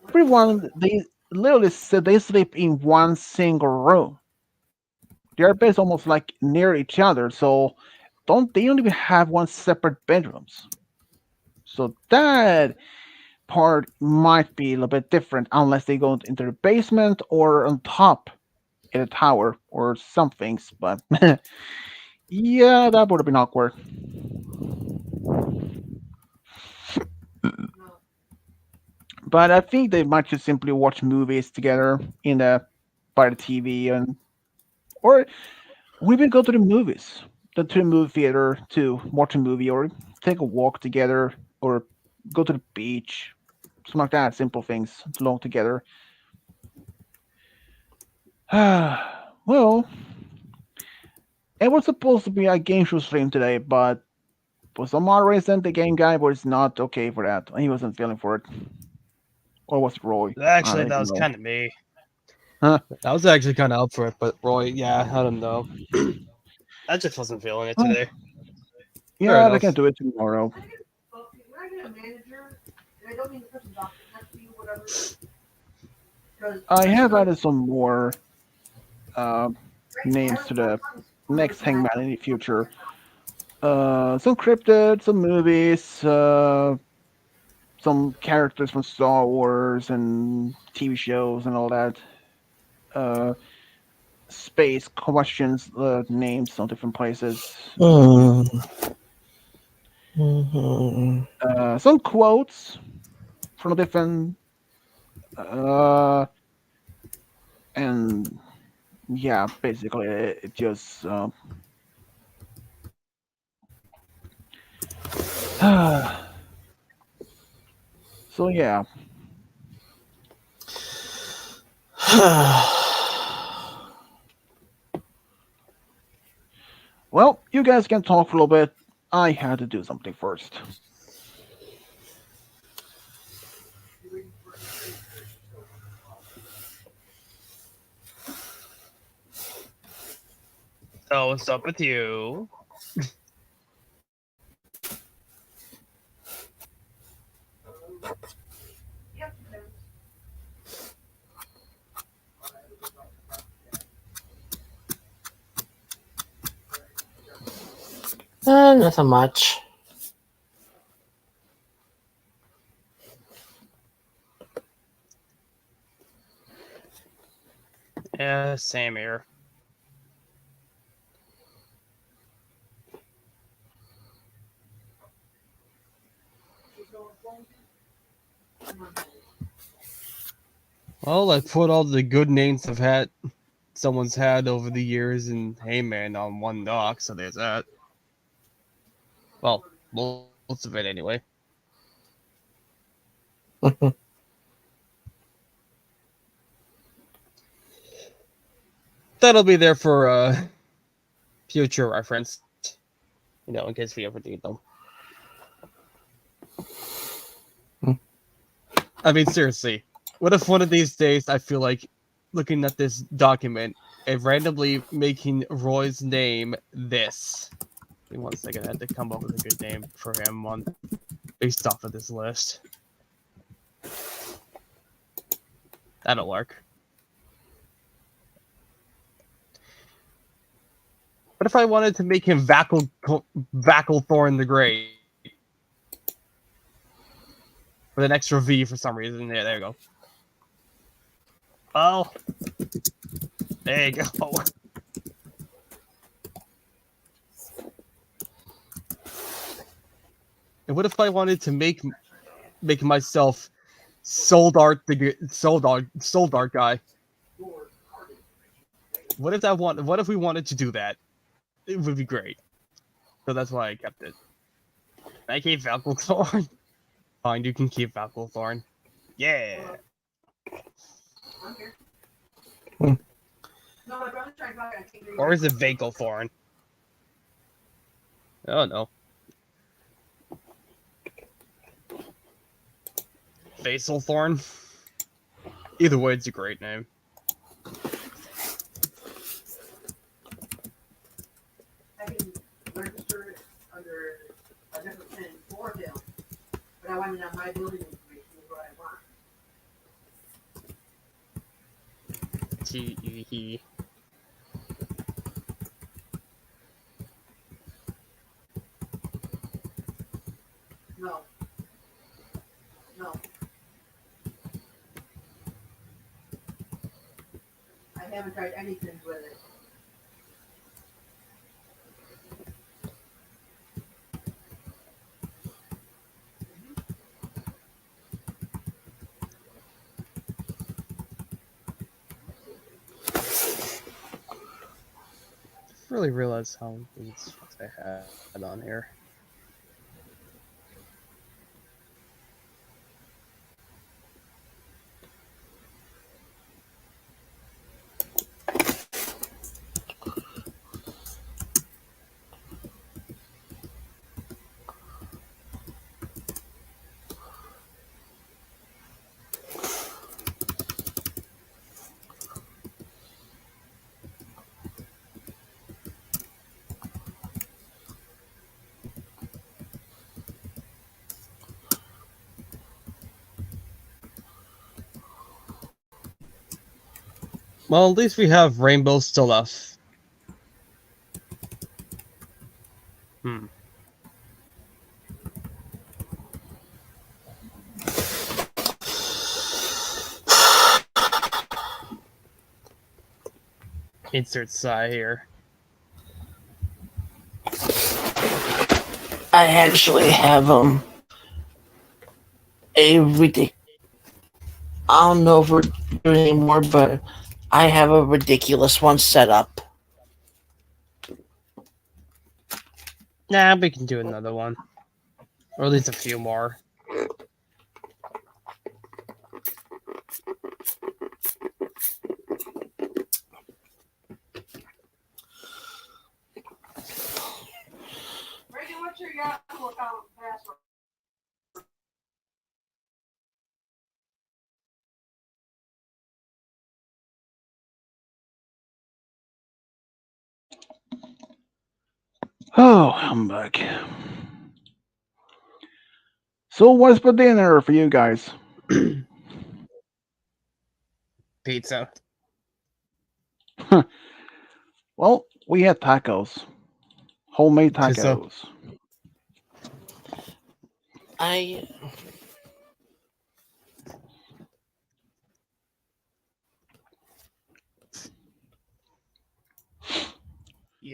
everyone they literally said they sleep in one single room. They're based almost like near each other, so don't even have one separate bedrooms. So that part might be a little bit different unless they go into the basement or on top in a tower or some things. But yeah, that would have been awkward. But I think they might just simply watch movies together in the by the TV and or we would go to the movies, to the movie theater to watch a movie or take a walk together or go to the beach, something like that. Simple things along together. Well, it was supposed to be a game show stream today, but for some odd reason, the game guy was not okay for that. He wasn't feeling for it. Or was it Roy? I Actually, don't that even was know. kind of me. Huh? I was actually kind of up for it, but Roy, yeah, I don't know. I just wasn't feeling it Oh, today. Fair yeah, they can enough. do it tomorrow. I have added some more uh, names to the next Hangman in the future. Some cryptids, some movies, some characters from Star Wars and TV shows and all that. Uh, space questions, names on different places. mm, mhm. Some quotes from different, uh, and yeah, basically it just. So yeah, well, you guys can talk for a little bit. I had to do something first. Oh, what's up with you? Not so much. Yeah, same here. Well, I put all the good names I've had someone's had over the years in Hangman on one doc, so there's that. Well, most of it anyway. That'll be there for future reference, in case we ever need them. I mean, seriously, what if one of these days I feel like looking at this document and randomly making Roy's name this? Give me 1 second, I had to come up with a good name for him on based off of this list. That'll work. What if I wanted to make him Vacklethorn the Great? With an extra V for some reason. Yeah, there you go. Oh. There you go. And what if I wanted to make myself Soldart guy? What if we wanted to do that? It would be great. So that's why I kept it. Can I keep Vacklethorn? Fine, you can keep Vacklethorn. Yeah. Or is it Vacklethorn? Oh no. Vasilthorn? Either way, it's a great name. I can register it under a different pen for him, but I want to know my building information is what I want. He. No. No. I haven't tried anything with it. Really realize how many spots I had on here. Well, at least we have Rainbow still left. Insert sigh here. I actually have a ridiculous. I don't know if we're doing anymore, but I have a ridiculous one set up. Nah, we can do another one. Or at least a few more. Reagan, what's your Yahoo account password? Oh, I'm back. So, what's for dinner for you guys? Pizza. Well, we had tacos, homemade Pizza. tacos. I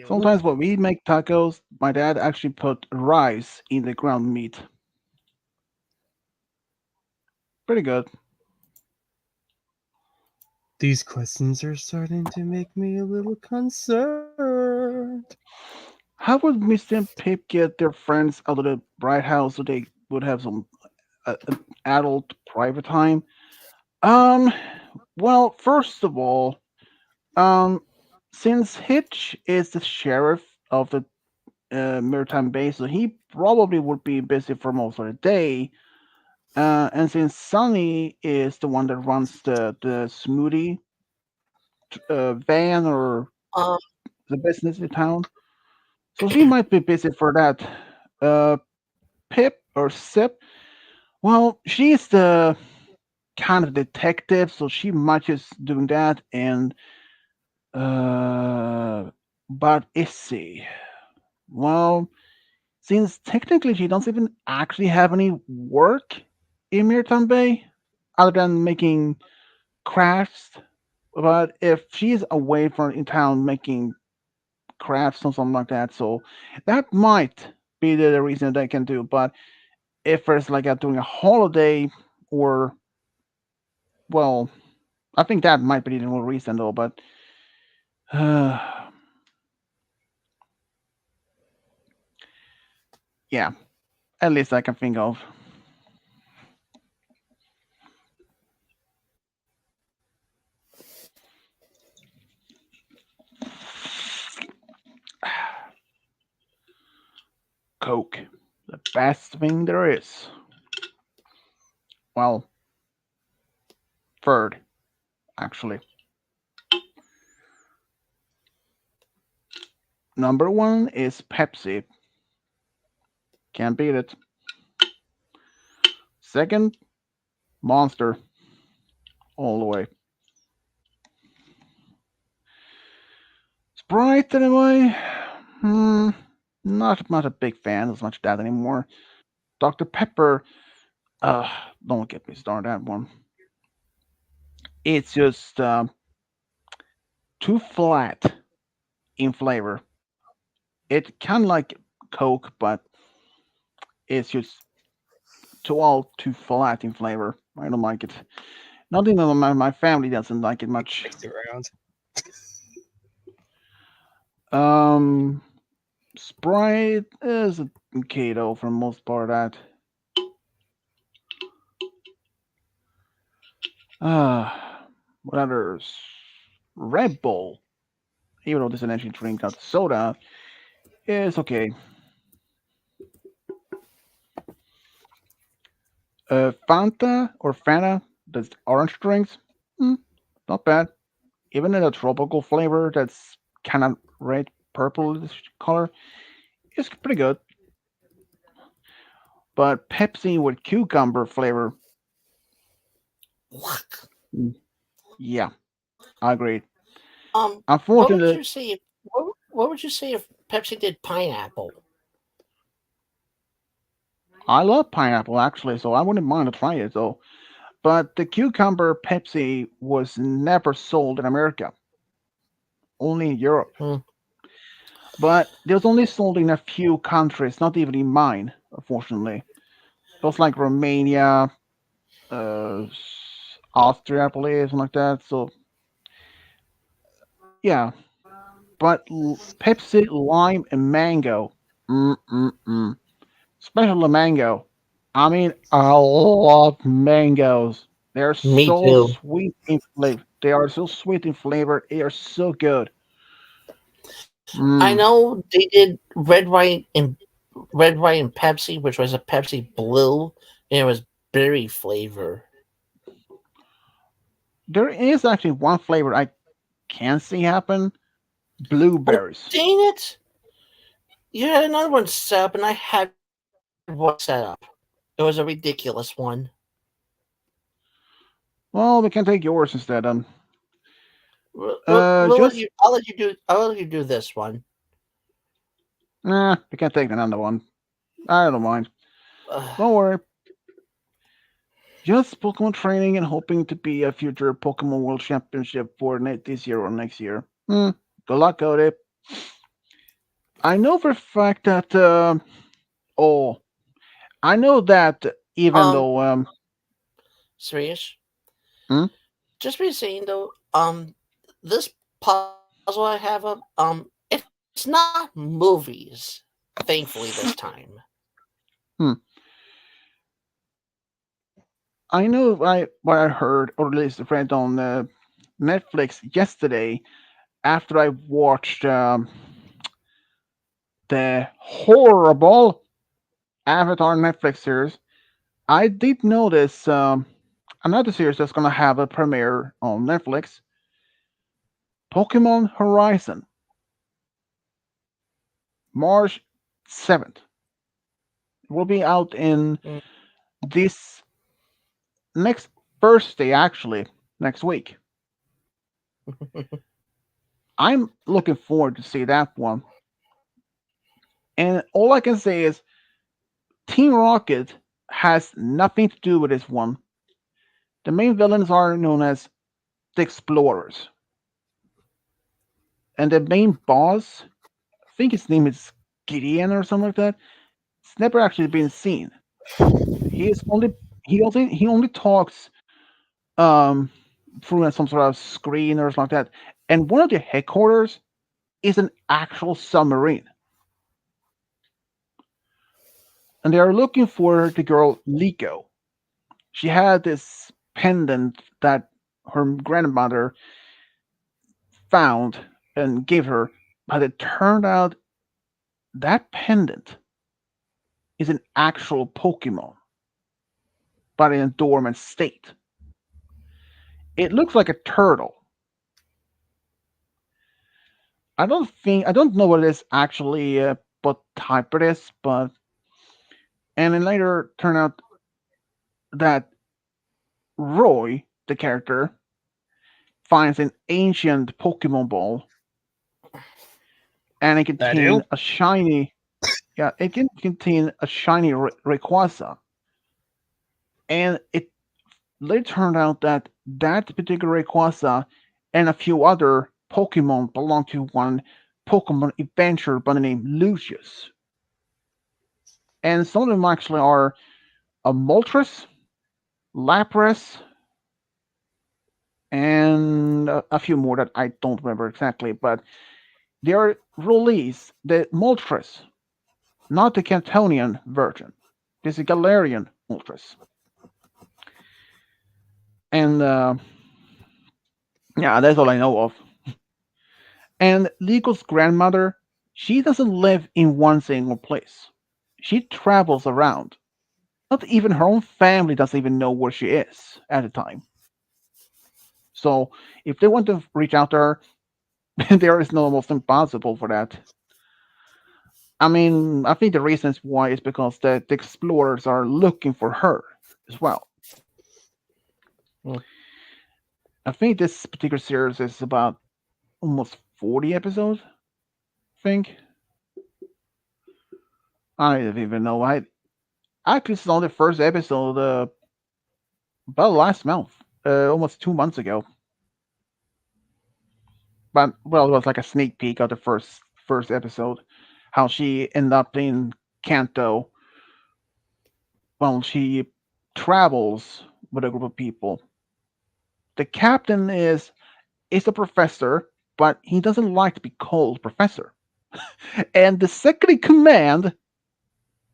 Sometimes when we make tacos, my dad actually put rice in the ground meat. Pretty good. These questions are starting to make me a little concerned. How would Misty and Pip get their friends out of the bright house so they would have some an adult private time? Um, well, first of all, um, since Hitch is the sheriff of the maritime base, so he probably would be busy for most of the day. And since Sunny is the one that runs the smoothie van or Um, the business in town, so she might be busy for that. Uh, Pip or Sip, well, she's the kind of detective, so she might just doing that. And but Issy, well, since technically she doesn't even actually have any work in Mirtan Bay other than making crafts. But if she's away from in town making crafts or something like that, so that might be the reason they can do. But if it's like doing a holiday or well, I think that might be the real reason though. But uh, yeah, at least I can think of. Coke, the best thing there is. Well, third actually. Number one is Pepsi. Can't beat it. Second, Monster. All the way. Sprite, anyway. Hmm. Not a big fan as much of that anymore. Dr. Pepper. Uh, don't get me started on that one. It's just too flat in flavor. It kind of like Coke, but it's just too flat in flavor. I don't like it. Not even my family doesn't like it much. Mixed around. Um, Sprite is okay though for the most part. That what others? Red Bull, even though this is an energy drink, not soda, is okay. Fanta or Fanta, that's orange drinks, mm, not bad. Even in a tropical flavor that's kind of red purplish color, it's pretty good. But Pepsi with cucumber flavor, what? mm, yeah, I agree. What would Unfortunately, you say? What would you say if Pepsi did pineapple? I love pineapple actually, so I wouldn't mind to try it though. But the cucumber Pepsi was never sold in America, only in Europe. Hmm. But it was only sold in a few countries, not even in mine, unfortunately. It was like Romania, uh, Austria, I believe, something like that. So yeah, but Pepsi, lime, and mango, mm. Especially the mango. I mean, I love mangoes. They're Me so too. sweet in flavor. They are so sweet in flavor. They are so good. I Mm. know they did red, white, and Pepsi, which was a Pepsi Blue, and it was berry flavor. There is actually one flavor I can see happen: Oh, blueberries. dang it! You had another one set up, and I had one set up. It was a ridiculous one. Well, we can take yours instead. We'll let Just you. I'll let you do. I'll let you do this one. we can take another one. I don't mind. Ugh. Don't worry. Just Pokemon training and hoping to be a future Pokemon World Championship for this year or next year. Good luck, Cody. I know for a fact that. Oh, I know that even Um, though Serious? Hmm? Just be saying though, this puzzle I have up, it's not movies. Thankfully, this time. Hmm. I know what I heard, or at least read on Netflix yesterday after I watched the horrible Avatar Netflix series. I did notice another series that's going to have a premiere on Netflix, Pokemon Horizon, March 7th. It will be out in Mm. this next Thursday, actually, next week. I'm looking forward to see that one. And all I can say is Team Rocket has nothing to do with this one. The main villains are known as the Explorers. And the main boss, I think his name is Gideon or something like that, it's never actually been seen. He is only he only talks um through some sort of screen or something like that. And one of the headquarters is an actual submarine. And they are looking for the girl Liko. She had this pendant that her grandmother found and gave her, but it turned out that pendant is an actual Pokemon, but in a dormant state. It looks like a turtle. I don't know what it is actually, what type it is, but and then later turned out that Roy, the character, finds an ancient Pokemon ball, and it I do. contains a shiny. Yeah, it can contain a shiny Rayquaza, and it later turned out that that particular Rayquaza and a few other Pokemon belong to one Pokemon adventurer by the name Lucius. And some of them actually are a Moltres, Lapras, and a few more that I don't remember exactly, but they are released. The Moltres, not the Cantonian version. This is Galarian Moltres. And yeah, that's all I know of. And Lego's grandmother, she doesn't live in one single place. She travels around. Not even her own family doesn't even know where she is at the time. So if they want to reach out to her, there is no almost impossible for that. I mean, I think the reasons why is because the explorers are looking for her as well. Mm. I think this particular series is about almost 40 episodes. I think I don't even know. I actually saw the first episode about last month, almost 2 months ago. But well, it was like a sneak peek of the first episode. How she ended up in Kanto. Well, she travels with a group of people. The captain is a professor, but he doesn't like to be called professor. And the second in command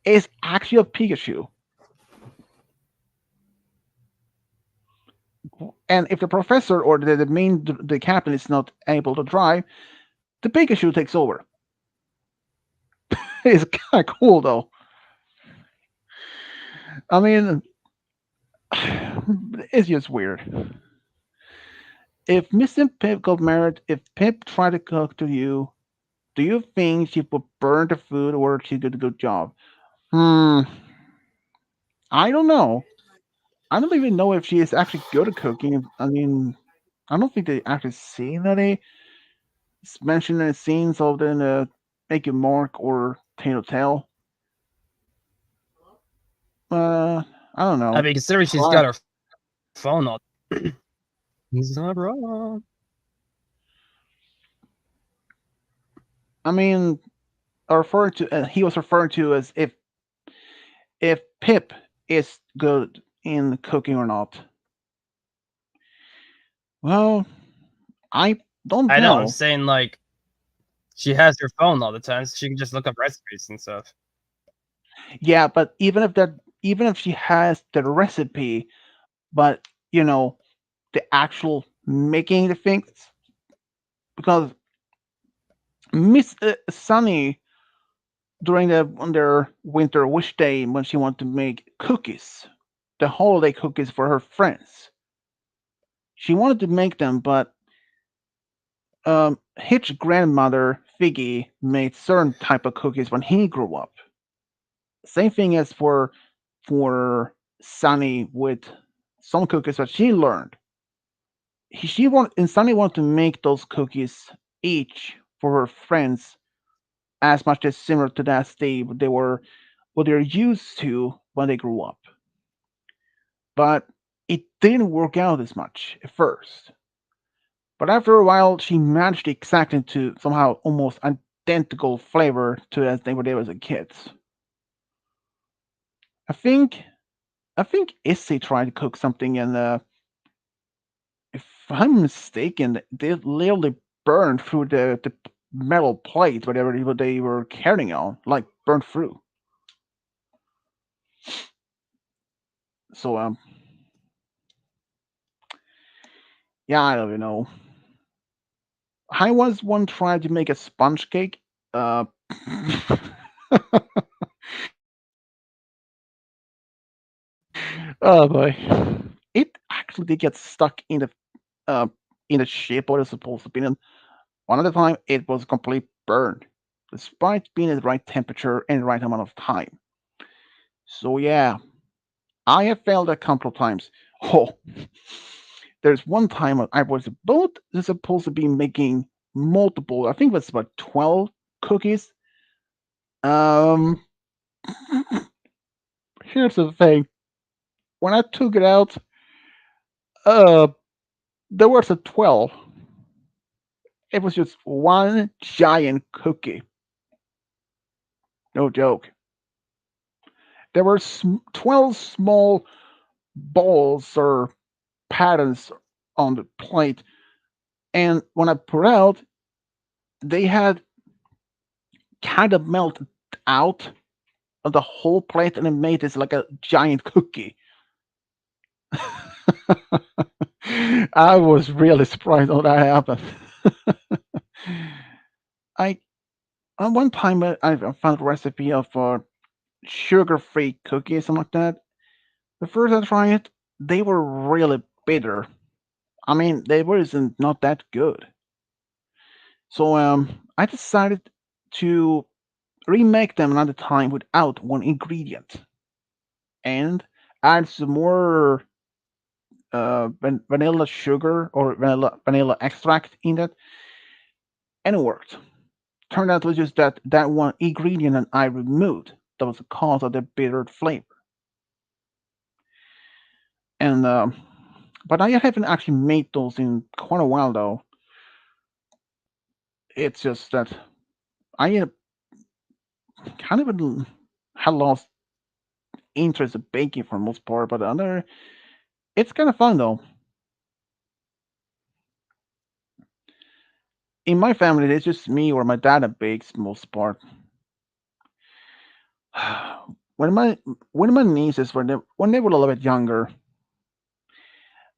is actually a Pikachu. And if the professor or the captain is not able to drive, the Pikachu takes over. It's kind of cool though. I mean, it's just weird. If Miss and Pip got married, if Pip tried to cook to you, do you think she would burn the food or she did a good job? Hmm, I don't know. I don't even know if she is actually good at cooking. I mean, I don't think they actually seen any mention any scenes of the Make It Mark or Tail. I don't I know. mean, considering she's Try. got her phone on. He's not wrong. I mean, he was referring to as if Pip is good in cooking or not. Well, I don't I know. I'm know. saying like she has her phone all the time, so she can just look up recipes and stuff. Yeah, but even if she has the recipe, but the actual making the things, because Miss Sunny during on their winter wish day when she wanted to make cookies, the holiday cookies for her friends. She wanted to make them, but Hitch's grandmother Figgy made certain type of cookies when he grew up. Same thing as for Sunny with some cookies that she learned. Sunny wanted to make those cookies each for her friends as much as similar to that they were what they're used to when they grew up. But it didn't work out as much at first. But after a while, she managed to exact into somehow almost identical flavor to as they were there as a kids. I think I think Issy tried to cook something, and if I'm mistaken, they literally burned through the metal plate, whatever they were carrying on, like burned through. So yeah, I don't even know. I was one trying to make a sponge cake. Uh, oh boy, it actually did get stuck uh in the shape what it's supposed to be in. One of the time, it was complete burned, despite being at the right temperature and the right amount of time. So yeah, I have failed a couple of times. Oh, there's one time I was about supposed to be making multiple. I think it was about 12 cookies. Um, here's the thing: when I took it out, uh, there was a 12. It was just one giant cookie. No joke. There were 12 small balls or patterns on the plate, and when I poured out, they had kind of melted out of the whole plate, and it made this like a giant cookie. I was really surprised when that happened. I on one time I found a recipe of sugar-free cookies, something like that. The first I tried it, they were really bitter. I mean, they wasn't not that good. So I decided to remake them another time without one ingredient and add some more vanilla sugar or vanilla extract in that, and it worked. Turned out it was just that one ingredient that I removed that was the cause of the bitter flavor. And but I haven't actually made those in quite a while though. It's just that I kind of had lost interest in baking for the most part, but the other, it's kind of fun though. In my family, it's just me or my dad that bakes most part. when my when my nieces when they were a little bit younger,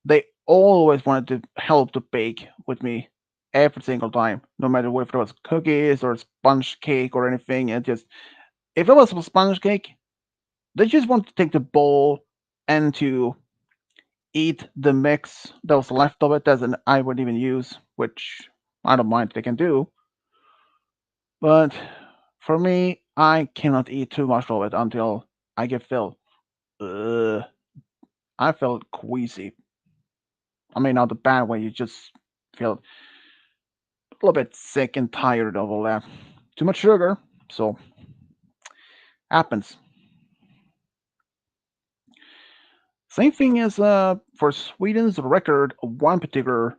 they always wanted to help to bake with me every single time, no matter if it was cookies or sponge cake or anything. And just if it was a sponge cake, they just wanted to take the bowl and to eat the mix that was left of it that I would even use, which I don't mind they can do. But for me, I cannot eat too much of it until I get filled. Ugh, I felt queasy. I mean, not the bad way. You just feel a little bit sick and tired of all that. Too much sugar, so happens. Same thing as for Sweden's record, one particular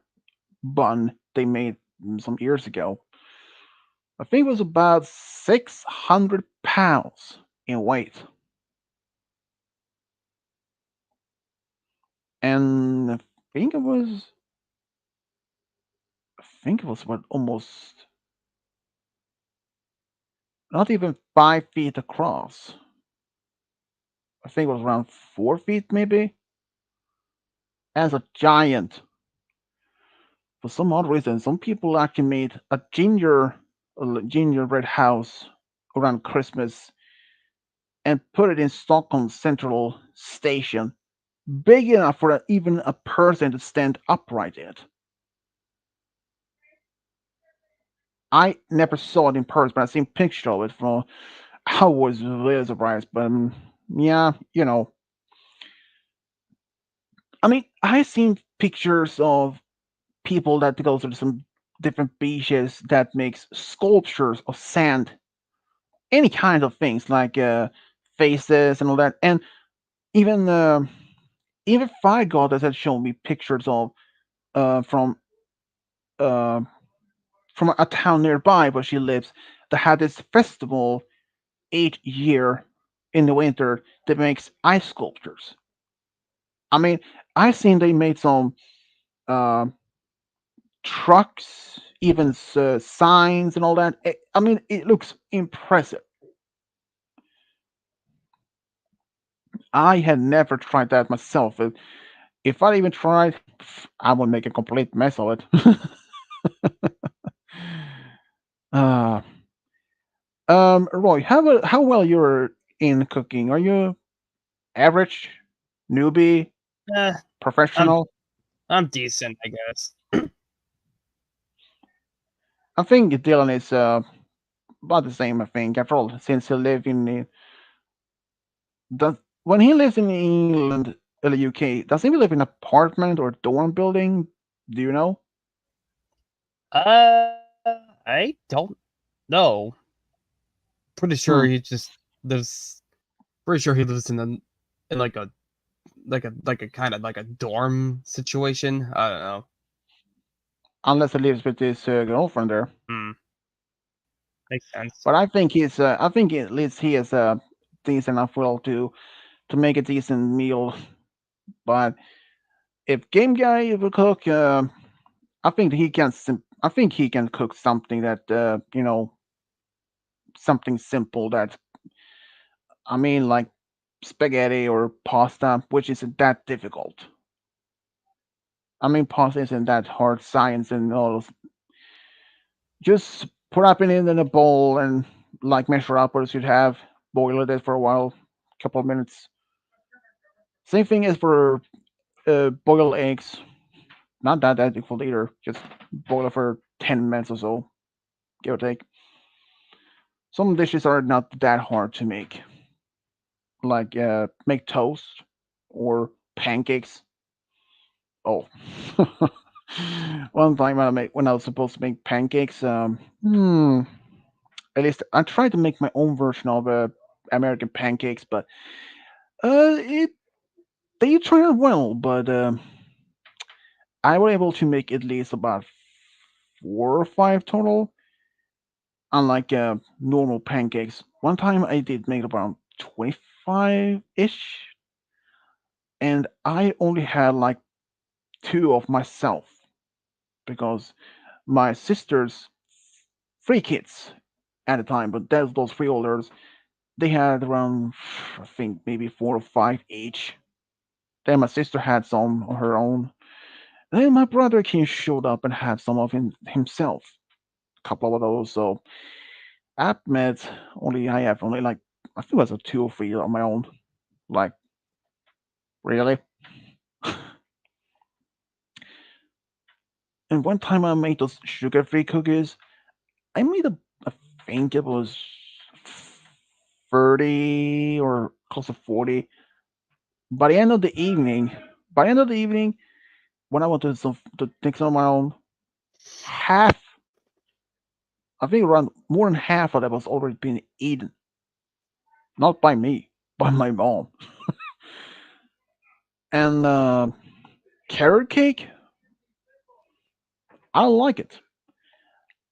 bun they made some years ago. I think it was about 600 pounds in weight, and I think it was think it was about almost not even 5 feet across. I think it was around 4 feet maybe. As a giant. For some odd reason, some people actually made a gingerbread house around Christmas and put it in Stockholm Central Station, big enough for even a person to stand upright in it. I never saw it in person, but I've seen pictures of it. From I was really surprised, but yeah, I mean, I've seen pictures of people that go to some different beaches that makes sculptures of sand, any kind of things like faces and all that, and even even Fire Goddess had shown me pictures of uh, from uh, from a town nearby where she lives that had this festival each year in the winter that makes ice sculptures. I mean, I've seen they made some uh, trucks, even signs and all that. I mean, it looks impressive. I had never tried that myself. If I even tried, I would make a complete mess of it. uh, Roy, how well you're in cooking? Are you average, newbie, Eh, I'm professional? I'm decent, I guess. I think Dylan is about the same. I think after all, since he lives in does when he lives in England or the UK, does he live in an apartment or dorm building? Do you know? I don't know. Pretty sure Hmm. he just lives. Pretty sure he lives in like a kind of like a dorm situation. I don't know. Unless he lives with his girlfriend there. Hmm, makes sense. But I think I think at least he is decent enough will to make a decent meal. But if Game Guy will cook, I think I think he can cook something that something simple that I mean like spaghetti or pasta, which isn't that difficult. I mean, pasta isn't that hard science and all. Just put up in a bowl and like measure up what you should have. Boil it for a while, couple of minutes. Same thing as for boiled eggs. Not that difficult either. Just boil it for 10 minutes or so, give or take. Some dishes are not that hard to make, like make toast or pancakes. Oh, one time when I was supposed to make pancakes, at least I tried to make my own version of American pancakes, but it they turned out well. But I was able to make at least about 4 or 5 total, unlike normal pancakes. One time I did make about 25 ish, and I only had like two of myself because my sister's 3 kids at the time, but those 3 olders, they had around I think maybe 4 or 5 each. Then my sister had some of her own. Then my brother came showed up and had some of himself, a couple of those. So I met only I have only like I think it was a 2 or 3 on my own. Like really. And one time I made those sugar-free cookies. I made I think it was 30 or close to 40. By the end of the evening, by the end of the evening, when I wanted to take some of my own, half, I think around more than half of that was already been eaten. Not by me, by my mom. And carrot cake, I like it.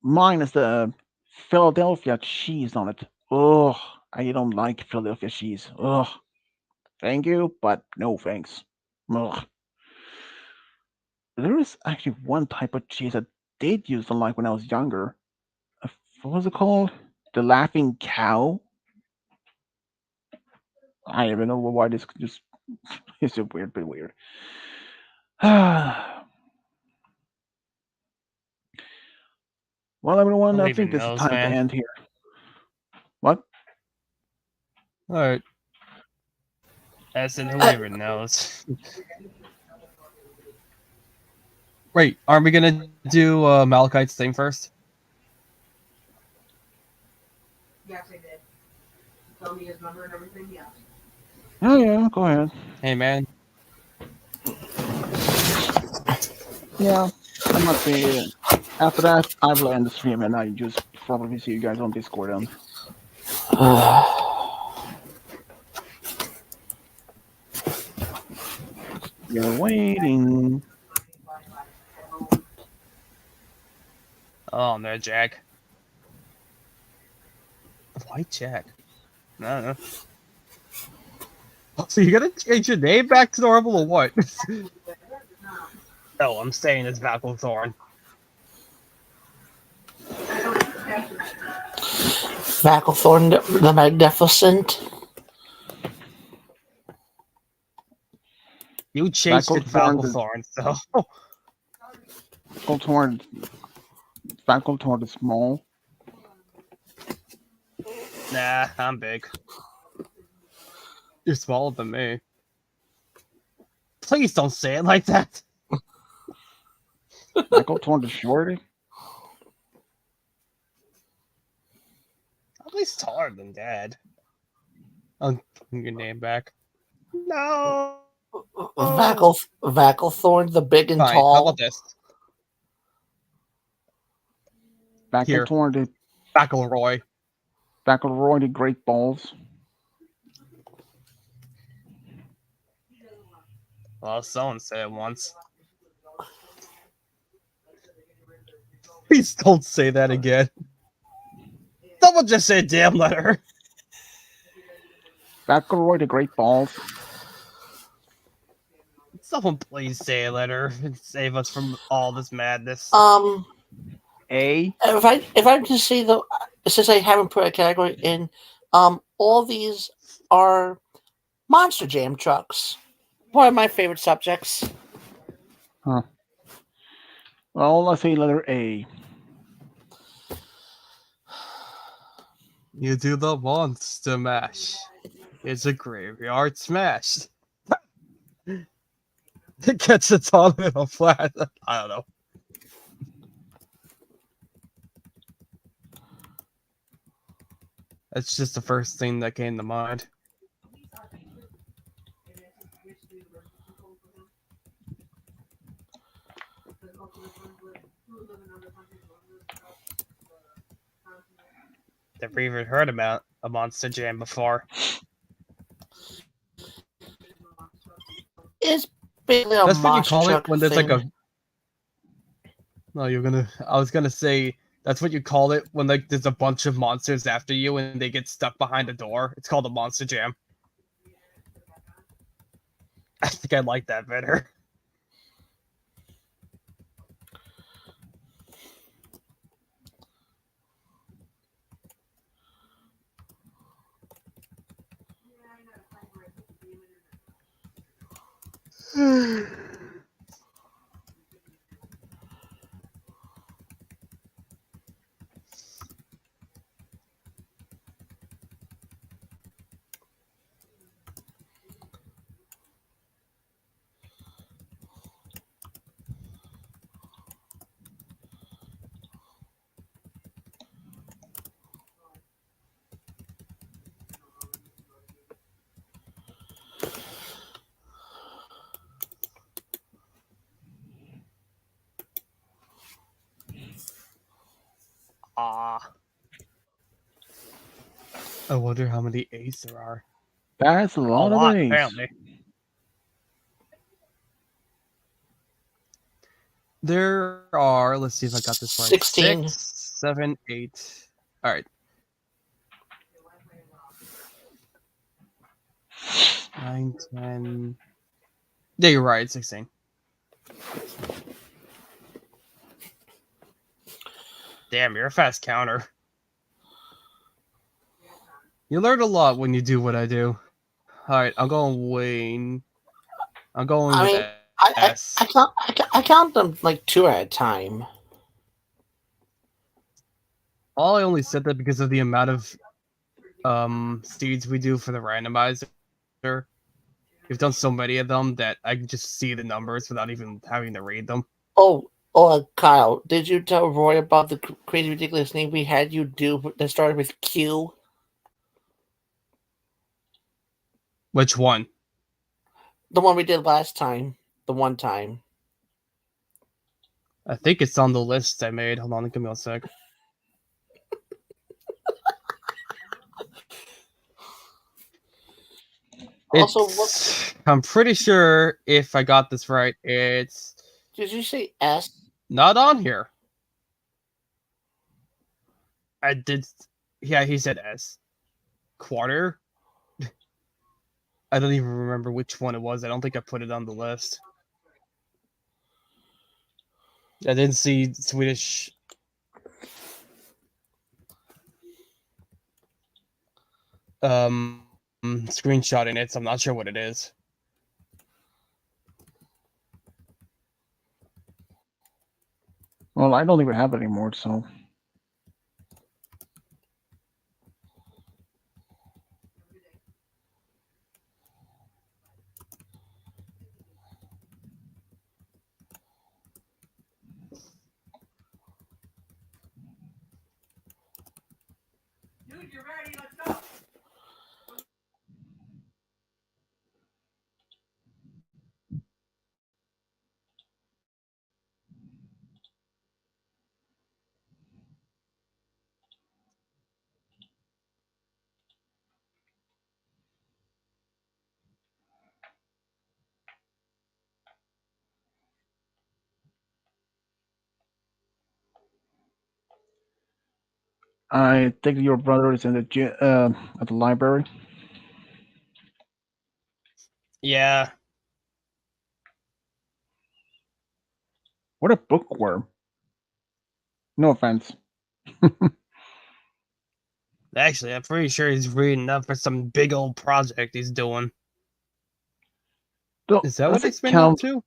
Mine is the Philadelphia cheese on it. Ugh, I don't like Philadelphia cheese. Ugh, thank you, but no thanks. Ugh. There is actually one type of cheese I did used to like when I was younger. Uh, What was it called? The Laughing Cow. I don't even know why this just is a weird, bit weird. Well, everyone, Who I think even this is knows, time to man? end here. What? All right. As in, who Uh, even knows? Wait, aren't we gonna do Malachite's thing first? Yes, I did. Tell me his number and everything. Yes. Oh yeah, go ahead. Hey, man. Yeah, I must say, after that, I will end the stream and I just probably see you guys on Discord then. You're waiting. Oh, no, Jack. Why Jack? I don't know. So you gotta change your name back to normal or what? No, I'm staying as Thorn. Thorn the Magnificent. You changed it Thorn, Thorn, so Thorn, Thorn is small. nah, I'm big. You're smaller than me. Please don't say it like that. Thorn is shorter. At least taller than Dad. I'm putting your name back. No. Thorn the Big and Fine. How Tall. about this? Here. Thorn the Backleroy. the Great Balls. Well, someone said it once. Please don't say that again. Someone just said damn letter. The Great Balls. Someone please say a letter and save us from all this madness. A. If I can see the since I haven't put a category in, all these are Monster Jam trucks. One of my favorite subjects. Huh. Well, let's say letter A. You do the monster mash. It's a graveyard smash. It gets its on in a flat. I don't know. That's just the first thing that came to mind. Never even heard about a Monster Jam before. It's basically a That's what you monster call it truck when there's thing. like a. No, you're gonna. I was gonna say that's what you call it when like there's a bunch of monsters after you and they get stuck behind a door. It's called a Monster Jam. I think I like that better. Ah. I wonder how many A's there are. That's a A lot of lot, A's. apparently. There are, let's see if I got this right. 16. 6, 7, 8. Alright. 9, 10. Yeah, you're right, 16. Damn, you're a fast counter. You learn a lot when you do what I do. Alright, I'm going Wayne. I'm going I with mean, S. I count them like two at a time. All I only said that because of the amount of steeds we do for the randomizer. We've done so many of them that I can just see the numbers without even having to read them. Kyle, did you tell Roy about the crazy ridiculous name we had you do that started with Q? Which one? The one we did last time. The one time. I think it's on the list I made. Hold on, give me a sec. Also, what I'm pretty sure if I got this right, it's did you say? S? not on here. I did. Yeah, he said S. Quarter? I don't even remember which one it was. I don't think I put it on the list. I didn't see Swedish. Screenshotting it, so I'm not sure what it is. Well, I don't even have it anymore, so. Dude, you're ready. Let's go. I think your brother is in the at the library. Yeah. What a bookworm. No offense. Actually, I'm pretty sure he's reading up for some big old project he's doing. Is that Does what it he's been up count? to?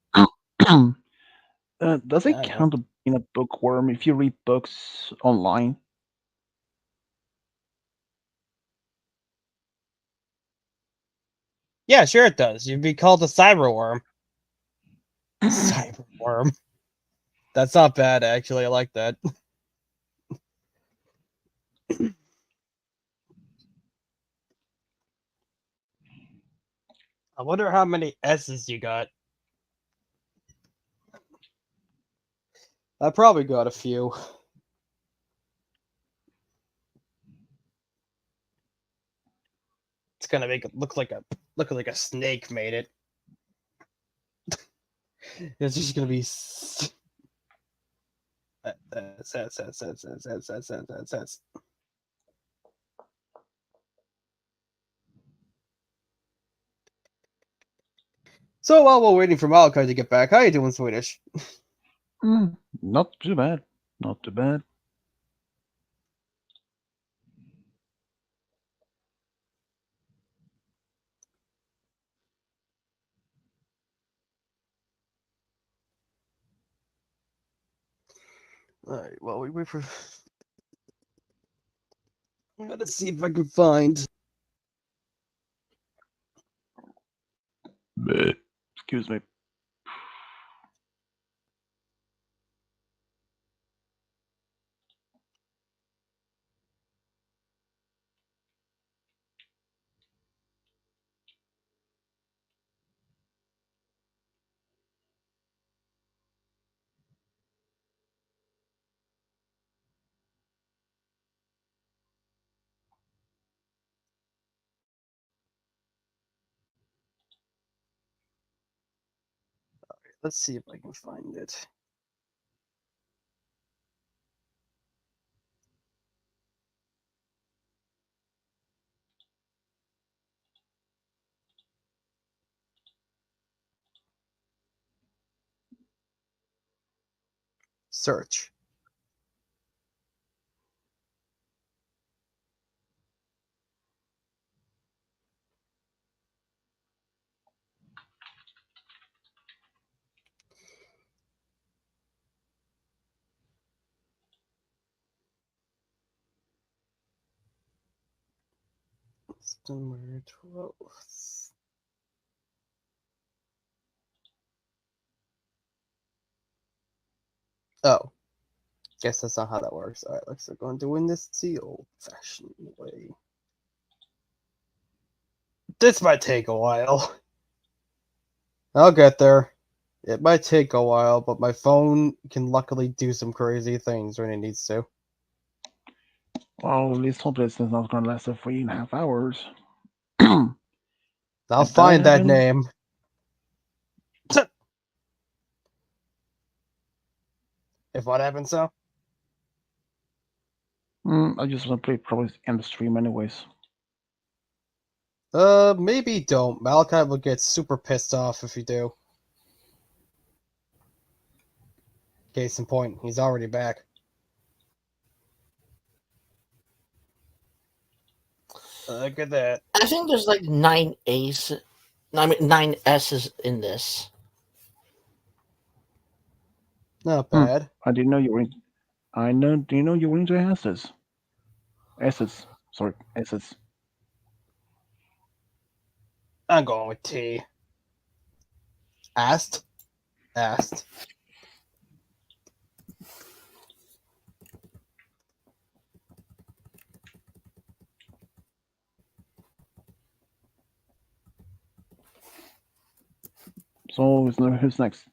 Does it I don't know. count being a bookworm if you read books online? Yeah, sure it does. You'd be called a cyberworm. Cyberworm. That's not bad, actually. I like that. I wonder how many S's you got. I probably got a few. It's gonna make it look like a snake made it. It's just gonna be. So while we're waiting for Malachi to get back, how you doing, Swedish? Not too bad. Not too bad. All right. Well, we wait for. I'm gonna see if I can find. Bleh. Excuse me. Let's see if I can find it. Search. September 12th. Oh, guess that's not how that works. All right, let's go on doing this the old-fashioned way. This might take a while. I'll get there. It might take a while, but my phone can luckily do some crazy things when it needs to. Well, let's hope this is not gonna last for 3.5 hours. I'll If that find that happens, name. If what happens, so? I just want to probably end the stream anyways. Maybe don't. Malachi will get super pissed off if you do. Case in point, he's already back. Look at that. I think there's like 9 A's. I mean 9 S's in this. Not bad. I didn't know you were. I know. Do you know you were into S's? S's. Sorry, S's. I'm going with T. Asked. So who's next?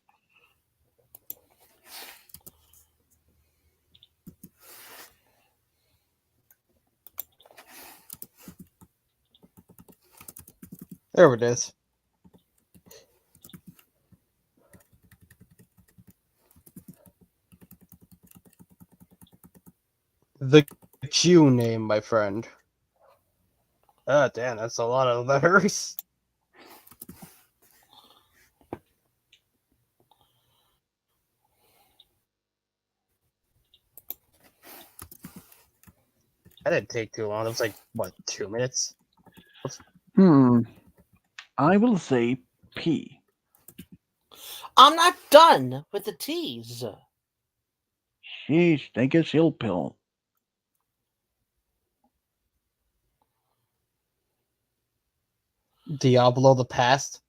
There it is. The Q name, my friend. Oh, damn, that's a lot of letters. That didn't take too long. It was like, what, 2 minutes? I will say P. I'm not done with the T's. Sheesh, take a chill pill. Diablo the Past.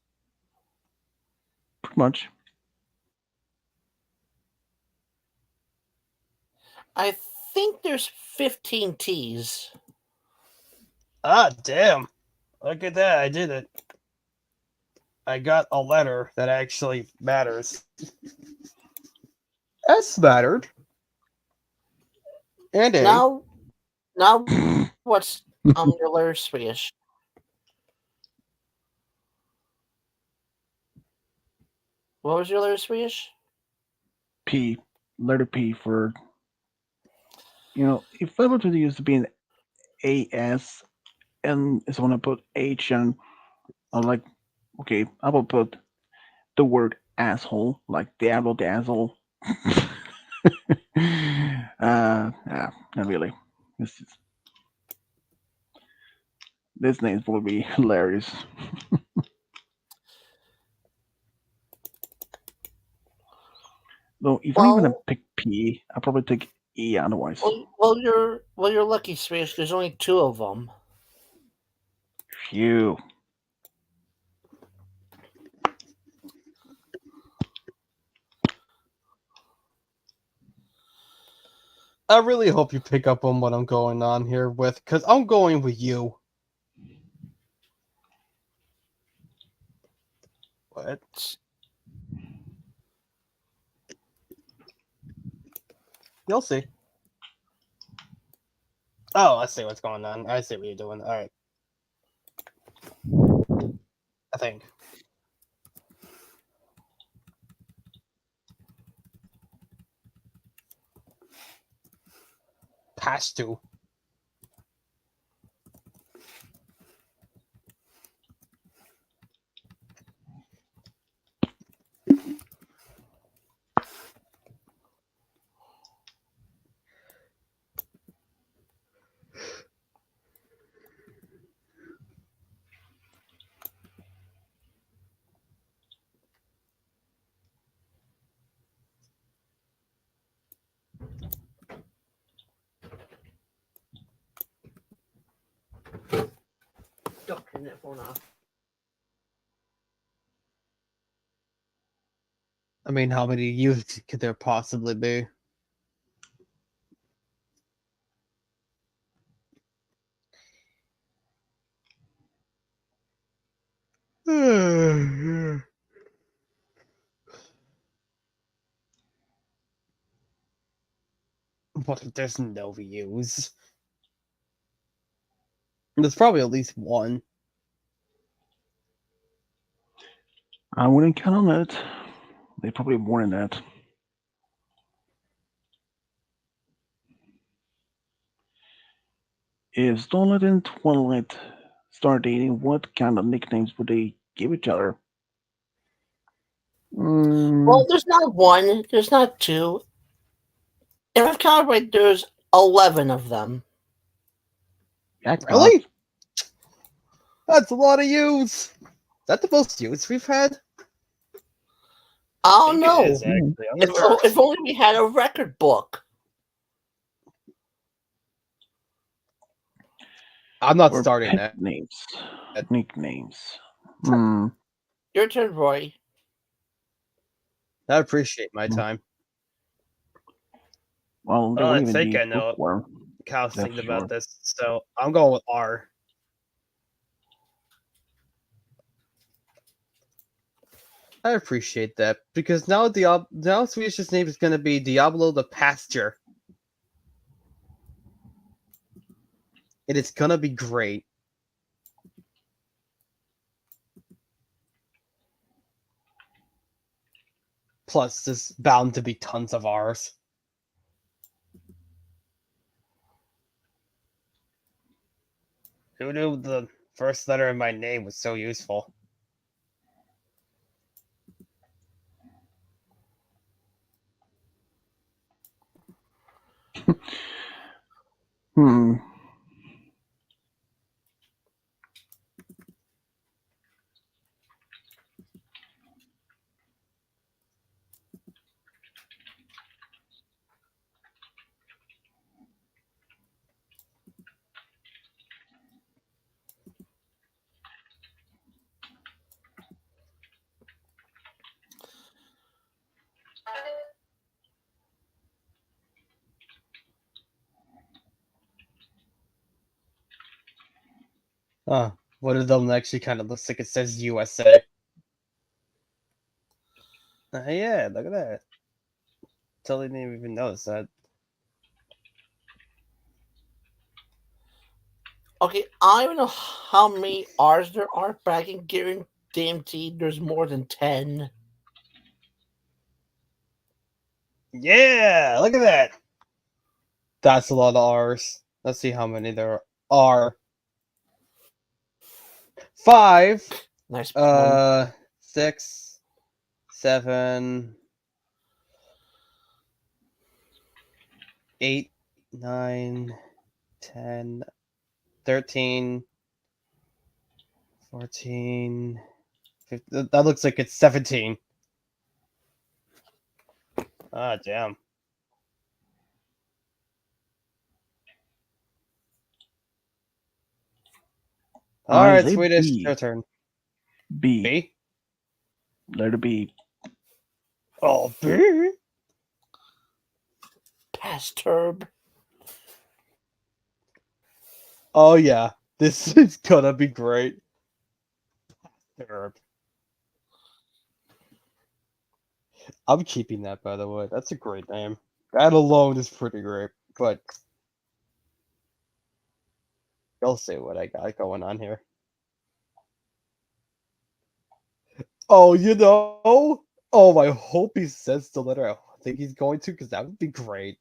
Pretty much. I think there's 15 T's. Ah, damn. Look at that. I did it. I got a letter that actually matters. S mattered. And A. Now what's your letter Swedish? What was your letter Swedish? P. Letter P for. If I were to use to be an AS and someone to put H and I'm like, okay, I will put the word asshole, like Diablo Dazzle. Yeah, not really. This name will be hilarious. Though, if I'm even gonna Well, pick P, I'll probably take E otherwise. you're lucky, Swedish. There's only 2 of them. Phew. I really hope you pick up on what I'm going on here with, because I'm going with you. What? You'll see. Oh, I see what's going on. I see what you're doing. All right. I think. Pass to. Don't turn that phone off. I mean, how many youths could there possibly be? But there's no views. There's probably at least one. I wouldn't count on it. They probably more than that. If Starlight and Twilight start dating, what kind of nicknames would they give each other? Well, Mm, there's not one. There's not two. If I've counted right, there's 11 of them. jackpot. Really? That's a lot of youths. Is that the most youths we've had? I I don't think it is know. actually. I'm If, not sure. if only we had a record book. I'm not Or starting pet that. names. Nicknames. Hmm. Your turn, Roy. I appreciate my time. Well, they Well, were I even think the I know bookworm. Cal's That's thinking sure. about this, so I'm going with R. I appreciate that because now now Swedish's name is going to be Diablo the Pasture. It is going to be great. Plus, there's bound to be tons of R's. Who knew the first letter of my name was so useful? Hmm. One of them actually kind of looks like it says USA. Yeah, look at that. Totally didn't even notice that. Okay, I don't know how many R's there are, but I can guarantee there's more than 10. Yeah, look at that. That's a lot of R's. Let's see how many there are. 5, Nice pun. 6, 7, 8, 9, 10, 13, 14, 15. That looks like it's 17. Ah, damn. All I right, say Swedish, your B. turn. B. B? Letter B. Oh, B? Pasturb. Oh, yeah. This is gonna be great. Herb. I'm keeping that, by the way. That's a great name. That alone is pretty great, but you'll see what I got going on here. Oh, you know? Oh, I hope he says the letter I think he's going to, because that would be great.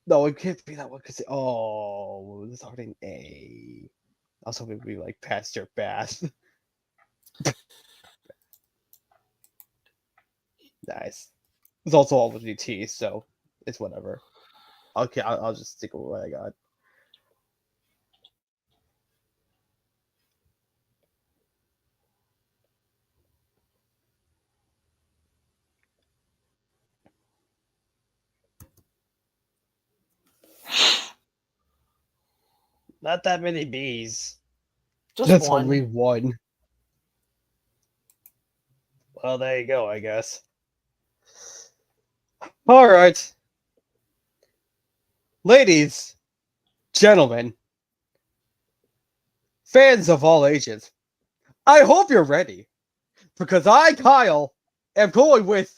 No, it can't be that one, because, oh, it's already an A. I was hoping it would be like Pasture Bath. Nice. It's also all with T, so it's whatever. Okay, I'll just stick with what I got. Not that many B's. Just That's one. only one. Well, there you go, I guess. All right. Ladies, gentlemen, fans of all ages, I hope you're ready. Because I, Kyle, am going with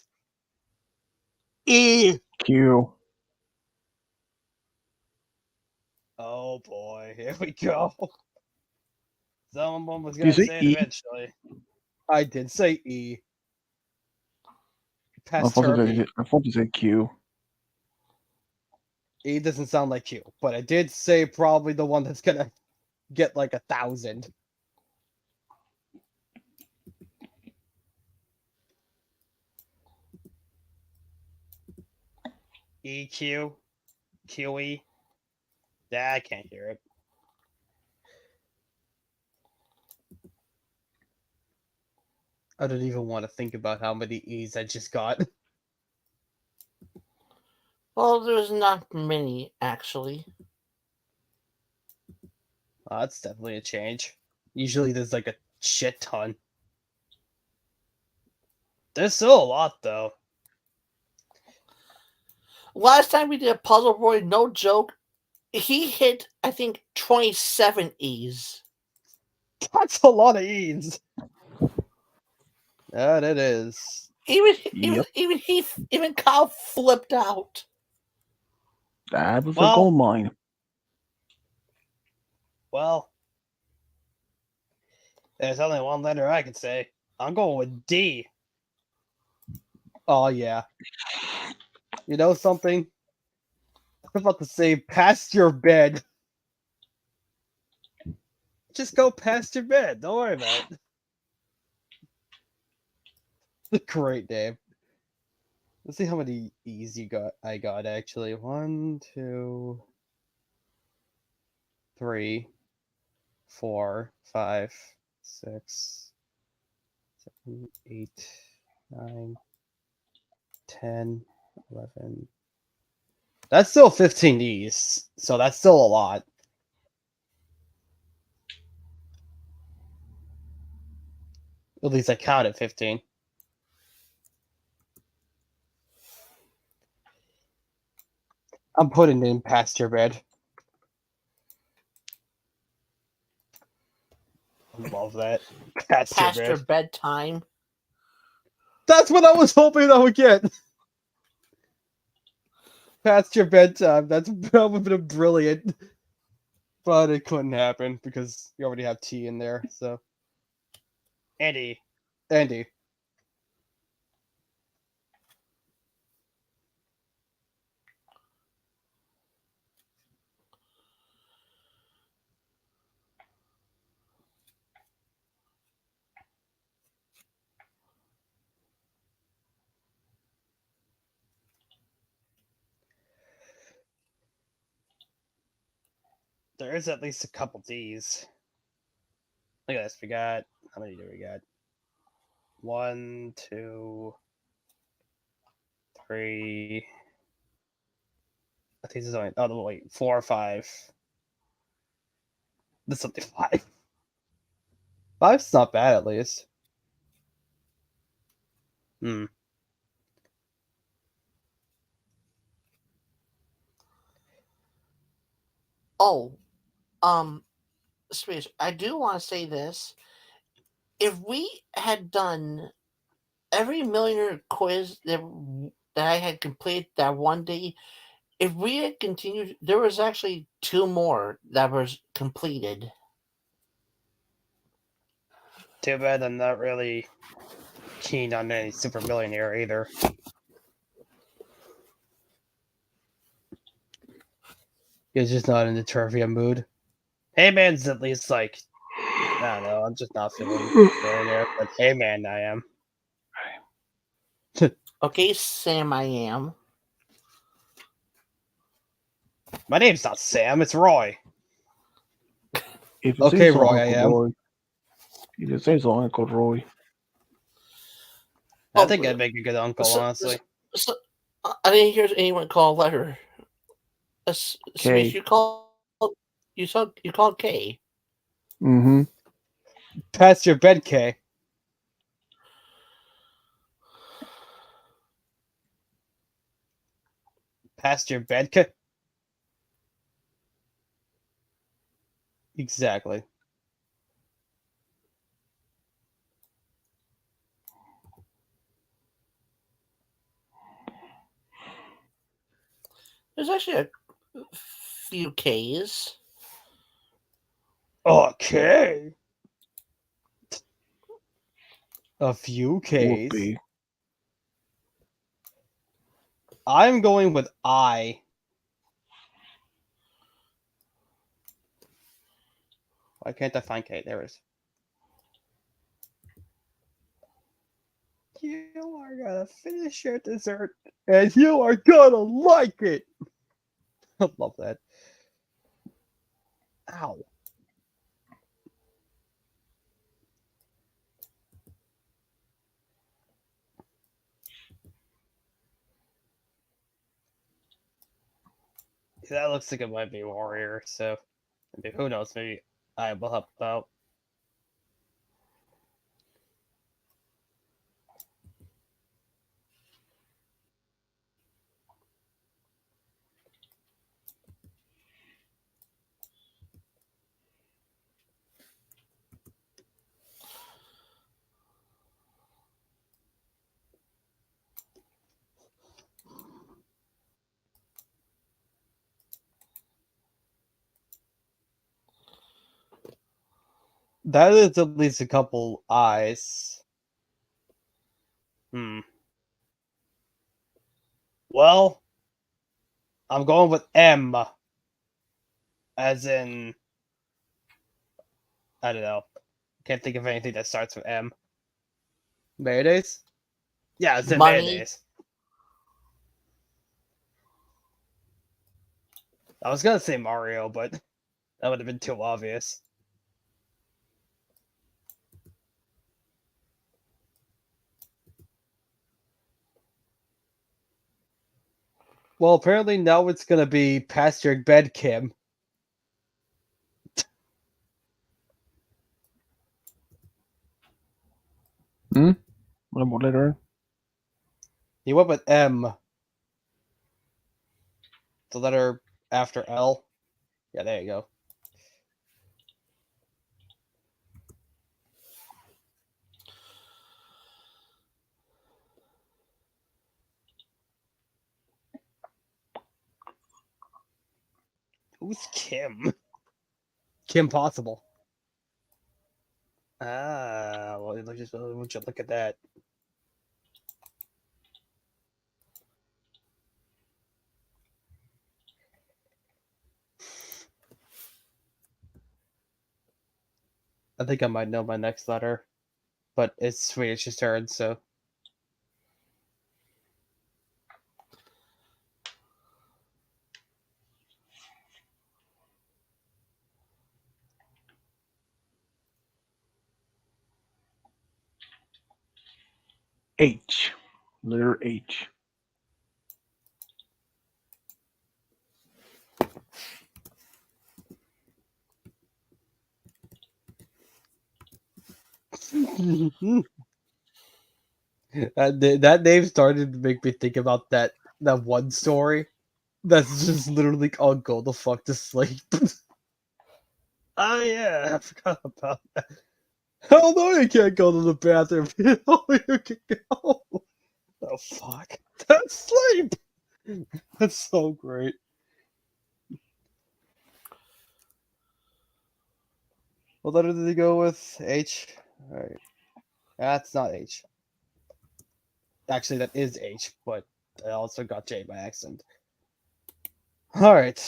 E. Q. Oh boy, here we go. Someone was Do you gonna say say it E? eventually. I did say E. I Past thought you term said, E. I thought you said Q. E doesn't sound like Q, but I did say probably the one that's gonna get like 1,000. EQ, QE. Yeah, I can't hear it. I don't even want to think about how many E's I just got. Well, there's not many actually. That's definitely a change. Usually there's like a shit ton. There's still a lot though. Last time we did a puzzle boy, no joke, he hit I think 27 E's. That's a lot of E's. That it is. Yep. Even Kyle flipped out. That was a Well, gold mine. well, there's only one letter I can say. I'm going with D. Oh yeah. You know something? I'm about to say past your bed. Just go past your bed. Don't worry about it. Great name. Let's see how many E's you got. I got actually 1, 2, 3, 4, 5, 6, 7, 8, 9, 10, 11. That's still 15 E's, so that's still a lot. At least I counted 15. I'm putting in past your bed. I love that. Past your Past your bed. bedtime. That's what I was hoping I would get. Past your bedtime. That would have been brilliant. But it couldn't happen because you already have T in there. So, Andy. Andy. There is at least a couple D's. Look at this. We got, how many do we got? 1, 2, 3. I think this is only, oh, no, wait, 4 or 5. This is only 5. 5's not bad, at least. Hmm. Oh, Space, I do want to say this. If we had done every millionaire quiz that I had completed that one day, if we had continued, there was actually two more that was completed. Too bad I'm not really keen on any super millionaire either. He's just not in the trivia mood. Hangman's at least like, I don't know, I'm just not feeling millionaire, but Hangman I am. Okay, Sam, I am. My name's not Sam, it's Roy. If you Okay, say so, Roy, I Uncle am. Roy. If you say so, Uncle Roy. I Oh, think I'd make a good uncle, honestly. So, I didn't hear anyone call a letter. Space, K. you call. You called K. Mm-hmm. Past your bed, K. Past your bed, K. Exactly. There's actually a few K's. Okay. A few Ks. Whoopee. I'm going with I. Why can't I find K? There it is. You are gonna finish your dessert, and you are gonna like it. I love that. Ow. That looks like it might be Warrior, so maybe, who knows? Maybe I will help out. That is at least a couple eyes. Hmm. Well, I'm going with M, as in, I don't know. Can't think of anything that starts with M. Mayonnaise? Yeah, it's in Money. mayonnaise. I was gonna say Mario, but that would have been too obvious. Well, apparently now it's gonna be past your bed, Kim. Hmm? What letter? You went with M, the letter after L. Yeah, there you go. Who's Kim? Kim Possible. Ah, well, would you look at that? I think I might know my next letter, but it's Swedish's turn, so H. Letter H. that name started to make me think about that one story that's just literally called "Go the fuck to sleep." Oh yeah, I forgot about that. Hell no, you can't go to the bathroom. Oh, you can go. Oh fuck, that's sleep. That's so great. What letter did he go with? H. All right, that's not H. Actually, that is H, but I also got J by accident. All right.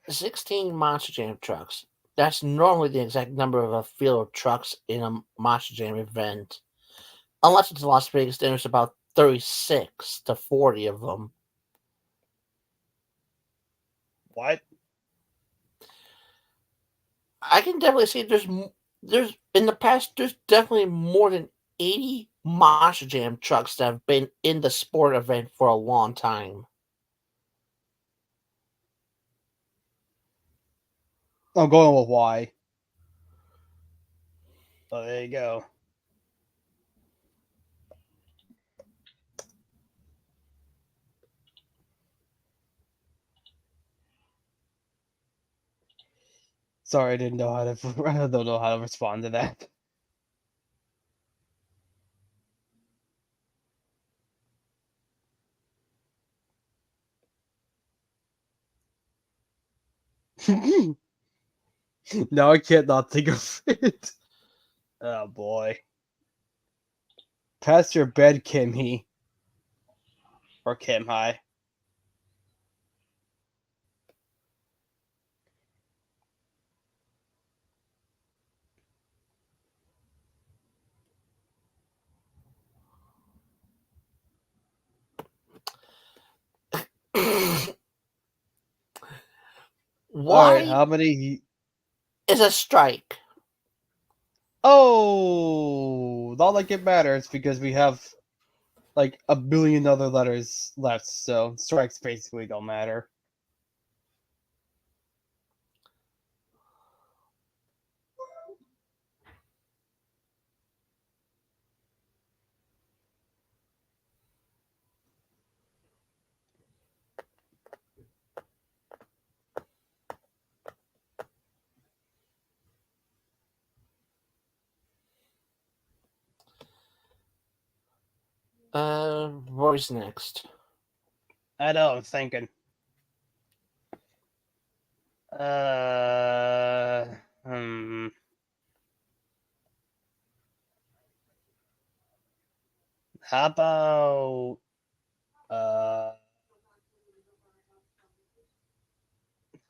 16 Monster Jam trucks. That's normally the exact number of a field of trucks in a Monster Jam event. Unless it's Las Vegas, then there's about 36 to 40 of them. What? I can definitely see there's There's in the past. There's definitely more than 80 Monster Jam trucks that have been in the sport event for a long time. I'm going with Y. Oh, there you go. Sorry, I didn't know how to. I don't know how to respond to that. Now I can't not think of it. Oh boy. Past your bed, Kim Hee. Or Kim Hai. Alright, Why how many? is a strike? Oh! Not like it matters because we have like a billion other letters left, so strikes basically don't matter. Roy's next. I know, I'm thinking. Uh, hmm. How about uh?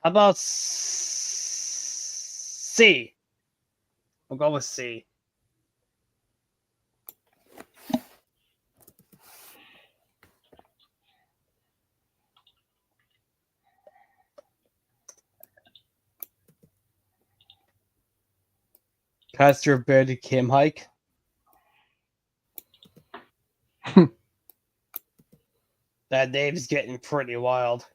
How about C? We'll go with C. Past your bed, Kim Hike. That name's getting pretty wild.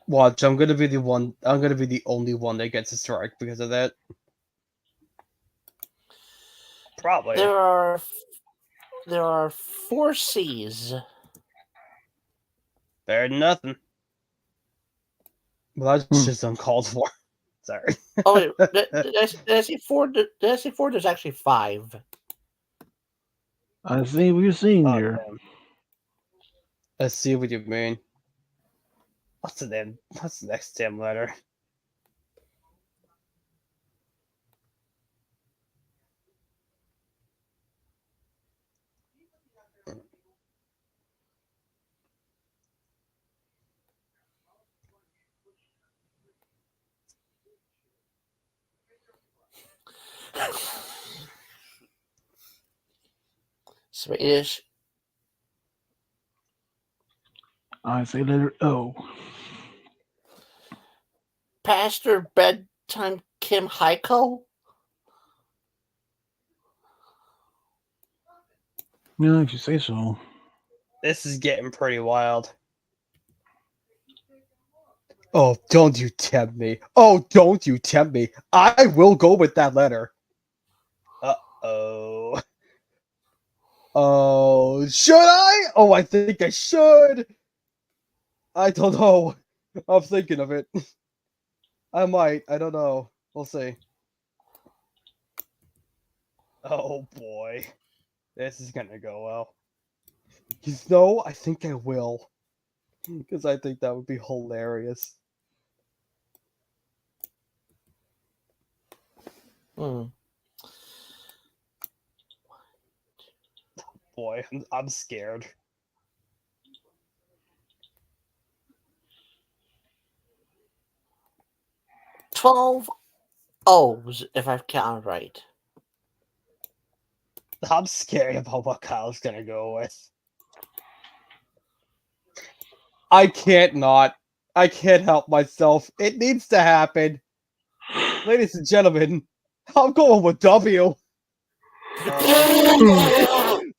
Watch, I'm gonna be the one. I'm gonna be the only one that gets a strike because of that. Probably. There are 4 C's. Better than nothing. Well, that's Hmm. just uncalled for. Sorry. Oh wait, did I say 4? Did I say 4? There's actually 5. I see what you're seeing Oh, there. damn. I see what you mean. What's the name? What's the next damn letter? Swedish. I say letter O. Pastor bedtime Kim Heiko. Yeah, if you say so. This is getting pretty wild. Oh, don't you tempt me. Oh, don't you tempt me. I will go with that letter. Uh-oh. Oh, should I? Oh, I think I should. I don't know. I'm thinking of it. I might. I don't know. We'll see. Oh, boy. This is gonna go well. You know, I think I will. Because I think that would be hilarious. Hmm. Boy, I'm scared. $12 O's, if I've counted right. I'm scared about what Kyle's gonna go with. I can't not. I can't help myself. It needs to happen. Ladies and gentlemen, I'm going with W.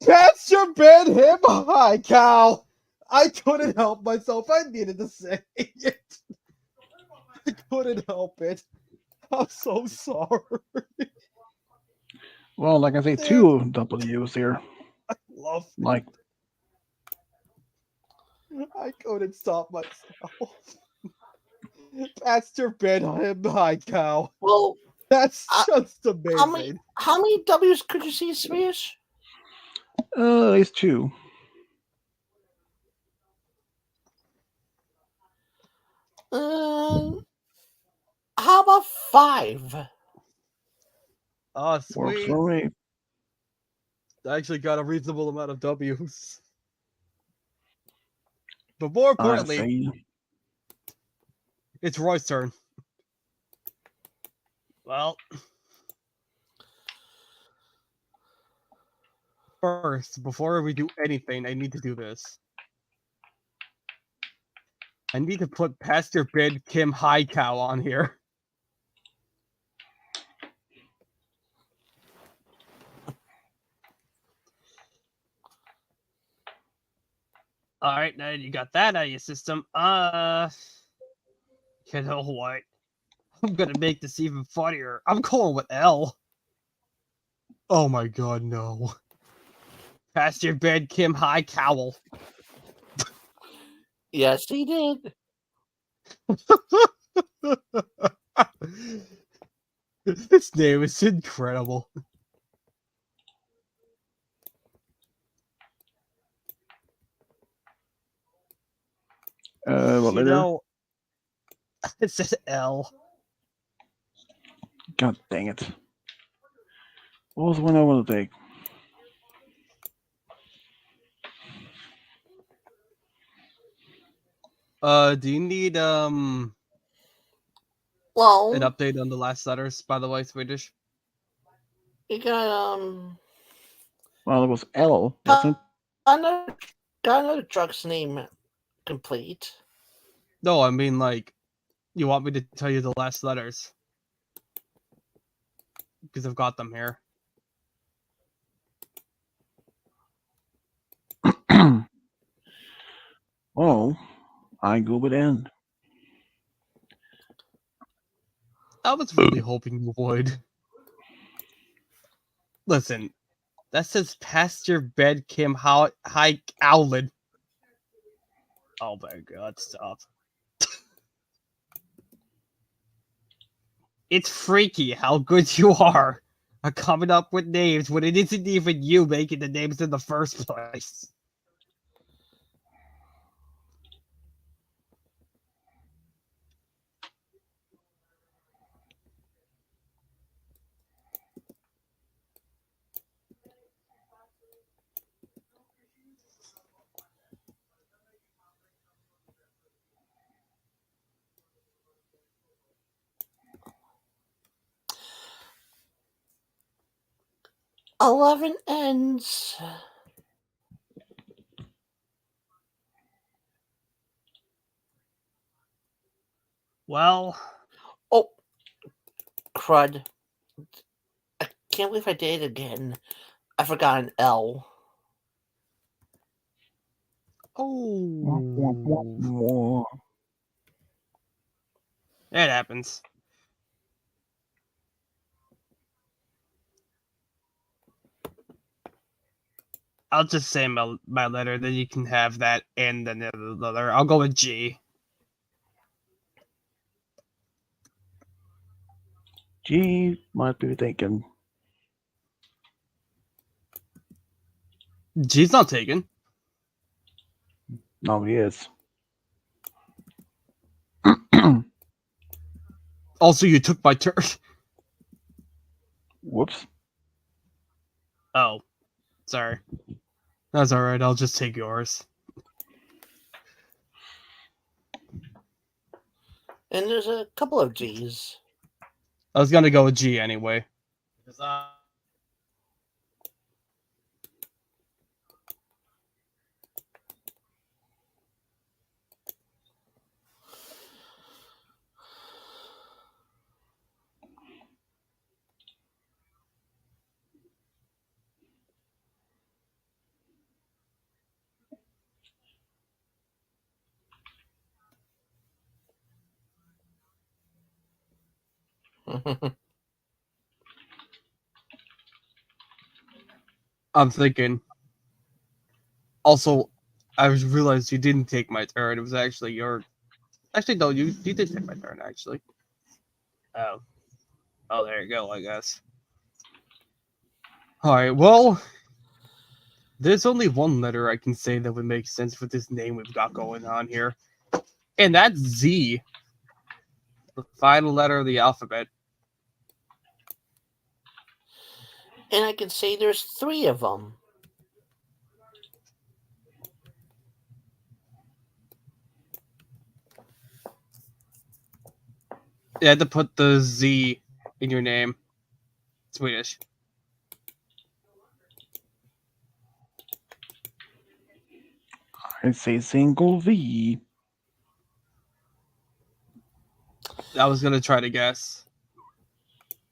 Pasture bed him high cow. I couldn't help myself. I needed to say it. I couldn't help it. I'm so sorry. Well, like I say, two W's here. Love. Like, I couldn't stop myself. Pasture bed him high cow. Well, That's Uh, just amazing. how many W's could you see, Swedish? it's two. Uh, how about 5? Oh, Works sweet. for me. I actually got a reasonable amount of W's. But more I importantly, see. it's Roy's turn. Well, first, before we do anything, I need to do this. I need to put Pastor Bid Kim High Cow on here. All right, now you got that out of your system. You know what? I'm gonna make this even funnier. I'm going with L. Oh my god, no. Pastor Bed Kim High Cowl. Yes, he did. This name is incredible. What You letter? know, it says L. God dang it. What was the one I want to take? Do you need an Well, update on the last letters, by the way, Swedish? you got Well, it was L, wasn't it? another got another truck's name complete. No, I mean like you want me to tell you the last letters. Because I've got them here. Oh, I go with N. I was really hoping you would. Listen, that says Pastor Bed Kim High Owlin. Oh my god, stop. It's freaky how good you are at coming up with names when it isn't even you making the names in the first place. Eleven ends. Well, Oh, crud! I can't believe I did it again. I forgot an L. oh, it happens. I'll just say my letter, then you can have that and then the other letter. I'll go with G. G might be taken. G's not taken. No, he is. Also, you took my turn. Whoops. Oh, sorry. That's alright, I'll just take yours. And there's a couple of G's. I was gonna go with G anyway. I'm thinking. Also, I realized you didn't take my turn. It was actually your. Actually, no, you did take my turn. Actually. Oh. Oh, there you go. I guess. All right. Well, there's only one letter I can say that would make sense for this name we've got going on here, and that's Z, the final letter of the alphabet. And I can say there's three of them. You had to put the Z in your name. Swedish. I say single V. I was gonna try to guess,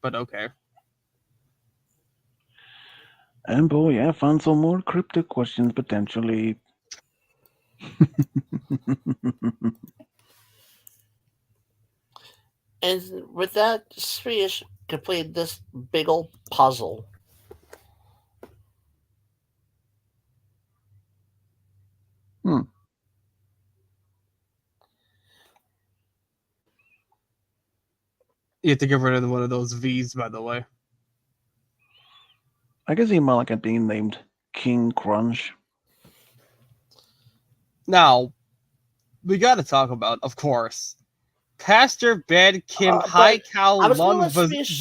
but okay. And boy, I found some more cryptic questions potentially. And with that, Swedish completed this big old puzzle. Hmm. You have to get rid of one of those V's, by the way. I guess he might like it being named King Crunch. Now, we gotta talk about, of course, Pastor Bed Kim Hai But Cow I was going to Lun let Swedish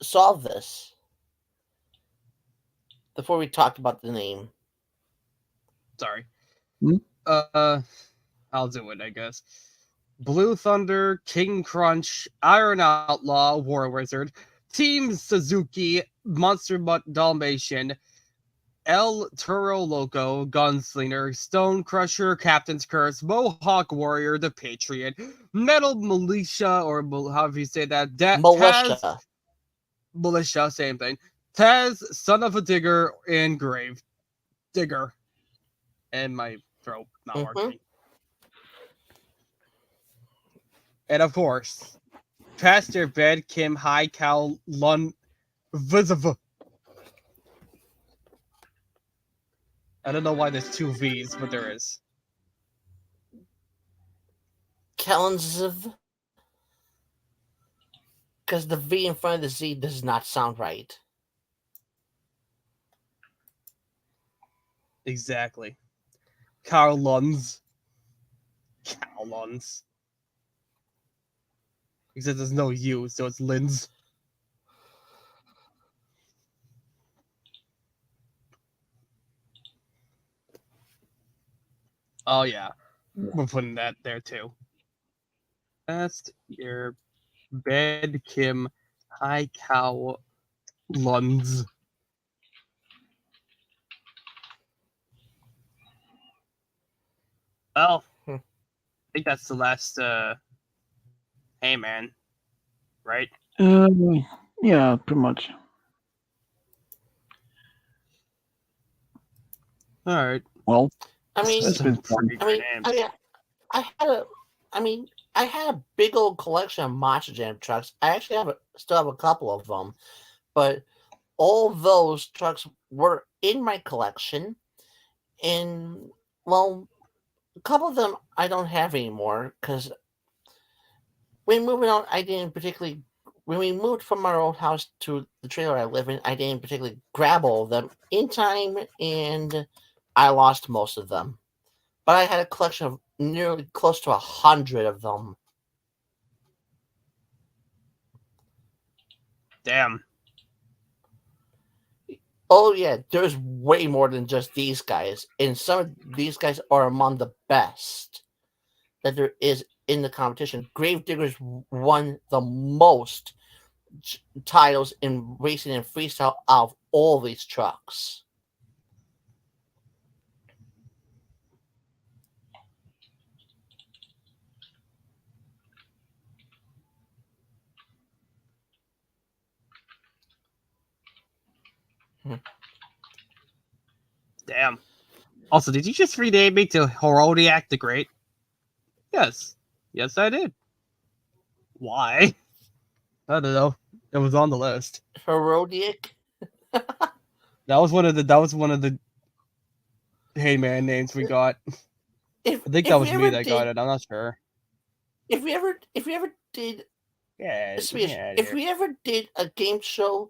solve this before we talked about the name. Sorry. Hmm? I'll do it, I guess. Blue Thunder, King Crunch, Iron Outlaw, War Wizard, Team Suzuki, Monster Mutt Dalmatian, El Turo Loco, Gunslinger, Stone Crusher, Captain's Curse, Mohawk Warrior, the Patriot, Metal Militia, or however you say that, Taz, Militia. Militia, same thing, Taz, Son of a Digger, and Grave Digger. And my throat not working. And of course, Pastor Bed Kim Hai Cow Lun Visiv. I don't know why there's two V's, but there is. Kalenziv. Because the V in front of the Z does not sound right. Exactly. Carl Luns. Cow Luns. Except there's no U, so it's Linz. Oh yeah, we're putting that there too. Last year, Bed Kim Hai Cow Luns. Well, I think that's the last Hangman, right? Uh, yeah, pretty much. Alright. Well, I mean, it's been fun. Pretty I great mean, names. I had a big old collection of Monster Jam trucks. I actually still have a couple of them, but all those trucks were in my collection, and well, a couple of them I don't have anymore because when moving out, I didn't particularly. When we moved from our old house to the trailer I live in, I didn't particularly grab all of them in time, and I lost most of them. But I had a collection of nearly close to 100 of them. Damn. Oh yeah, there's way more than just these guys, and some of these guys are among the best that there is in the competition. Gravediggers won the most titles in racing and freestyle out of all these trucks. Damn. Also, did you just rename me to Herodiac the Great? Yes. Yes, I did. Why? I don't know. It was on the list. Herodic. That was one of the Hangman names we got. I think that was me that got it. I'm not sure. If we ever did Yeah, if we ever did a game show,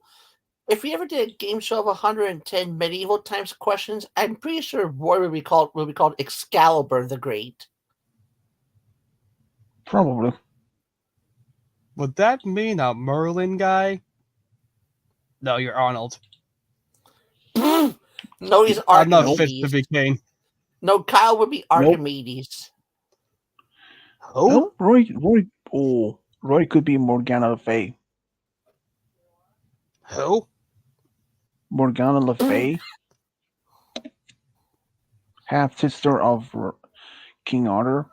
if we ever did a game show of 110 medieval times questions, I'm pretty sure Roy would be called Excalibur the Great. Probably. Would that mean a Merlin guy? No, you're Arnold. No, he's I'm not Archimedes. fit to be king. No, Kyle would be Nope. Archimedes. Who? No, Roy could be Morgana Le Fay. Who? Morgana Le Fay, half sister of King Arthur,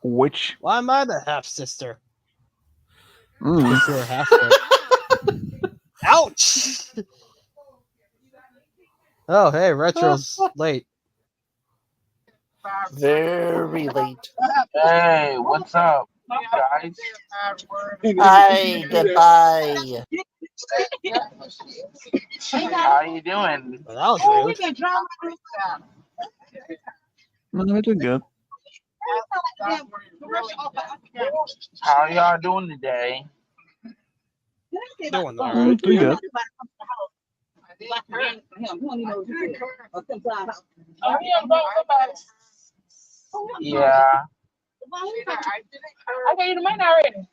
which Why am I the half sister? mm, Because you're a half foot. Ouch! Oh, hey, Retro's late. Very late. Hey, what's up, guys? Hi, goodbye. How you doing? Well, that was rude. no, it did good. How y'all doing today? Doing all right. Doing good. Yeah. I gave you the money already.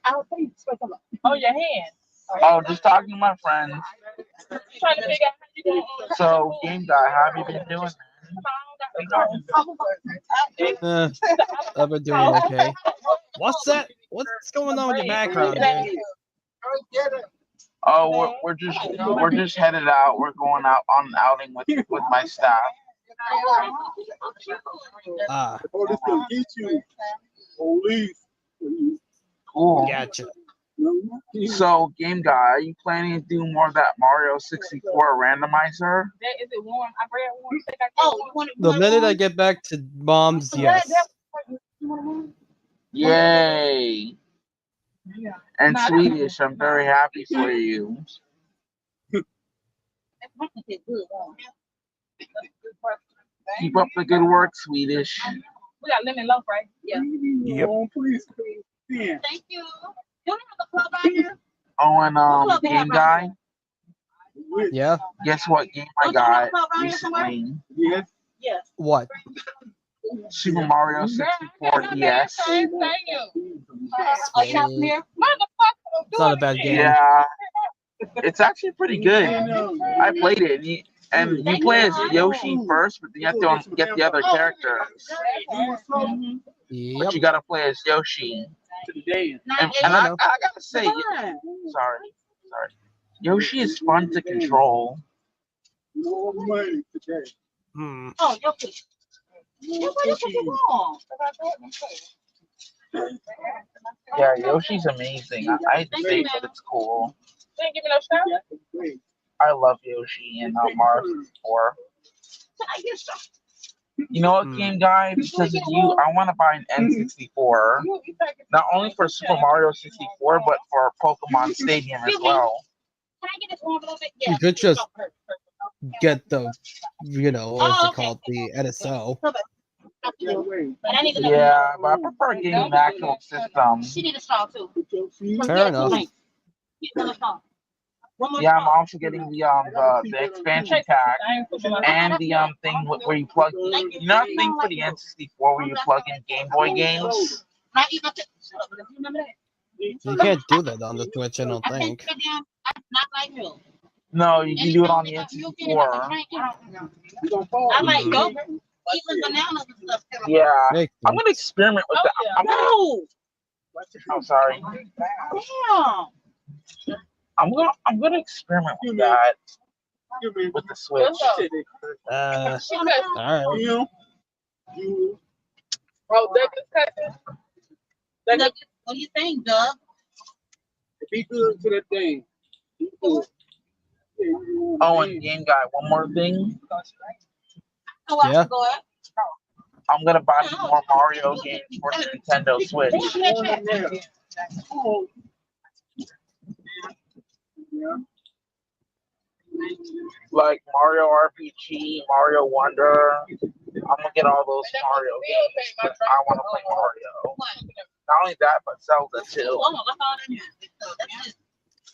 Oh, your hand. Oh, just talking to my friends. Trying to figure out how you doing. So, game guy, how have you been doing? I've been doing okay. What's that? What's going on with your background, dude? Oh, we're just headed out. We're going out on an outing with my staff. Ah, Cool. gotcha. So, game guy, are you planning to do more of that Mario 64 randomizer? Is it warm? I read warm. The minute I get back to mom's, yes. Yay! And Swedish, I'm very happy for you. Keep up the good work, Swedish. We got lemon loaf, right? Yeah. Yep. Thank you. You don't have the club out here? Oh, and game guy, Yeah? guess what game I got recently? Yes. What? Super Mario 64 DS. Thank you. Sweet. It's not a bad game. Yeah, it's actually pretty good. I played it, and you play as Yoshi first, but then you have to get the other characters. But Yep. you gotta play as Yoshi. And I I know. gotta say, sorry, Yoshi is fun to control. Hmm. Oh, your cookie. Yeah, Yoshi's amazing. I hate to say it, but it's cool. You ain't giving no shower? I love Yoshi and Mario 64. You know what, game guy? Because of you, I want to buy an N64. Not only for Super Mario 64, but for Pokemon Stadium as well. Can I get this warm a little bit? You could just get the, what's it called? The NSO. Yeah, but I prefer getting the actual system. She need a straw too. Fair enough. Yeah, I'm also getting the expansion pack and the thing where you plug. You know that thing for the N64 where you plug in Game Boy games? You can't do that on the Twitch, I don't think. No, you can do it on the N64. I like yogurt, even bananas and stuff. Yeah, Make I'm gonna experiment with that. No. I'm sorry. Damn. I'm gonna experiment with that with the Switch. Alright. Oh, Douglas, What do you think, Doug? Be good to that thing. Oh, and game guy, one more thing. Yeah. I'm gonna buy some more Mario games for the Nintendo Switch. Like Mario RPG, Mario Wonder. I'm gonna get all those Mario games. But I want to play Mario. Not only that, but Zelda too.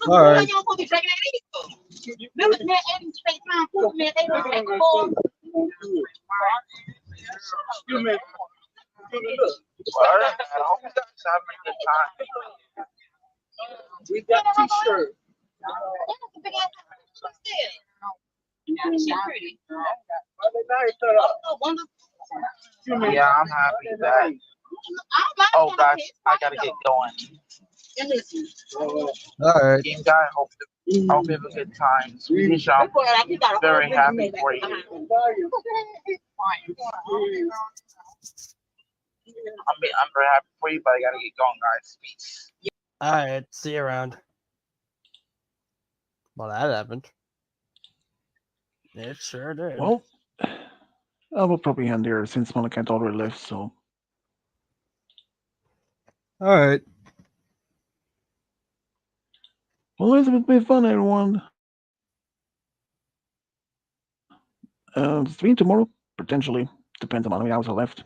All right. Well, other than that, I hope you guys having a good time. We got t-shirts. Yeah, I'm happy that. Oh, guys, I gotta get going. All right. Game guy, hope you have a good time. Swedish, I'm very happy for you. I'm very happy for you, but I gotta get going, guys. Peace. All right. See you around. Well, that happened. It sure did. Well, I will probably end here since Malakant already left, so. All right. Well, it's been fun, everyone. Stream tomorrow, potentially. Depends on how many hours are left.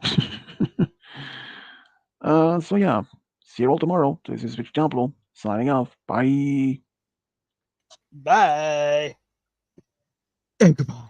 So yeah, see you all tomorrow. This is Rich Templo, signing off. Bye. Bye. And goodbye.